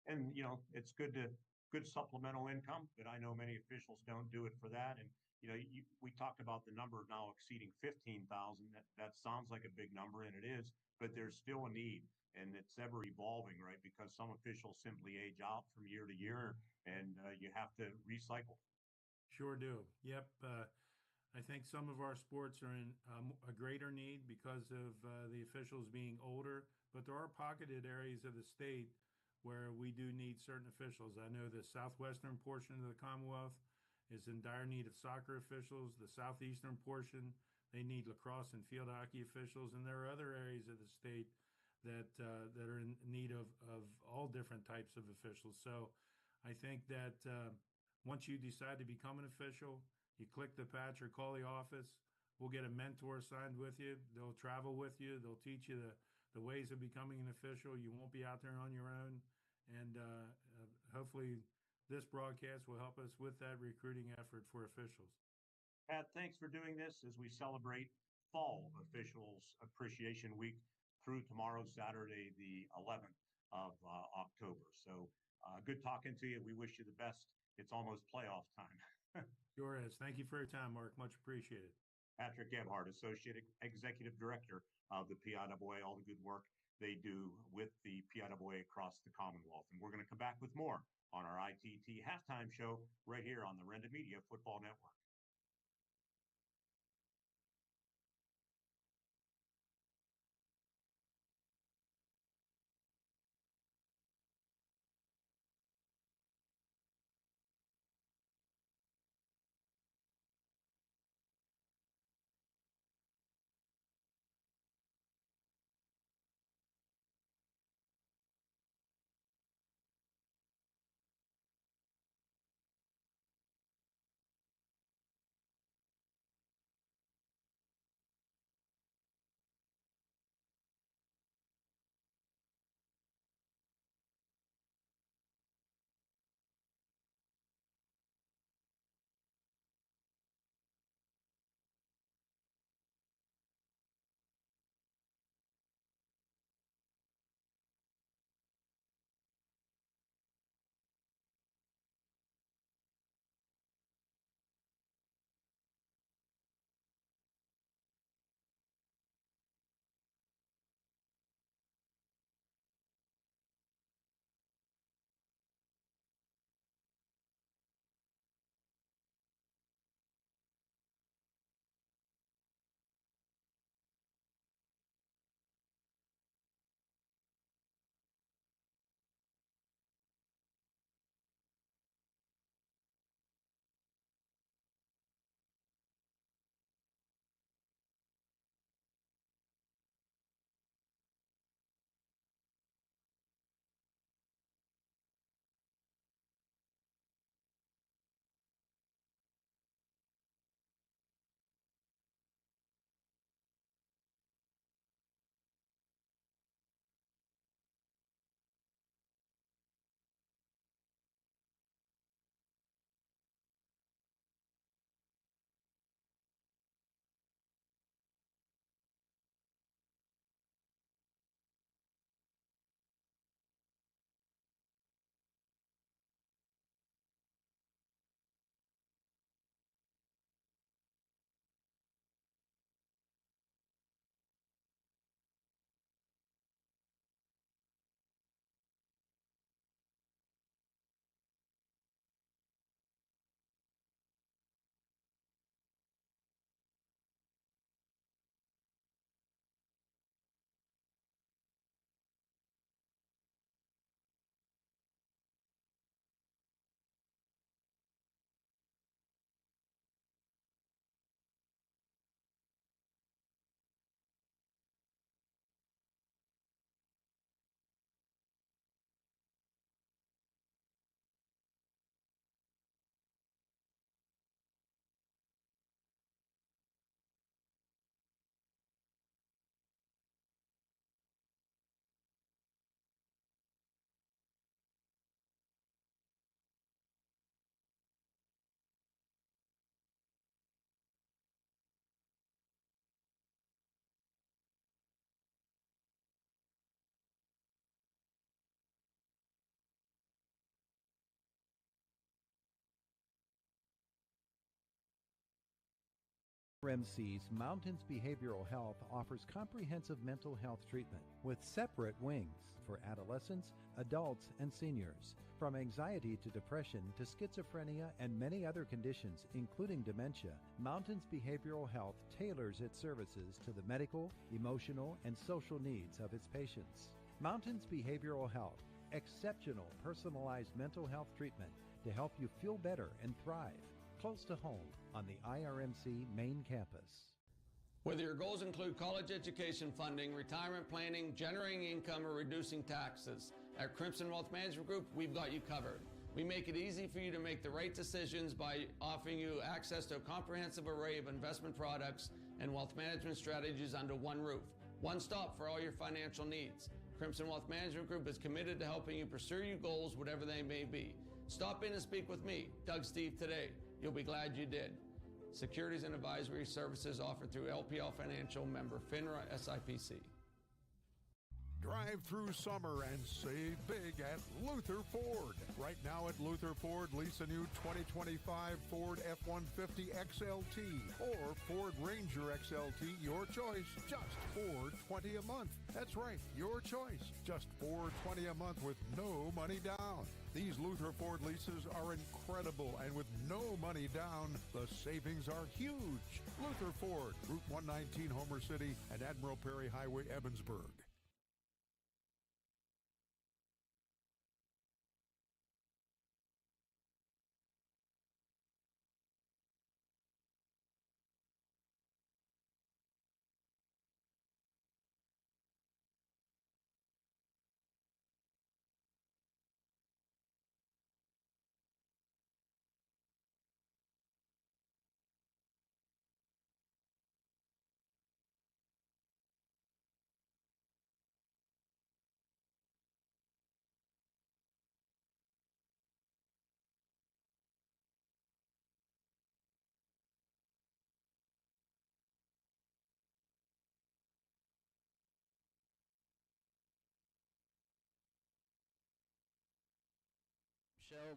And, you know, it's good supplemental income, but I know many officials don't do it for that. And, you know, we talked about the number now exceeding 15,000. That sounds like a big number, and it is, but there's still a need. And it's ever evolving, right? Because some officials simply age out from year to year, and you have to recycle. Sure do. Yep. I think some of our sports are in a greater need because of the officials being older, but there are pocketed areas of the state where we do need certain officials. I know the southwestern portion of the Commonwealth is in dire need of soccer officials. The southeastern portion, they need lacrosse and field hockey officials, and there are other areas of the state that are in need of all different types of officials. So I think that once you decide to become an official, you click the patch or call the office. We'll get a mentor assigned with you. They'll travel with you. They'll teach you the ways of becoming an official. You won't be out there on your own. And hopefully this broadcast will help us with that recruiting effort for officials. Pat, thanks for doing this as we celebrate Fall Officials Appreciation Week through tomorrow, Saturday, the 11th of October. So good talking to you. We wish you the best. It's almost playoff time. Sure is. Thank you for your time, Mark. Much appreciated. Patrick Gebhardt, Associate Executive Director of the PIAA, all the good work they do with the PIAA across the Commonwealth. And we're going to come back with more on our ITT halftime show right here on the Renda Media Football Network. RMC's Mountains Behavioral Health offers comprehensive mental health treatment with separate wings for adolescents, adults, and seniors. From anxiety to depression to schizophrenia and many other conditions, including dementia, Mountains Behavioral Health tailors its services to the medical, emotional, and social needs of its patients. Mountains Behavioral Health, exceptional personalized mental health treatment to help you feel better and thrive. Close to home on the IRMC main campus. Whether your goals include college education funding, retirement planning, generating income, or reducing taxes, at Crimson Wealth Management Group, we've got you covered. We make it easy for you to make the right decisions by offering you access to a comprehensive array of investment products and wealth management strategies under one roof. One stop for all your financial needs. Crimson Wealth Management Group is committed to helping you pursue your goals, whatever they may be. Stop in and speak with me, Doug Steve, today. You'll be glad you did. Securities and advisory services offered through LPL Financial, member FINRA SIPC. Drive through summer and save big at Luther Ford. Right now at Luther Ford, lease a new 2025 Ford F-150 XLT or Ford Ranger XLT, your choice, just $420 a month. That's right, your choice, just $420 a month with no money down. These Luther Ford leases are incredible, and with no money down, the savings are huge. Luther Ford, Route 119, Homer City, and Admiral Perry Highway, Evansburg.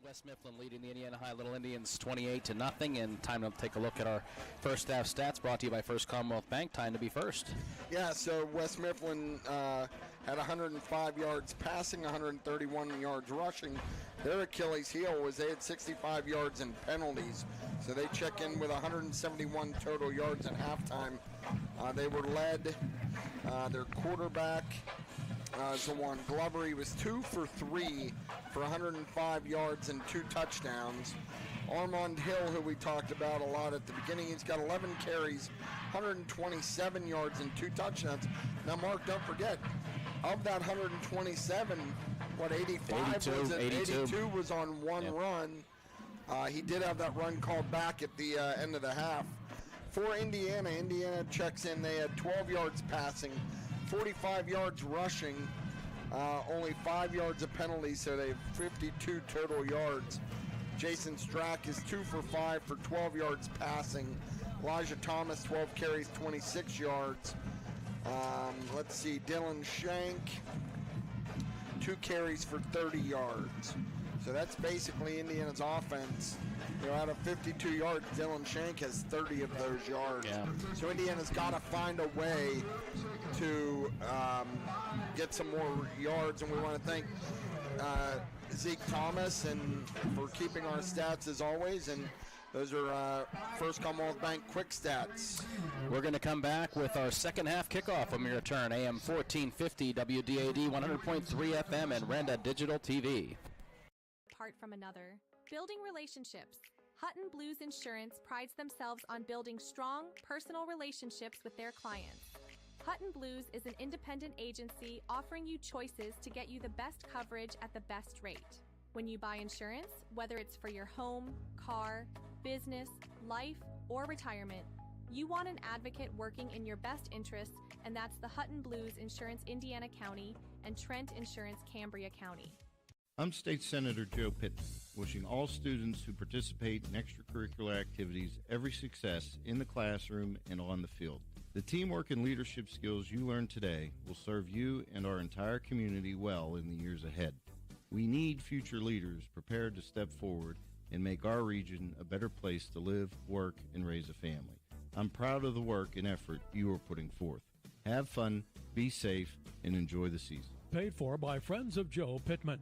West Mifflin leading the Indiana High Little Indians 28-0, and time to take a look at our first half stats brought to you by First Commonwealth Bank. Time to be first. Yeah, so West Mifflin had 105 yards passing, 131 yards rushing. Their Achilles heel was they had 65 yards in penalties, so they check in with 171 total yards at halftime. They were led, their quarterback, Zawan Glover, he was 2 for 3 for 105 yards and 2 touchdowns. Armand Hill, who we talked about a lot at the beginning, he's got 11 carries, 127 yards and 2 touchdowns. Now, Mark, don't forget, of that 127, 82 was on one run. He did have that run called back at the end of the half. For Indiana checks in. They had 12 yards passing, 45 yards rushing, only 5 yards of penalties, so they have 52 total yards. Jason Strack is 2 for 5 for 12 yards passing. Elijah Thomas, 12 carries, 26 yards. Let's see, Dylan Shank, 2 carries for 30 yards. So that's basically Indiana's offense. You know, out of 52 yards, Dylan Shank has 30 of those yards. Yeah. So Indiana's got to find a way to get some more yards, and we want to thank Zeke Thomas and for keeping our stats as always. And those are First Commonwealth Bank quick stats. We're going to come back with our second half kickoff when we return. AM 1450, WDAD 100.3 FM, and Renda Digital TV. Apart from another. Building relationships. Hutton Blues Insurance prides themselves on building strong, personal relationships with their clients. Hutton Blues is an independent agency offering you choices to get you the best coverage at the best rate. When you buy insurance, whether it's for your home, car, business, life, or retirement, you want an advocate working in your best interests, and that's the Hutton Blues Insurance Indiana County and Trent Insurance Cambria County. I'm State Senator Joe Pittman, wishing all students who participate in extracurricular activities every success in the classroom and on the field. The teamwork and leadership skills you learn today will serve you and our entire community well in the years ahead. We need future leaders prepared to step forward and make our region a better place to live, work, and raise a family. I'm proud of the work and effort you are putting forth. Have fun, be safe, and enjoy the season. Paid for by Friends of Joe Pittman.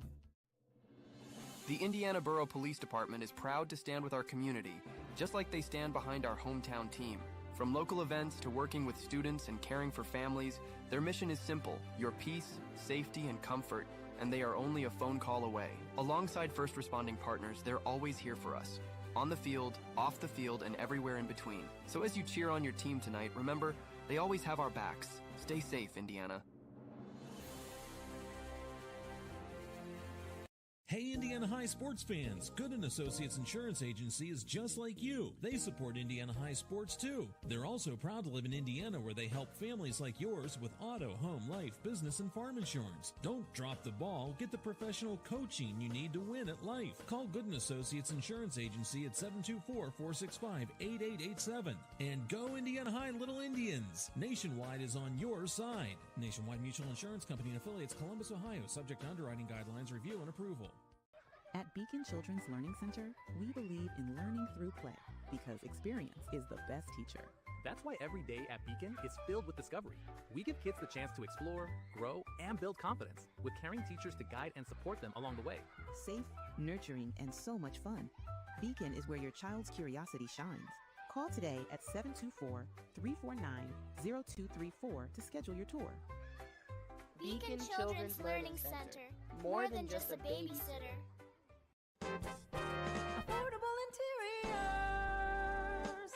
The Indiana Borough Police Department is proud to stand with our community, just like they stand behind our hometown team. From local events to working with students and caring for families, their mission is simple: your peace, safety, and comfort, and they are only a phone call away. Alongside first responding partners, they're always here for us. On the field, off the field, and everywhere in between. So as you cheer on your team tonight, remember, they always have our backs. Stay safe, Indiana. Hey Indiana High sports fans, Gooden Associates Insurance Agency is just like you. They support Indiana High sports too. They're also proud to live in Indiana, where they help families like yours with auto, home, life, business, and farm insurance. Don't drop the ball. Get the professional coaching you need to win at life. Call Gooden Associates Insurance Agency at 724-465-8887. And go Indiana High Little Indians. Nationwide is on your side. Nationwide Mutual Insurance Company and affiliates, Columbus, Ohio. Subject to underwriting guidelines, review, and approval. At Beacon Children's Learning Center, we believe in learning through play because experience is the best teacher. That's why every day at Beacon is filled with discovery. We give kids the chance to explore, grow, and build confidence with caring teachers to guide and support them along the way. Safe, nurturing, and so much fun. Beacon is where your child's curiosity shines. Call today at 724-349-0234 to schedule your tour. Beacon Children's Learning Center. More than just a babysitter. Affordable Interiors.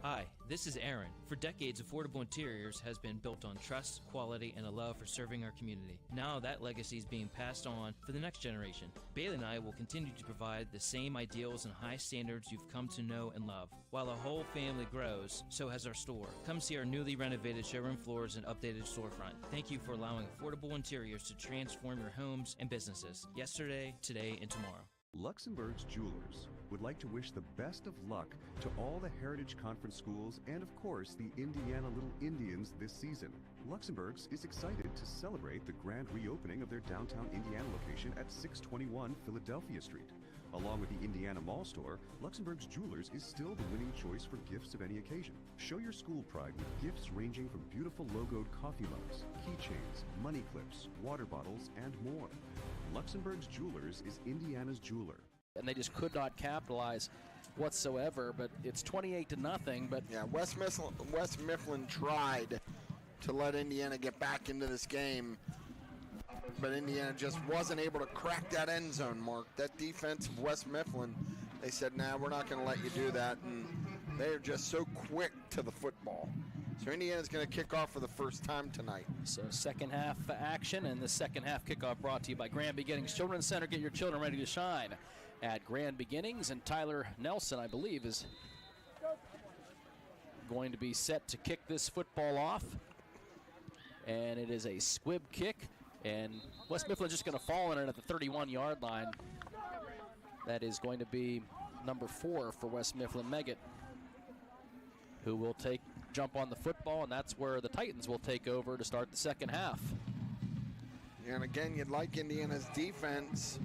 Hi, this is Aaron. For decades, Affordable Interiors has been built on trust, quality, and a love for serving our community. Now that legacy is being passed on for the next generation. Bailey and I will continue to provide the same ideals and high standards you've come to know and love. While the whole family grows, so has our store. Come see our newly renovated showroom floors and updated storefront. Thank you for allowing Affordable Interiors to transform your homes and businesses yesterday, today, and tomorrow. Luxembourg's Jewelers would like to wish the best of luck to all the Heritage Conference schools and, of course, the Indiana Little Indians this season. Luxembourg's is excited to celebrate the grand reopening of their downtown Indiana location at 621 Philadelphia Street. Along with the Indiana Mall store, Luxembourg's Jewelers is still the winning choice for gifts of any occasion. Show your school pride with gifts ranging from beautiful logoed coffee mugs, keychains, money clips, water bottles, and more. Luxembourg's Jewelers is Indiana's jeweler. And they just could not capitalize whatsoever, but it's 28-0. But yeah, West Mifflin tried to let Indiana get back into this game, but Indiana just wasn't able to crack that end zone, Mark. That defense of West Mifflin, they said, nah, we're not going to let you do that, and they're just so quick to the football. So Indiana's going to kick off for the first time tonight. So second half action, and the second half kickoff brought to you by Grand Beginnings Children's Center. Get your children ready to shine at Grand Beginnings. And Tyler Nelson, I believe, is going to be set to kick this football off. And it is a squib kick. And West Mifflin just going to fall in it at the 31-yard line. That is going to be number 4 for West Mifflin, Meggett, who will jump on the football, and that's where the Titans will take over to start the second half. And again, you'd like Indiana's defense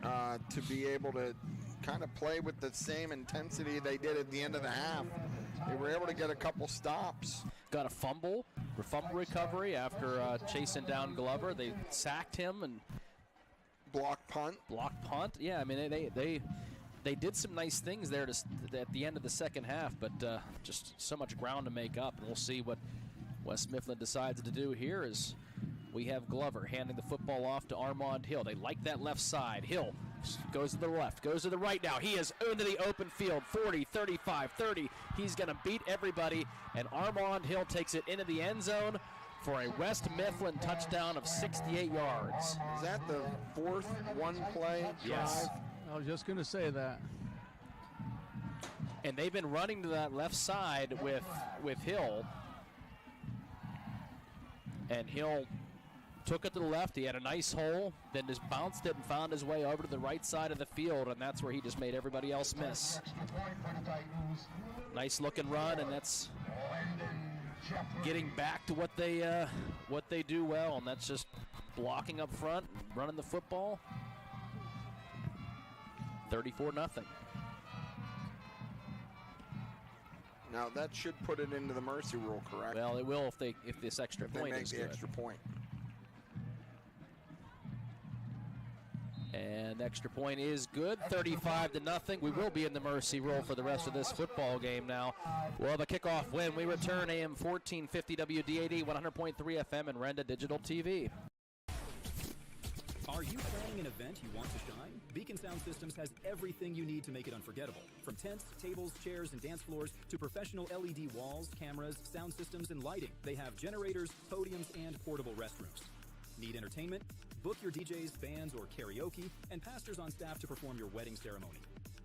to be able to kind of play with the same intensity they did at the end of the half. They were able to get a couple stops. Got a fumble recovery after chasing down Glover. They sacked him and block punt. Yeah, I mean, they did some nice things there at the end of the second half, but just so much ground to make up. And we'll see what West Mifflin decides to do here as we have Glover handing the football off to Armand Hill. They like that left side. Hill goes to the left, goes to the right now. He is into the open field, 40, 35, 30. He's going to beat everybody, and Armand Hill takes it into the end zone for a West Mifflin touchdown of 68 yards. Is that the fourth one-play drive? Yes. I was just going to say that. And they've been running to that left side with Hill. And Hill took it to the left. He had a nice hole, then just bounced it and found his way over to the right side of the field, and that's where he just made everybody else miss. Nice looking run, and that's getting back to what they do well, and that's just blocking up front, running the football. 34-0. Now that should put it into the mercy rule, correct? Well, it will if this extra point make is the good. extra point. And extra point is good, 35-0. We will be in the mercy rule for the rest of this football game now. We'll have a kickoff win. We return AM 1450 WDAD, 100.3 FM, and Renda Digital TV. Are you planning an event you want to shine? Beacon Sound Systems has everything you need to make it unforgettable. From tents, tables, chairs, and dance floors to professional LED walls, cameras, sound systems, and lighting. They have generators, podiums, and portable restrooms. Need entertainment? Book your DJs, bands, or karaoke, and pastors on staff to perform your wedding ceremony.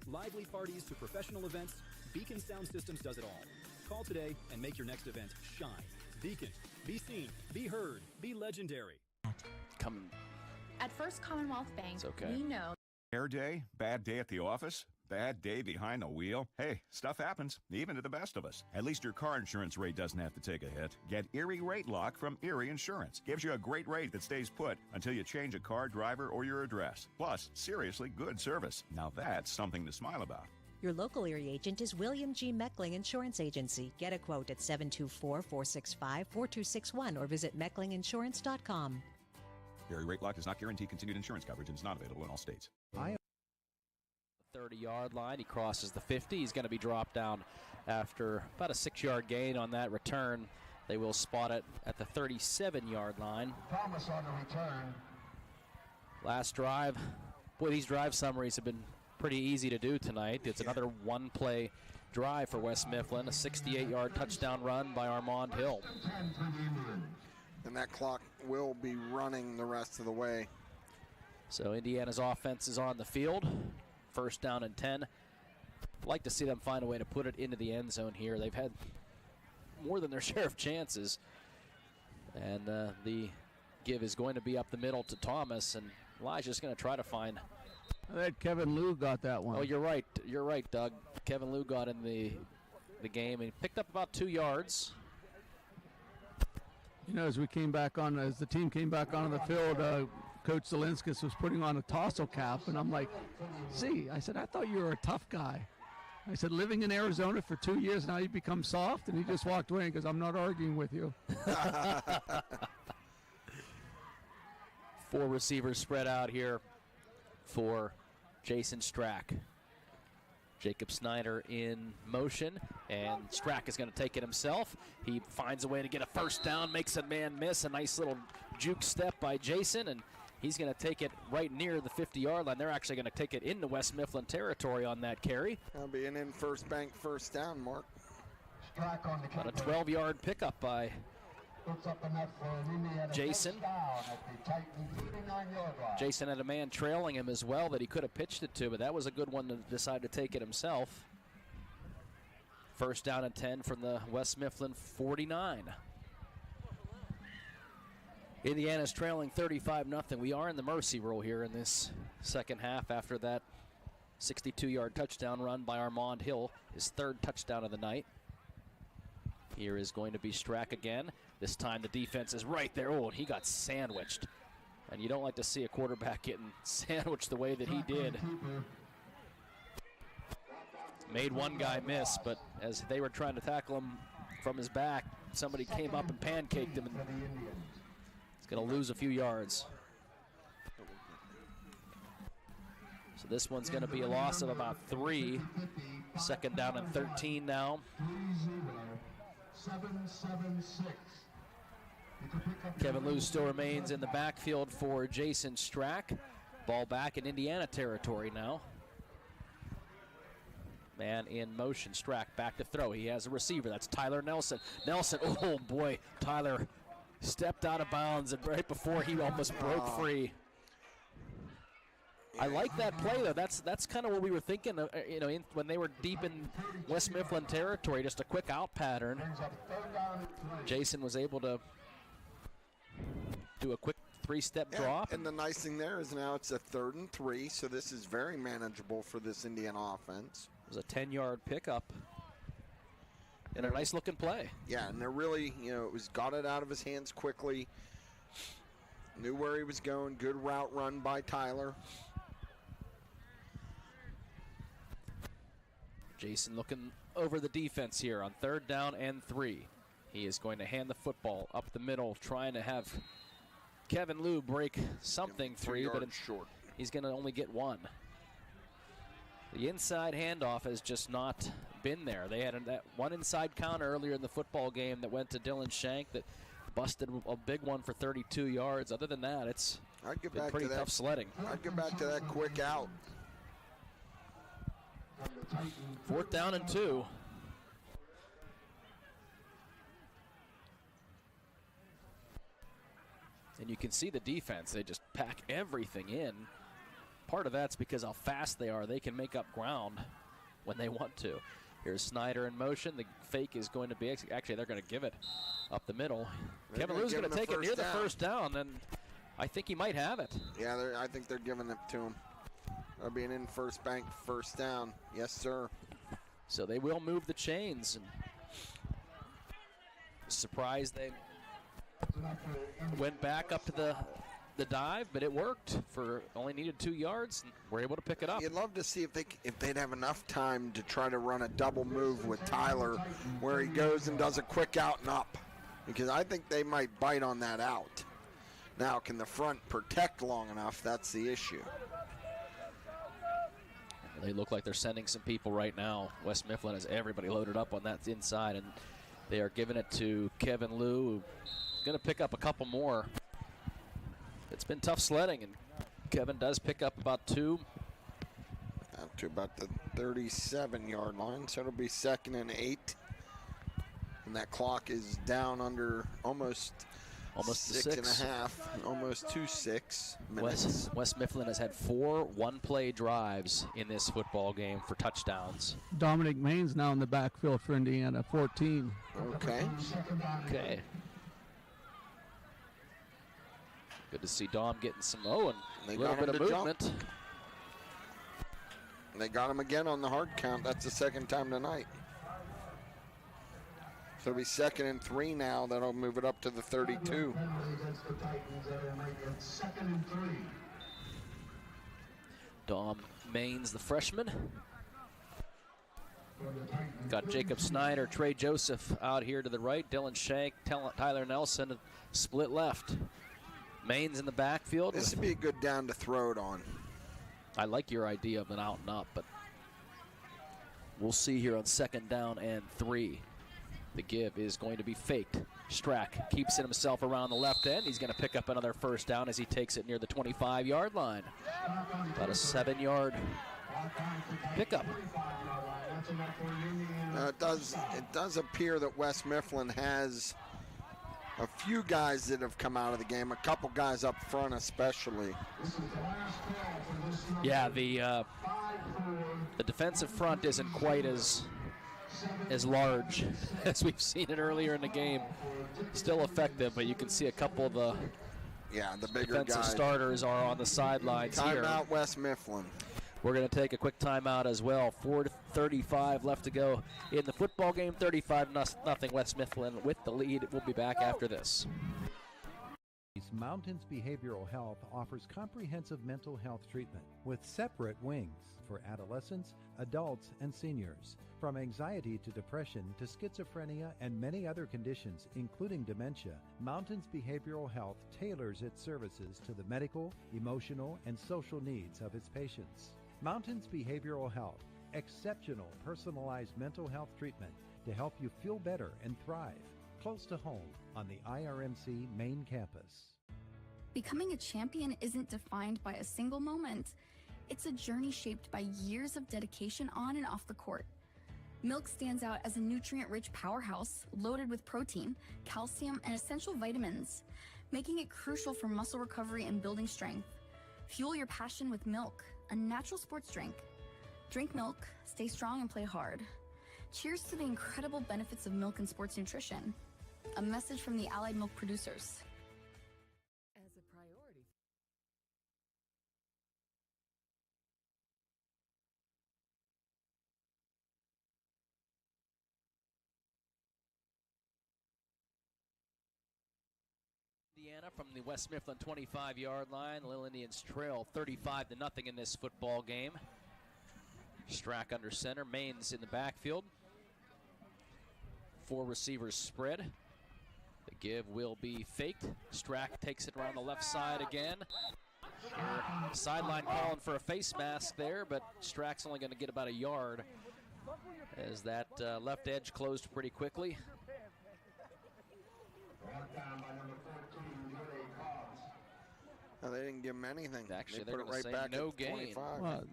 Lively parties to professional events, Beacon Sound Systems does it all. Call today and make your next event shine. Beacon, be seen, be heard, be legendary. At First Commonwealth Bank, we know. Hair day? Bad day at the office? Bad day behind the wheel? Hey, stuff happens, even to the best of us. At least your car insurance rate doesn't have to take a hit. Get Erie Rate Lock from Erie Insurance. Gives you a great rate that stays put until you change a car, driver, or your address. Plus, seriously good service. Now that's something to smile about. Your local Erie agent is William G. Meckling Insurance Agency. Get a quote at 724-465-4261 or visit mecklinginsurance.com. Erie Rate Lock does not guarantee continued insurance coverage and is not available in all states. 30-yard line. He crosses the 50. He's going to be dropped down after about a 6-yard gain on that return. They will spot it at the 37-yard line. Thomas on the return. Last drive. Boy, these drive summaries have been pretty easy to do tonight. It's another one-play drive for West Mifflin, a 68-yard touchdown run by Armand Hill. And that clock will be running the rest of the way. So Indiana's offense is on the field. First down and 10. I'd like to see them find a way to put it into the end zone here. They've had more than their share of chances. And the give is going to be up the middle to Thomas, and Elijah's going to try to find. I think Kevin Liu got that one. Oh, you're right. You're right, Doug. Kevin Liu got in the game, and he picked up about 2 yards. You know, as the team came back onto the field, Coach Zelinskis was putting on a tassel cap, and I'm like, I said, I thought you were a tough guy. I said, living in Arizona for 2 years, now you become soft? And he just walked away and goes, I'm not arguing with you. 4 receivers spread out here for Jason Strack. Jacob Snyder in motion, and Strack is going to take it himself. He finds a way to get a first down, makes a man miss. A nice little juke step by Jason, and he's going to take it right near the 50-yard line. They're actually going to take it into West Mifflin territory on that carry. That'll be an in-first bank first down, Mark. About a 12-yard pickup by Jason. Jason had a man trailing him as well that he could have pitched it to, but that was a good one to decide to take it himself. First down and 10 from the West Mifflin 49. Indiana's trailing 35-0. We are in the mercy rule here in this second half after that 62-yard touchdown run by Armand Hill, his 3rd touchdown of the night. Here is going to be Strack again. This time the defense is right there. Oh, and he got sandwiched. And you don't like to see a quarterback getting sandwiched the way that he did. Made one guy miss, but as they were trying to tackle him from his back, somebody came up and pancaked him, and he's going to lose a few yards. So this one's going to be a loss of about 3. Second down and 13 now. 7-7-6. Kevin Liu still remains in the backfield for Jason Strack. Ball back in Indiana territory now. Man in motion, Strack back to throw. He has a receiver. That's Tyler Nelson. Nelson, oh boy, Tyler stepped out of bounds, and right before he almost broke free. I like that play, though. That's kind of what we were thinking, when they were deep in West Mifflin territory, just a quick out pattern. Jason was able to do a quick 3-step drop. And the nice thing there is now it's a 3rd and 3, so this is very manageable for this Indiana offense. It was a 10-yard pickup and a nice-looking play. Yeah, and they're really, got it out of his hands quickly. Knew where he was going. Good route run by Tyler. Jason looking over the defense here on 3rd down and 3. He is going to hand the football up the middle, trying to have Kevin Liu break something free, but he's going to only get 1. The inside handoff has just not been there. They had that one inside counter earlier in the football game that went to Dylan Shank that busted a big one for 32 yards. Other than that, it's been pretty tough sledding. I'd get back to that quick out. 4th down and 2. And you can see the defense. They just pack everything in. Part of that's because how fast they are. They can make up ground when they want to. Here's Snyder in motion. The fake is going to be, actually they're going to give it up the middle. Kevin Liu's going to take it near the 1st down, and I think he might have it. Yeah, I think they're giving it to him. That'll be an in first bank 1st down. Yes, sir. So they will move the chains. And surprised they went back up to the dive, but it worked. Only needed 2 yards, and were able to pick it up. You'd love to see if they'd have enough time to try to run a double move with Tyler, where he goes and does a quick out and up, because I think they might bite on that out. Now, can the front protect long enough? That's the issue. They look like they're sending some people right now. West Mifflin has everybody loaded up on that inside, and they are giving it to Kevin Liu, who's going to pick up a couple more. It's been tough sledding, and Kevin does pick up about 2. Out to about the 37-yard line, so it'll be 2nd and 8. And that clock is down under almost 6.5, almost 6 minutes. West Mifflin has had 4 one-play drives in this football game for touchdowns. Dominic Main's now in the backfield for Indiana, 14. Okay. Good to see Dom getting some and a little bit of movement. Jump. They got him again on the hard count. That's the 2nd time tonight. So it'll be 2nd and 3 now. That'll move it up to the 32. Dom Maines, the freshman. Got Jacob Snyder, Trey Joseph out here to the right. Dylan Shank, Tyler Nelson, split left. Maines in the backfield. This would be a good down to throw it on. I like your idea of an out and up, but we'll see here on 2nd down and 3. The give is going to be faked. Strack keeps it himself around the left end. He's going to pick up another 1st down as he takes it near the 25-yard line. About a 7-yard pickup. It does appear that West Mifflin has a few guys that have come out of the game, a couple guys up front especially. Yeah, the defensive front isn't quite as large as we've seen it earlier in the game. Still effective, but you can see a couple of the bigger defensive guys. Starters are on the sidelines here. Timeout West Mifflin. We're going to take a quick timeout as well. 4:35 left to go in the football game. 35-0 West Mifflin with the lead. We'll be back after this. Mountains Behavioral Health offers comprehensive mental health treatment with separate wings for adolescents, adults, and seniors. From anxiety to depression to schizophrenia and many other conditions, including dementia, Mountains Behavioral Health tailors its services to the medical, emotional, and social needs of its patients. Mountains Behavioral Health, exceptional personalized mental health treatment to help you feel better and thrive. Close to home on the IRMC main campus. Becoming a champion isn't defined by a single moment. It's a journey shaped by years of dedication on and off the court. Milk stands out as a nutrient-rich powerhouse loaded with protein, calcium, and essential vitamins, making it crucial for muscle recovery and building strength. Fuel your passion with milk, a natural sports drink. Drink milk, stay strong, and play hard. Cheers to the incredible benefits of milk and sports nutrition. A message from the Allied Milk producers. As a priority. Indiana from the West Mifflin 25-yard line. The Little Indians trail 35-0 in this football game. Strack under center, Maines in the backfield. 4 receivers spread. The give will be faked. Strack takes it around the left side again. Sideline calling for a face mask there, but Strack's only going to get about a yard as that left edge closed pretty quickly. No, they didn't give him anything. Actually, they they're put it gonna right say back no at gain. 25. Well,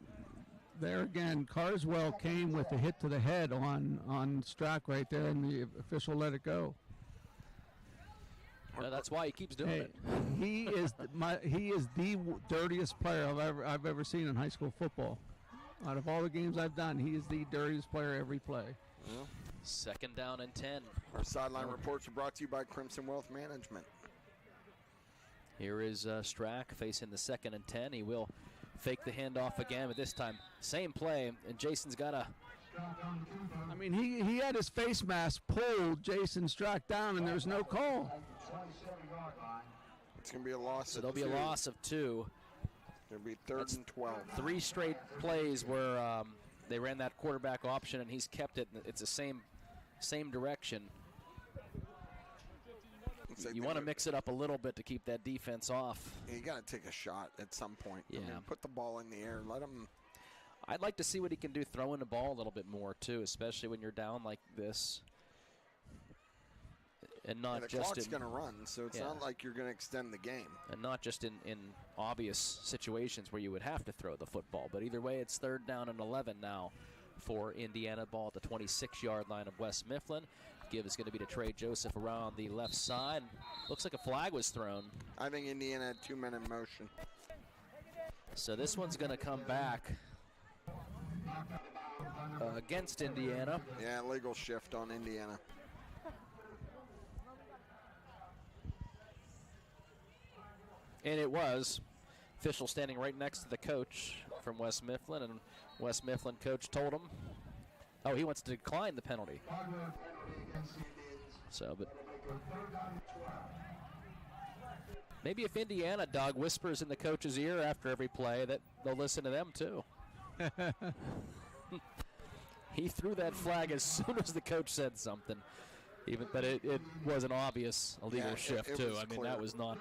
there again, Carswell came with a hit to the head on Strack right there, and the official let it go. No, that's why he keeps doing it. He is the dirtiest player I've ever seen in high school football. Out of all the games I've done, he is the dirtiest player every play. Yeah. 2nd down and 10. Our sideline reports are brought to you by Crimson Wealth Management. Here is Strack facing the 2nd and 10. He will fake the handoff again, but this time same play, and Jason's got a... I mean, he had his face mask pulled Jason Strack down, and there's no call. It's going to be a loss So of there'll be 2. a loss of 2. It'll be 3rd and 12. 3 straight plays where they ran that quarterback option, and he's kept it. It's the same direction. Like You want to mix it up a little bit to keep that defense off. You got to take a shot at some point. Yeah. I mean, put the ball in the air. Let him. I'd like to see what he can do throwing the ball a little bit more, too, especially when you're down like this. And not the just clock's going to run, so it's not like you're going to extend the game. And not just in obvious situations where you would have to throw the football. But either way, it's 3rd down and 11 now for Indiana. Ball at the 26-yard line of West Mifflin. Give is going to be to Trey Joseph around the left side. Looks like a flag was thrown. I think Indiana had 2 men in motion. So this one's going to come back against Indiana. Yeah, legal shift on Indiana. And it was. Official standing right next to the coach from West Mifflin, and West Mifflin coach told him, oh, he wants to decline the penalty. So, but maybe if Indiana, Doug, whispers in the coach's ear after every play, that they'll listen to them too. He threw that flag as soon as the coach said something. But it was an obvious illegal shift too. I mean, that was not.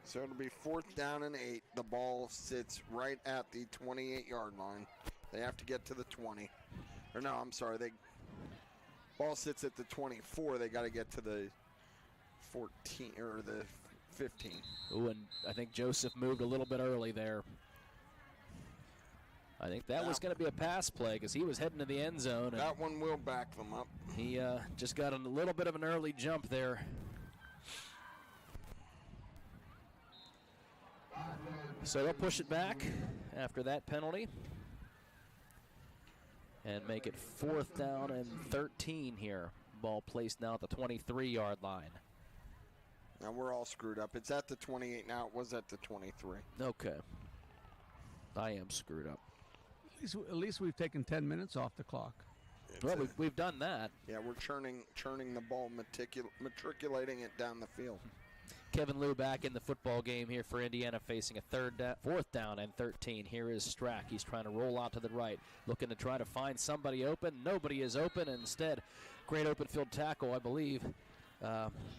So it'll be 4th down and 8. The ball sits right at the 28-yard line. They have to get to the 20. Or no, I'm sorry. Ball sits at the 24. They got to get to the 14 or the 15. Ooh, and I think Joseph moved a little bit early there. I think that was going to be a pass play because he was heading to the end zone. And that one will back them up. He just got a little bit of an early jump there. So they'll push it back after that penalty and make it 4th down and 13 here. Ball placed now at the 23-yard line. Now we're all screwed up. It's at the 28 now. It was at the 23. Okay. I am screwed up. At least we've taken 10 minutes off the clock. Well, we've done that. Yeah, we're churning the ball, matriculating it down the field. Kevin Liu back in the football game here for Indiana, facing a 4th down and 13. Here is Strack. He's trying to roll out to the right, looking to try to find somebody open. Nobody is open. Instead, great open field tackle, I believe,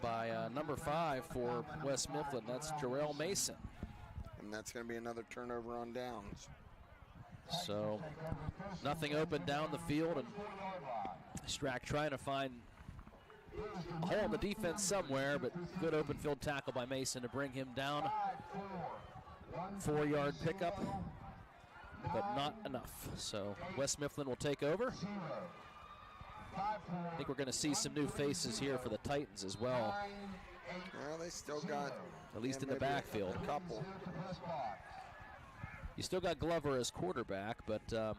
by number 5 for West Mifflin. That's Jarrell Mason. And that's going to be another turnover on downs. So nothing open down the field, and Strack trying to find a hole in the defense somewhere, but good open field tackle by Mason to bring him down. 4-yard pickup, but not enough. So West Mifflin will take over. I think we're going to see some new faces here for the Titans as well. Well, they still got, at least in the backfield, a couple. You still got Glover as quarterback, but and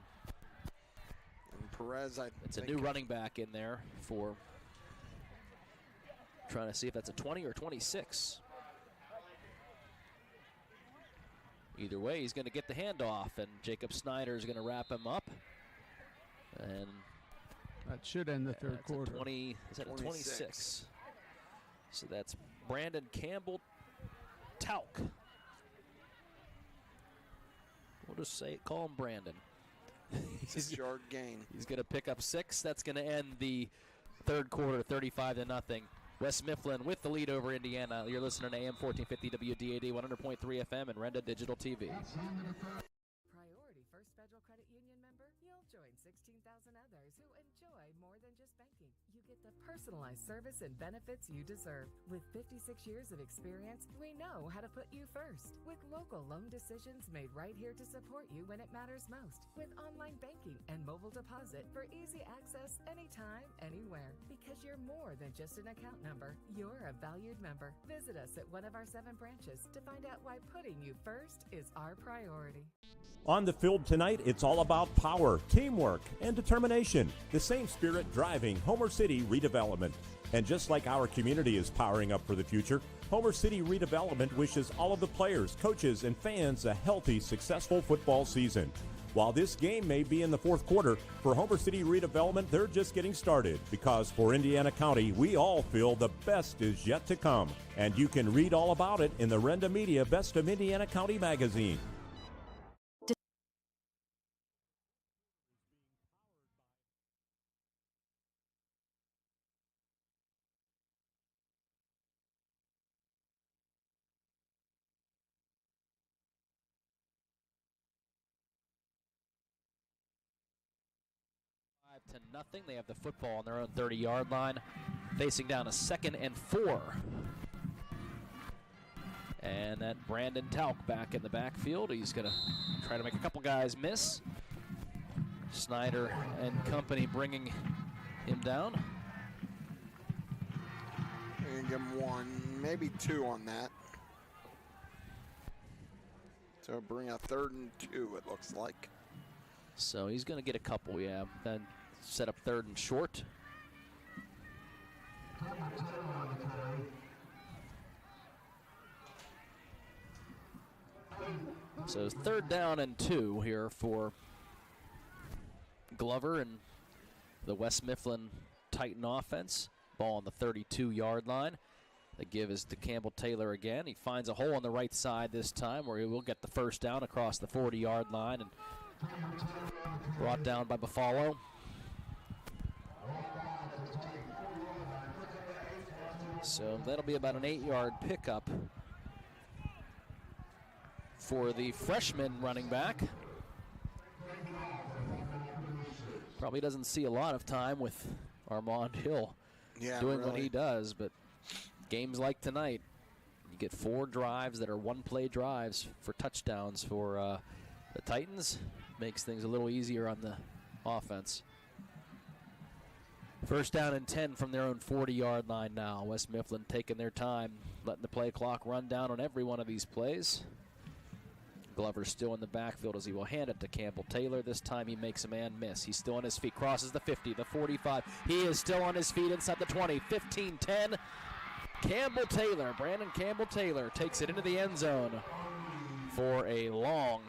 Perez, it's a new running back in there for trying to see if that's a 20 or 26. Either way, he's going to get the handoff, and Jacob Snyder is going to wrap him up. And that should end the third quarter. Is that a 26? So that's Brandon Campbell Tauk. We'll just call him Brandon. 6-yard gain. He's going to pick up 6. That's going to end the third quarter, 35-0. West Mifflin with the lead over Indiana. You're listening to AM 1450 WDAD 100.3 FM and Renda Digital TV. Priority First Federal Credit Union member, you'll join 16,000 others who enjoy more than just banking. You get the personalized service and benefits you deserve. With 56 years of experience, we know how to put you first. With local loan decisions made right here to support you when it matters most. With online banking and mobile deposit for easy access anytime, anywhere. Because you're more than just an account number. You're a valued member. Visit us at one of our 7 branches to find out why putting you first is our priority. On the field tonight, it's all about power, teamwork, and determination. The same spirit driving Homer City redevelopment. And just like our community is powering up for the future, Homer City Redevelopment wishes all of the players, coaches, and fans a healthy, successful football season. While this game may be in the fourth quarter, for Homer City Redevelopment, they're just getting started. Because for Indiana County, we all feel the best is yet to come. And you can read all about it in the Renda Media Best of Indiana County magazine. To nothing. They have the football on their own 30-yard line, facing down a 2nd and 4. And that Brandon Talk back in the backfield. He's going to try to make a couple guys miss. Snyder and company bringing him down. We're going to give him 1, maybe 2 on that. So bring a 3rd and 2, it looks like. So he's going to get a couple, yeah. Then set up 3rd and short. So 3rd down and 2 here for Glover and the West Mifflin Titan offense. Ball on the 32-yard line. The give is to Campbell Taylor again. He finds a hole on the right side this time where he will get the first down across the 40-yard line and brought down by Buffalo. So that'll be about an 8-yard pickup for the freshman running back. Probably doesn't see a lot of time with Armand Hill doing what he does, but games like tonight, you get 4 drives that are one-play drives for touchdowns for the Titans. Makes things a little easier on the offense. First down and 10 from their own 40-yard line now. West Mifflin taking their time, letting the play clock run down on every one of these plays. Glover still in the backfield as he will hand it to Campbell Taylor. This time he makes a man miss. He's still on his feet, crosses the 50, the 45. He is still on his feet inside the 20, 15, 10. Campbell Taylor, Brandon Campbell Taylor takes it into the end zone for a long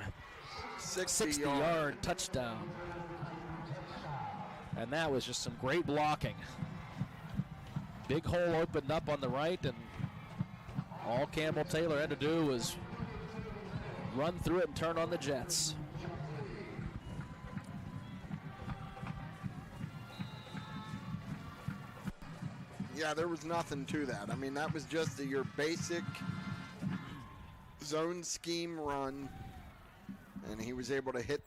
60-yard touchdown. And that was just some great blocking. Big hole opened up on the right, and all Campbell Taylor had to do was run through it and turn on the jets. Yeah, there was nothing to that. I mean, that was just your basic zone scheme run, and he was able to hit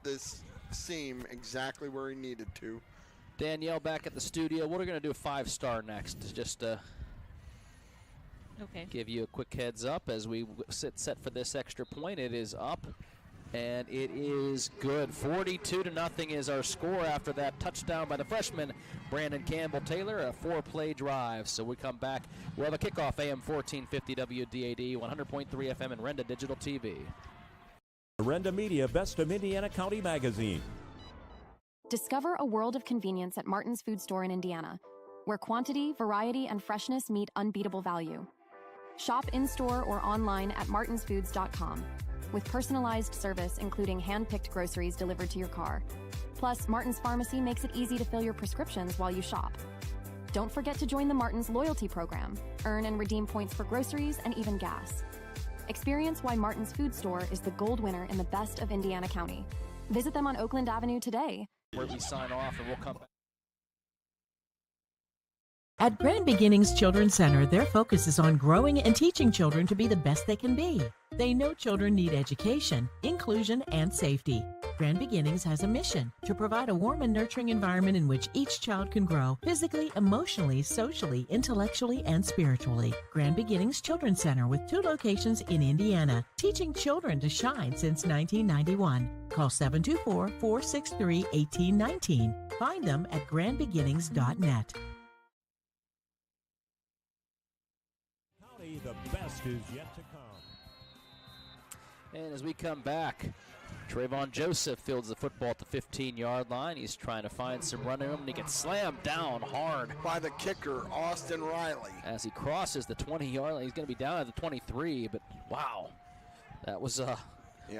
this seam exactly where he needed to. Danielle back at the studio. What are we going to do 5-star next? Just give you a quick heads up as we sit set for this extra point. It is up, and it is good. 42-0 is our score after that touchdown by the freshman Brandon Campbell Taylor, a 4-play drive. So we come back. Well, the kickoff AM 1450 WDAD, 100.3 FM, and Renda Digital TV. Renda Media Best of Indiana County magazine. Discover a world of convenience at Martin's Food Store in Indiana, where quantity, variety, and freshness meet unbeatable value. Shop in-store or online at martinsfoods.com, with personalized service including hand-picked groceries delivered to your car. Plus, Martin's Pharmacy makes it easy to fill your prescriptions while you shop. Don't forget to join the Martin's loyalty program. Earn and redeem points for groceries and even gas. Experience why Martin's Food Store is the gold winner in the best of Indiana County. Visit them on Oakland Avenue today. Where we sign off, and we'll come back. At Grand Beginnings Children's Center, their focus is on growing and teaching children to be the best they can be. They know children need education, inclusion, and safety. Grand Beginnings has a mission to provide a warm and nurturing environment in which each child can grow physically, emotionally, socially, intellectually, and spiritually. Grand Beginnings Children's Center with 2 locations in Indiana, teaching children to shine since 1991. Call 724-463-1819. Find them at grandbeginnings.net. The best is yet to come. And as we come back, Trayvon Joseph fields the football at the 15-yard line. He's trying to find some running room, and he gets slammed down hard by the kicker, Austin Riley. As he crosses the 20-yard line, he's going to be down at the 23, but wow, that was a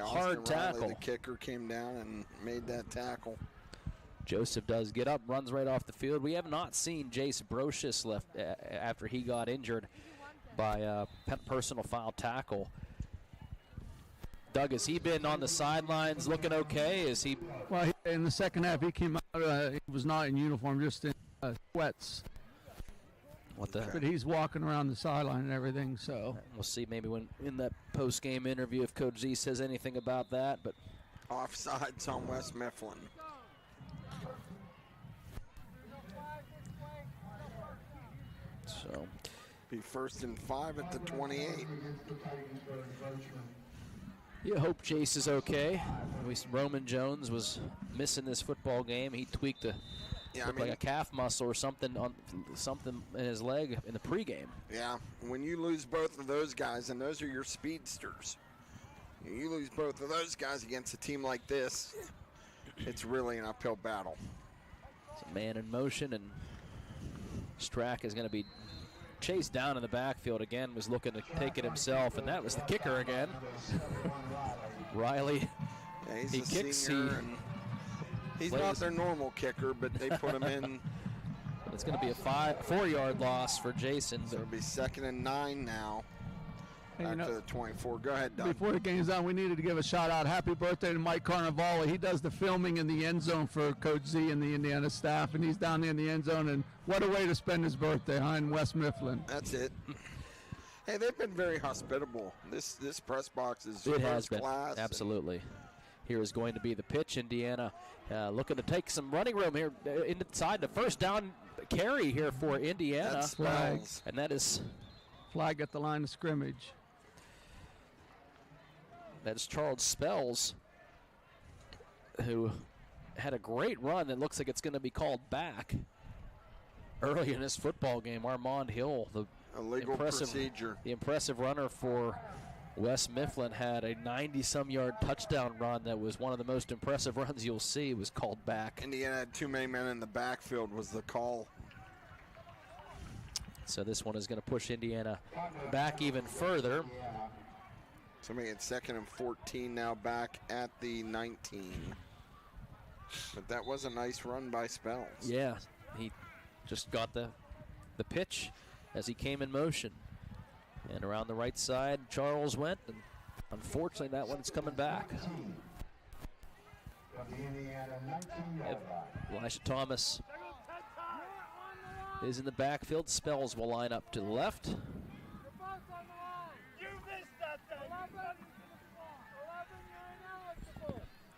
hard tackle. Riley, the kicker, came down and made that tackle. Joseph does get up, runs right off the field. We have not seen Jace Brocious left after he got injured by a personal foul tackle. Doug, has he been on the sidelines looking okay? Is he? Well, in the second half, he came out. He was not in uniform, just in sweats. What the? But he's walking around the sideline and everything. So we'll see maybe when in that post-game interview if Coach Z says anything about that. But offsides on West Mifflin. So. Be 1st and 5 at the 28. You hope Jace is okay. Roman Jones was missing this football game. He tweaked like a calf muscle or something in his leg in the pregame. Yeah, when you lose both of those guys, and those are your speedsters, you lose both of those guys against a team like this, it's really an uphill battle. It's a man in motion, and Strack is going to be chased down in the backfield again, was looking to take it himself, and that was the kicker again. Riley, he kicks. He's not their normal kicker, but they put him in. It's going to be a 4-yard loss for Jason. So it'll be 2nd and 9 now. Back to the 24. Go ahead, Doug. Before the game's on, we needed to give a shout-out. Happy birthday to Mike Carnivale. He does the filming in the end zone for Coach Z and the Indiana staff, and he's down there in the end zone, and what a way to spend his birthday, in West Mifflin. That's it. Hey, they've been very hospitable. This press box is first class. Absolutely. Here is going to be the pitch. Indiana looking to take some running room here inside the first down carry here for Indiana. That's flag. And that is flag at the line of scrimmage. That's Charles Spells, who had a great run that looks like it's going to be called back early in this football game. Armand Hill, the impressive runner for West Mifflin, had a 90-some-yard touchdown run that was one of the most impressive runs you'll see. Was called back. Indiana had too many men in the backfield was the call. So this one is going to push Indiana back even further. So make it 2nd and 14 now, back at the 19. But that was a nice run by Spells. Yeah, he just got the pitch as he came in motion. And around the right side, Charles went, and unfortunately that one's coming back. Elisha Thomas is in the backfield. Spells will line up to the left.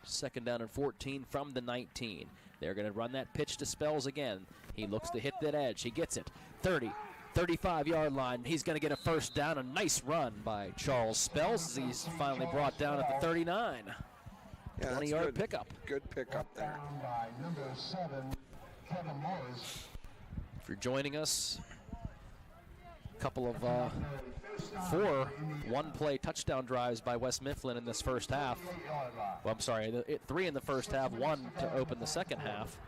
2nd down and 14 from the 19. They're going to run that pitch to Spells again. He looks to hit that edge. He gets it. 30, 35-yard line. He's going to get a first down. A nice run by Charles Spells as he's finally brought down at the 39. 20-yard pickup. Good pickup there. If you're joining us, a couple of 4 one-play touchdown drives by West Mifflin in this first half. Well, I'm sorry, 3 in the first half, 1 to open the second half.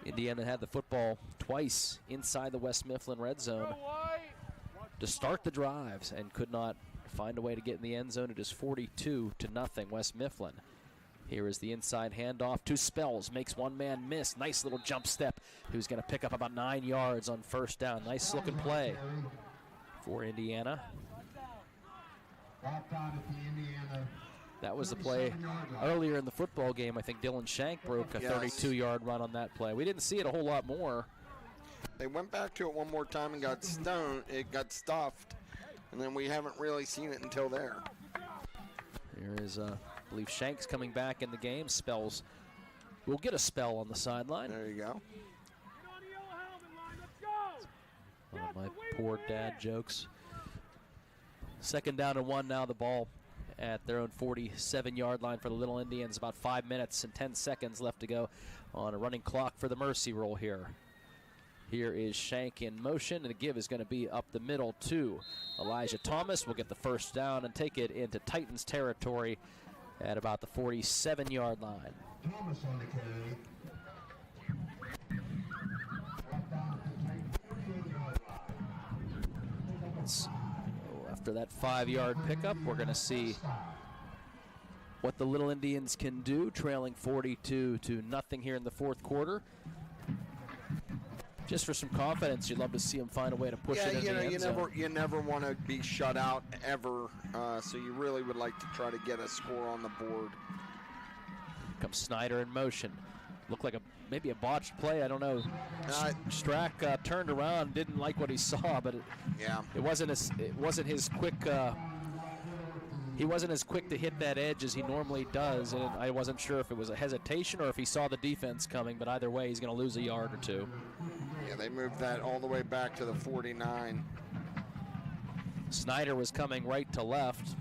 Indiana had the football twice inside the West Mifflin red zone to start the drives and could not find a way to get in the end zone. It is 42-0 West Mifflin. Here is the inside handoff to Spells. Makes one man miss. Nice little jump step. Who's going to pick up about 9 yards on first down. Nice looking play for Indiana. That was the play earlier in the football game. I think Dylan Shank broke a 32-yard run on that play. We didn't see it a whole lot more. They went back to it one more time and got stoned. It got stuffed, and then we haven't really seen it until there. Here is, I believe, Shank's coming back in the game. Spells will get a spell on the sideline. There you go. One of my poor dad jokes. 2nd down and 1 now. The ball at their own 47-yard line for the Little Indians. About 5 minutes and 10 seconds left to go on a running clock for the mercy roll here. Here is Shank in motion, and the give is going to be up the middle to Elijah Thomas. Will get the first down and take it into Titans territory at about the 47-yard line. Thomas on the carry. So after that 5-yard pickup, we're going to see what the Little Indians can do, trailing 42-0 here in the 4th quarter. Just for some confidence, you'd love to see them find a way to push it in the end zone. You never want to be shut out ever, so you really would like to try to get a score on the board. Comes Snyder in motion. Looked like maybe a botched play. I don't know. Strack turned around, didn't like what he saw, but it wasn't his quick. He wasn't as quick to hit that edge as he normally does, and I wasn't sure if it was a hesitation or if he saw the defense coming. But either way, he's going to lose a yard or two. Yeah, they moved that all the way back to the 49. Snyder was coming right to left,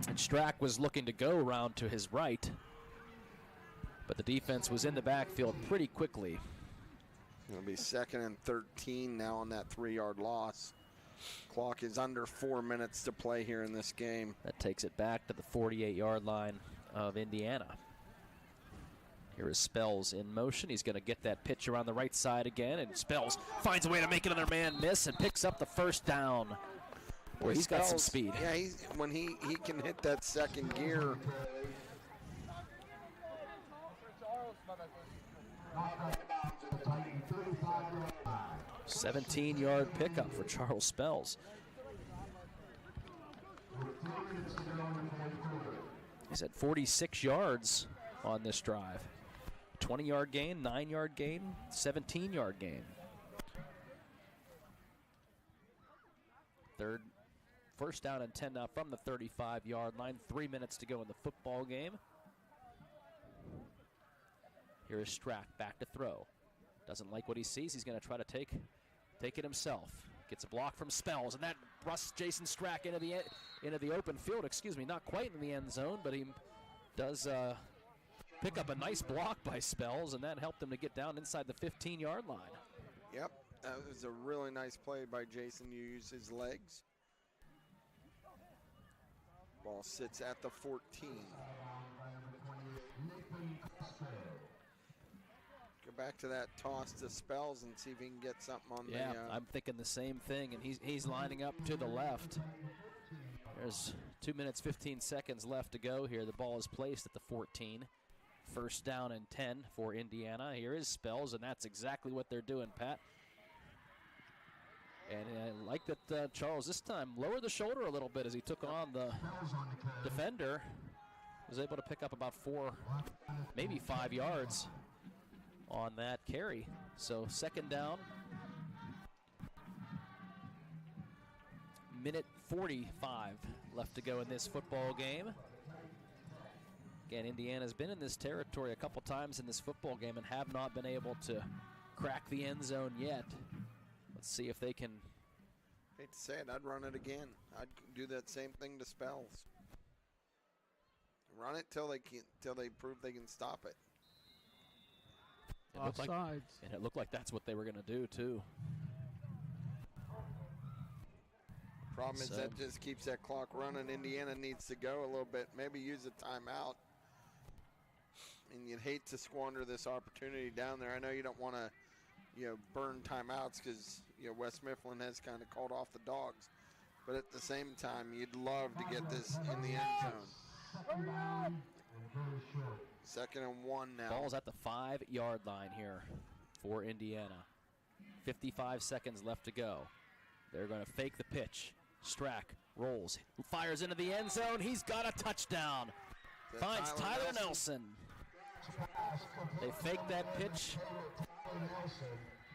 and Strack was looking to go around to his right. But the defense was in the backfield pretty quickly. It'll be 2nd and 13 now on that 3-yard loss. Clock is under 4 minutes to play here in this game. That takes it back to the 48-yard line of Indiana. Here is Spells in motion. He's going to get that pitch around the right side again, and Spells finds a way to make another man miss and picks up the first down. Boy, he's got some speed. Yeah, when he can hit that second gear. 17-yard pickup for Charles Spells. He's at 46 yards on this drive. 20-yard gain, 9-yard gain, 17-yard gain. First down and 10 now from the 35-yard line. 3 minutes to go in the football game. Here is Strack back to throw. Doesn't like what he sees. He's going to try to take it himself. Gets a block from Spells, and that thrusts Jason Strack into the open field. Excuse me, not quite in the end zone, but he does pick up a nice block by Spells, and that helped him to get down inside the 15-yard line. Yep, that was a really nice play by Jason. You use his legs. Ball sits at the 14. Go back to that toss to Spells and see if he can get something on Yeah, I'm thinking the same thing, and he's lining up to the left. There's 2 minutes, 15 seconds left to go here. The ball is placed at the 14. First down and 10 for Indiana. Here is Spells, and that's exactly what they're doing, Pat. And I like that Charles this time lowered the shoulder a little bit as he took on the defender. Was able to pick up about 4, maybe 5 yards on that carry. So 2nd down. Minute 45 left to go in this football game. Again, Indiana's been in this territory a couple times in this football game and have not been able to crack the end zone yet. Let's see if they can. Hate to say it, I'd run it again. I'd do that same thing to Spells. Run it till they prove they can stop it. Offsides. And it looked like that's what they were going to do too. Problem is that just keeps that clock running. Indiana needs to go a little bit. Maybe use a timeout. And you'd hate to squander this opportunity down there. I know you don't want to, burn timeouts because West Mifflin has kind of called off the dogs. But at the same time, you'd love to get this in the end zone. 2nd and 1 now. Ball's at the 5-yard line here for Indiana. 55 seconds left to go. They're going to fake the pitch. Strack rolls, fires into the end zone. He's got a touchdown. Finds Tyler Nelson. They faked that pitch.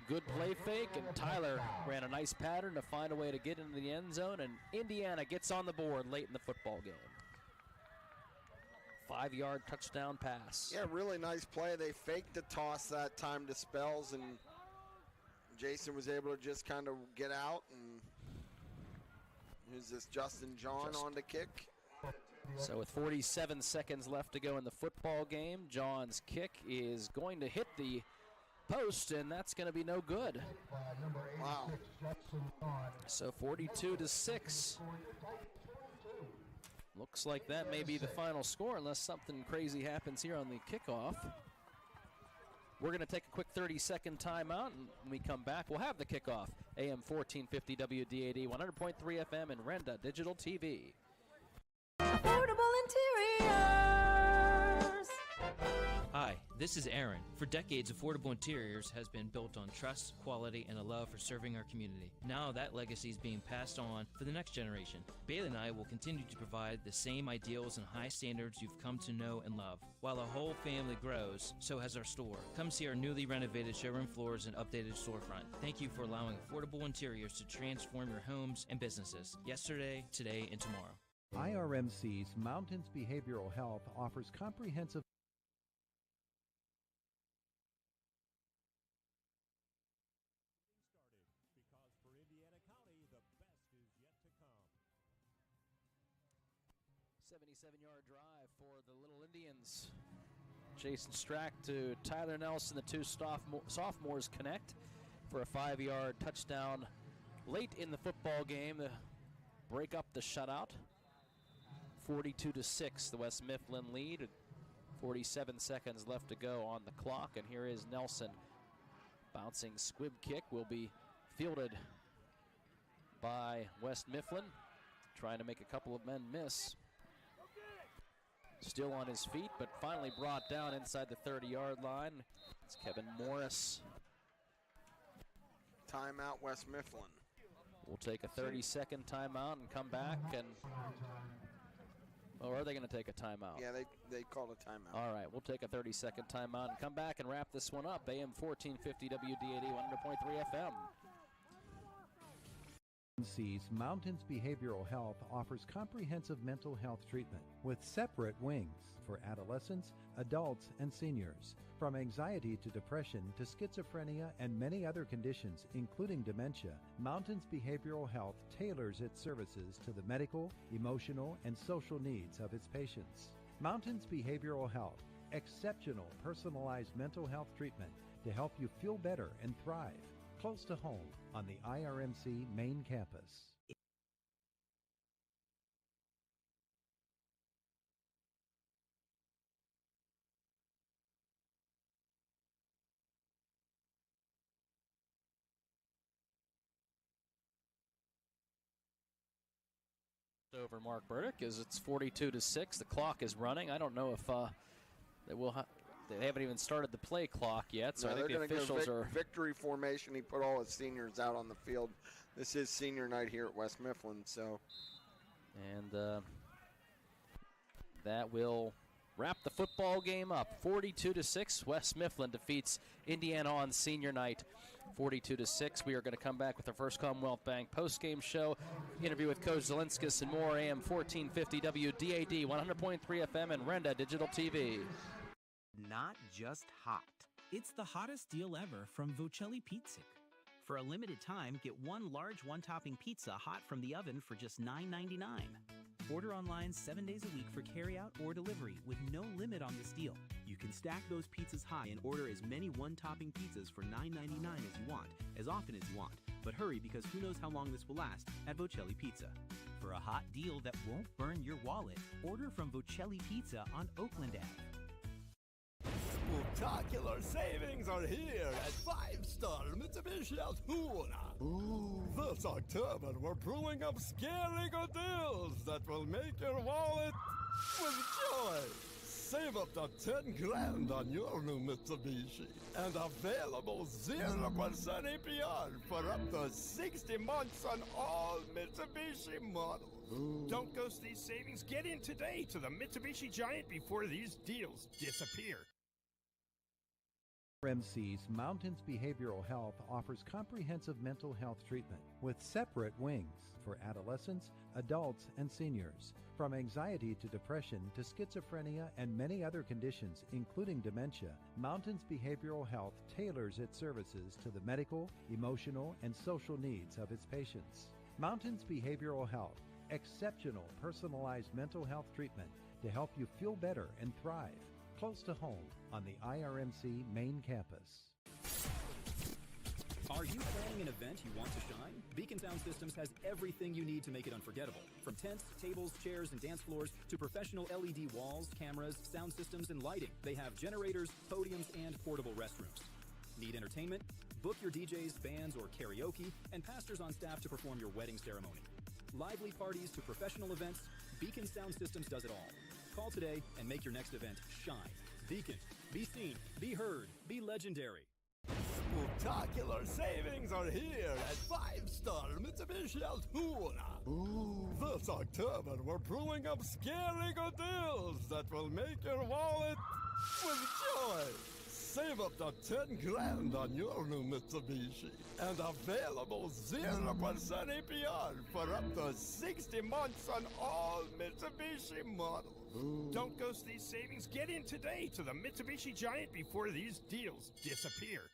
Good play fake, and Tyler ran a nice pattern to find a way to get into the end zone, and Indiana gets on the board late in the football game. 5-yard touchdown pass. Yeah, really nice play. They faked the toss that time to Spells, and Jason was able to just kind of get out. And who's this? Justin John on the kick. So with 47 seconds left to go in the football game, John's kick is going to hit the post, and that's going to be no good. Wow. So 42-6. Looks like that may be the final score unless something crazy happens here on the kickoff. We're going to take a quick 30-second timeout, and when we come back, we'll have the kickoff. AM 1450 WDAD, 100.3 FM, and Renda Digital TV. Affordable Interiors. Hi, this is Aaron. For decades, Affordable Interiors has been built on trust, quality, and a love for serving our community. Now that legacy is being passed on for the next generation. Bailey and I will continue to provide the same ideals and high standards you've come to know and love. While our whole family grows, so has our store. Come see our newly renovated showroom floors and updated storefront. Thank you for allowing Affordable Interiors to transform your homes and businesses. Yesterday, today, and tomorrow. IRMC's Mountains Behavioral Health offers comprehensive because for Indiana County, the best is yet to come. 77-yard drive for the Little Indians. Jason Strack to Tyler Nelson, the two sophomores connect for a 5-yard touchdown late in the football game to break up the shutout. 42-6, the West Mifflin lead. 47 seconds left to go on the clock, and here is Nelson. Bouncing squib kick will be fielded by West Mifflin, trying to make a couple of men miss. Still on his feet, but finally brought down inside the 30-yard line. It's Kevin Morris. Timeout, West Mifflin. We'll take a 30-second timeout and come back and... Or are they going to take a timeout? Yeah, they called a timeout. All right, we'll take a 30-second timeout and come back and wrap this one up. AM 1450 WDAD, 100.3 FM. IRMC's Mountains Behavioral Health offers comprehensive mental health treatment with separate wings for adolescents, adults, and seniors. From anxiety to depression to schizophrenia and many other conditions, including dementia, Mountains Behavioral Health tailors its services to the medical, emotional, and social needs of its patients. Mountains Behavioral Health, exceptional personalized mental health treatment to help you feel better and thrive. Close to home on the IRMC main campus. Over Mark Burdick as it's 42-6. The clock is running. I don't know if they haven't even started the play clock yet, so no, I think the officials are victory formation. He put all his seniors out on the field. This is senior night here at West Mifflin, so. And that will wrap the football game up. 42-6. West Mifflin defeats Indiana on senior night. 42-6. We are going to come back with our First Commonwealth Bank post-game show, interview with Coach Zelinskis and more. AM 1450 WDAD, 100.3 FM, and Renda Digital TV. Not just hot. It's the hottest deal ever from Vocelli Pizza. For a limited time, get one large one-topping pizza hot from the oven for just $9.99. Order online 7 days a week for carryout or delivery with no limit on this deal. You can stack those pizzas high and order as many one-topping pizzas for $9.99 as you want, as often as you want. But hurry, because who knows how long this will last at Vocelli Pizza. For a hot deal that won't burn your wallet, order from Vocelli Pizza on Oakland Ave. Spectacular savings are here at 5-star Mitsubishi Altura. Ooh. This October, we're pulling up scary good deals that will make your wallet with joy. Save up to 10 grand on your new Mitsubishi. And available 0% APR for up to 60 months on all Mitsubishi models. Don't ghost these savings. Get in today to the Mitsubishi Giant before these deals disappear. RMC's Mountains Behavioral Health offers comprehensive mental health treatment with separate wings for adolescents, adults, and seniors. From anxiety to depression to schizophrenia and many other conditions, including dementia, Mountains Behavioral Health tailors its services to the medical, emotional, and social needs of its patients. Mountains Behavioral Health, exceptional personalized mental health treatment to help you feel better and thrive. Close to home on the IRMC main campus. Are you planning an event you want to shine? Beacon Sound Systems has everything you need to make it unforgettable. From tents, tables, chairs, and dance floors to professional LED walls, cameras, sound systems, and lighting. They have generators, podiums, and portable restrooms. Need entertainment? Book your DJs, bands, or karaoke, and pastors on staff to perform your wedding ceremony. Lively parties to professional events, Beacon Sound Systems does it all. Call today and make your next event shine. Beacon. Be seen, be heard, be legendary. Spectacular savings are here at 5-star Mitsubishi Altoona. This October, we're pulling up scary good deals that will make your wallet with joy. Save up to 10 grand on your new Mitsubishi and available 0% APR for up to 60 months on all Mitsubishi models. Don't ghost these savings. Get in today to the Mitsubishi Giant before these deals disappear.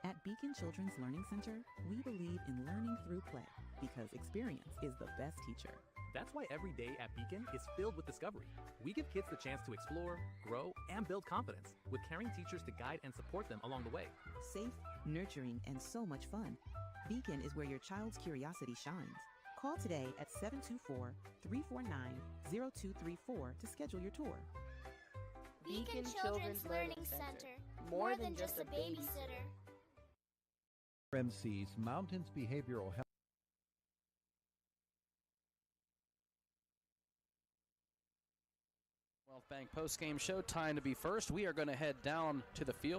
At Beacon Children's Learning Center, we believe in learning through play because experience is the best teacher. That's why every day at Beacon is filled with discovery. We give kids the chance to explore, grow, and build confidence with caring teachers to guide and support them along the way. Safe, nurturing, and so much fun. Beacon is where your child's curiosity shines. Call today at 724-349-0234 to schedule your tour. Beacon Children's Learning Center. More than just a babysitter. RMC's Mountains Behavioral Health. Wealth Bank post-game show. Time to be first. We are going to head down to the field.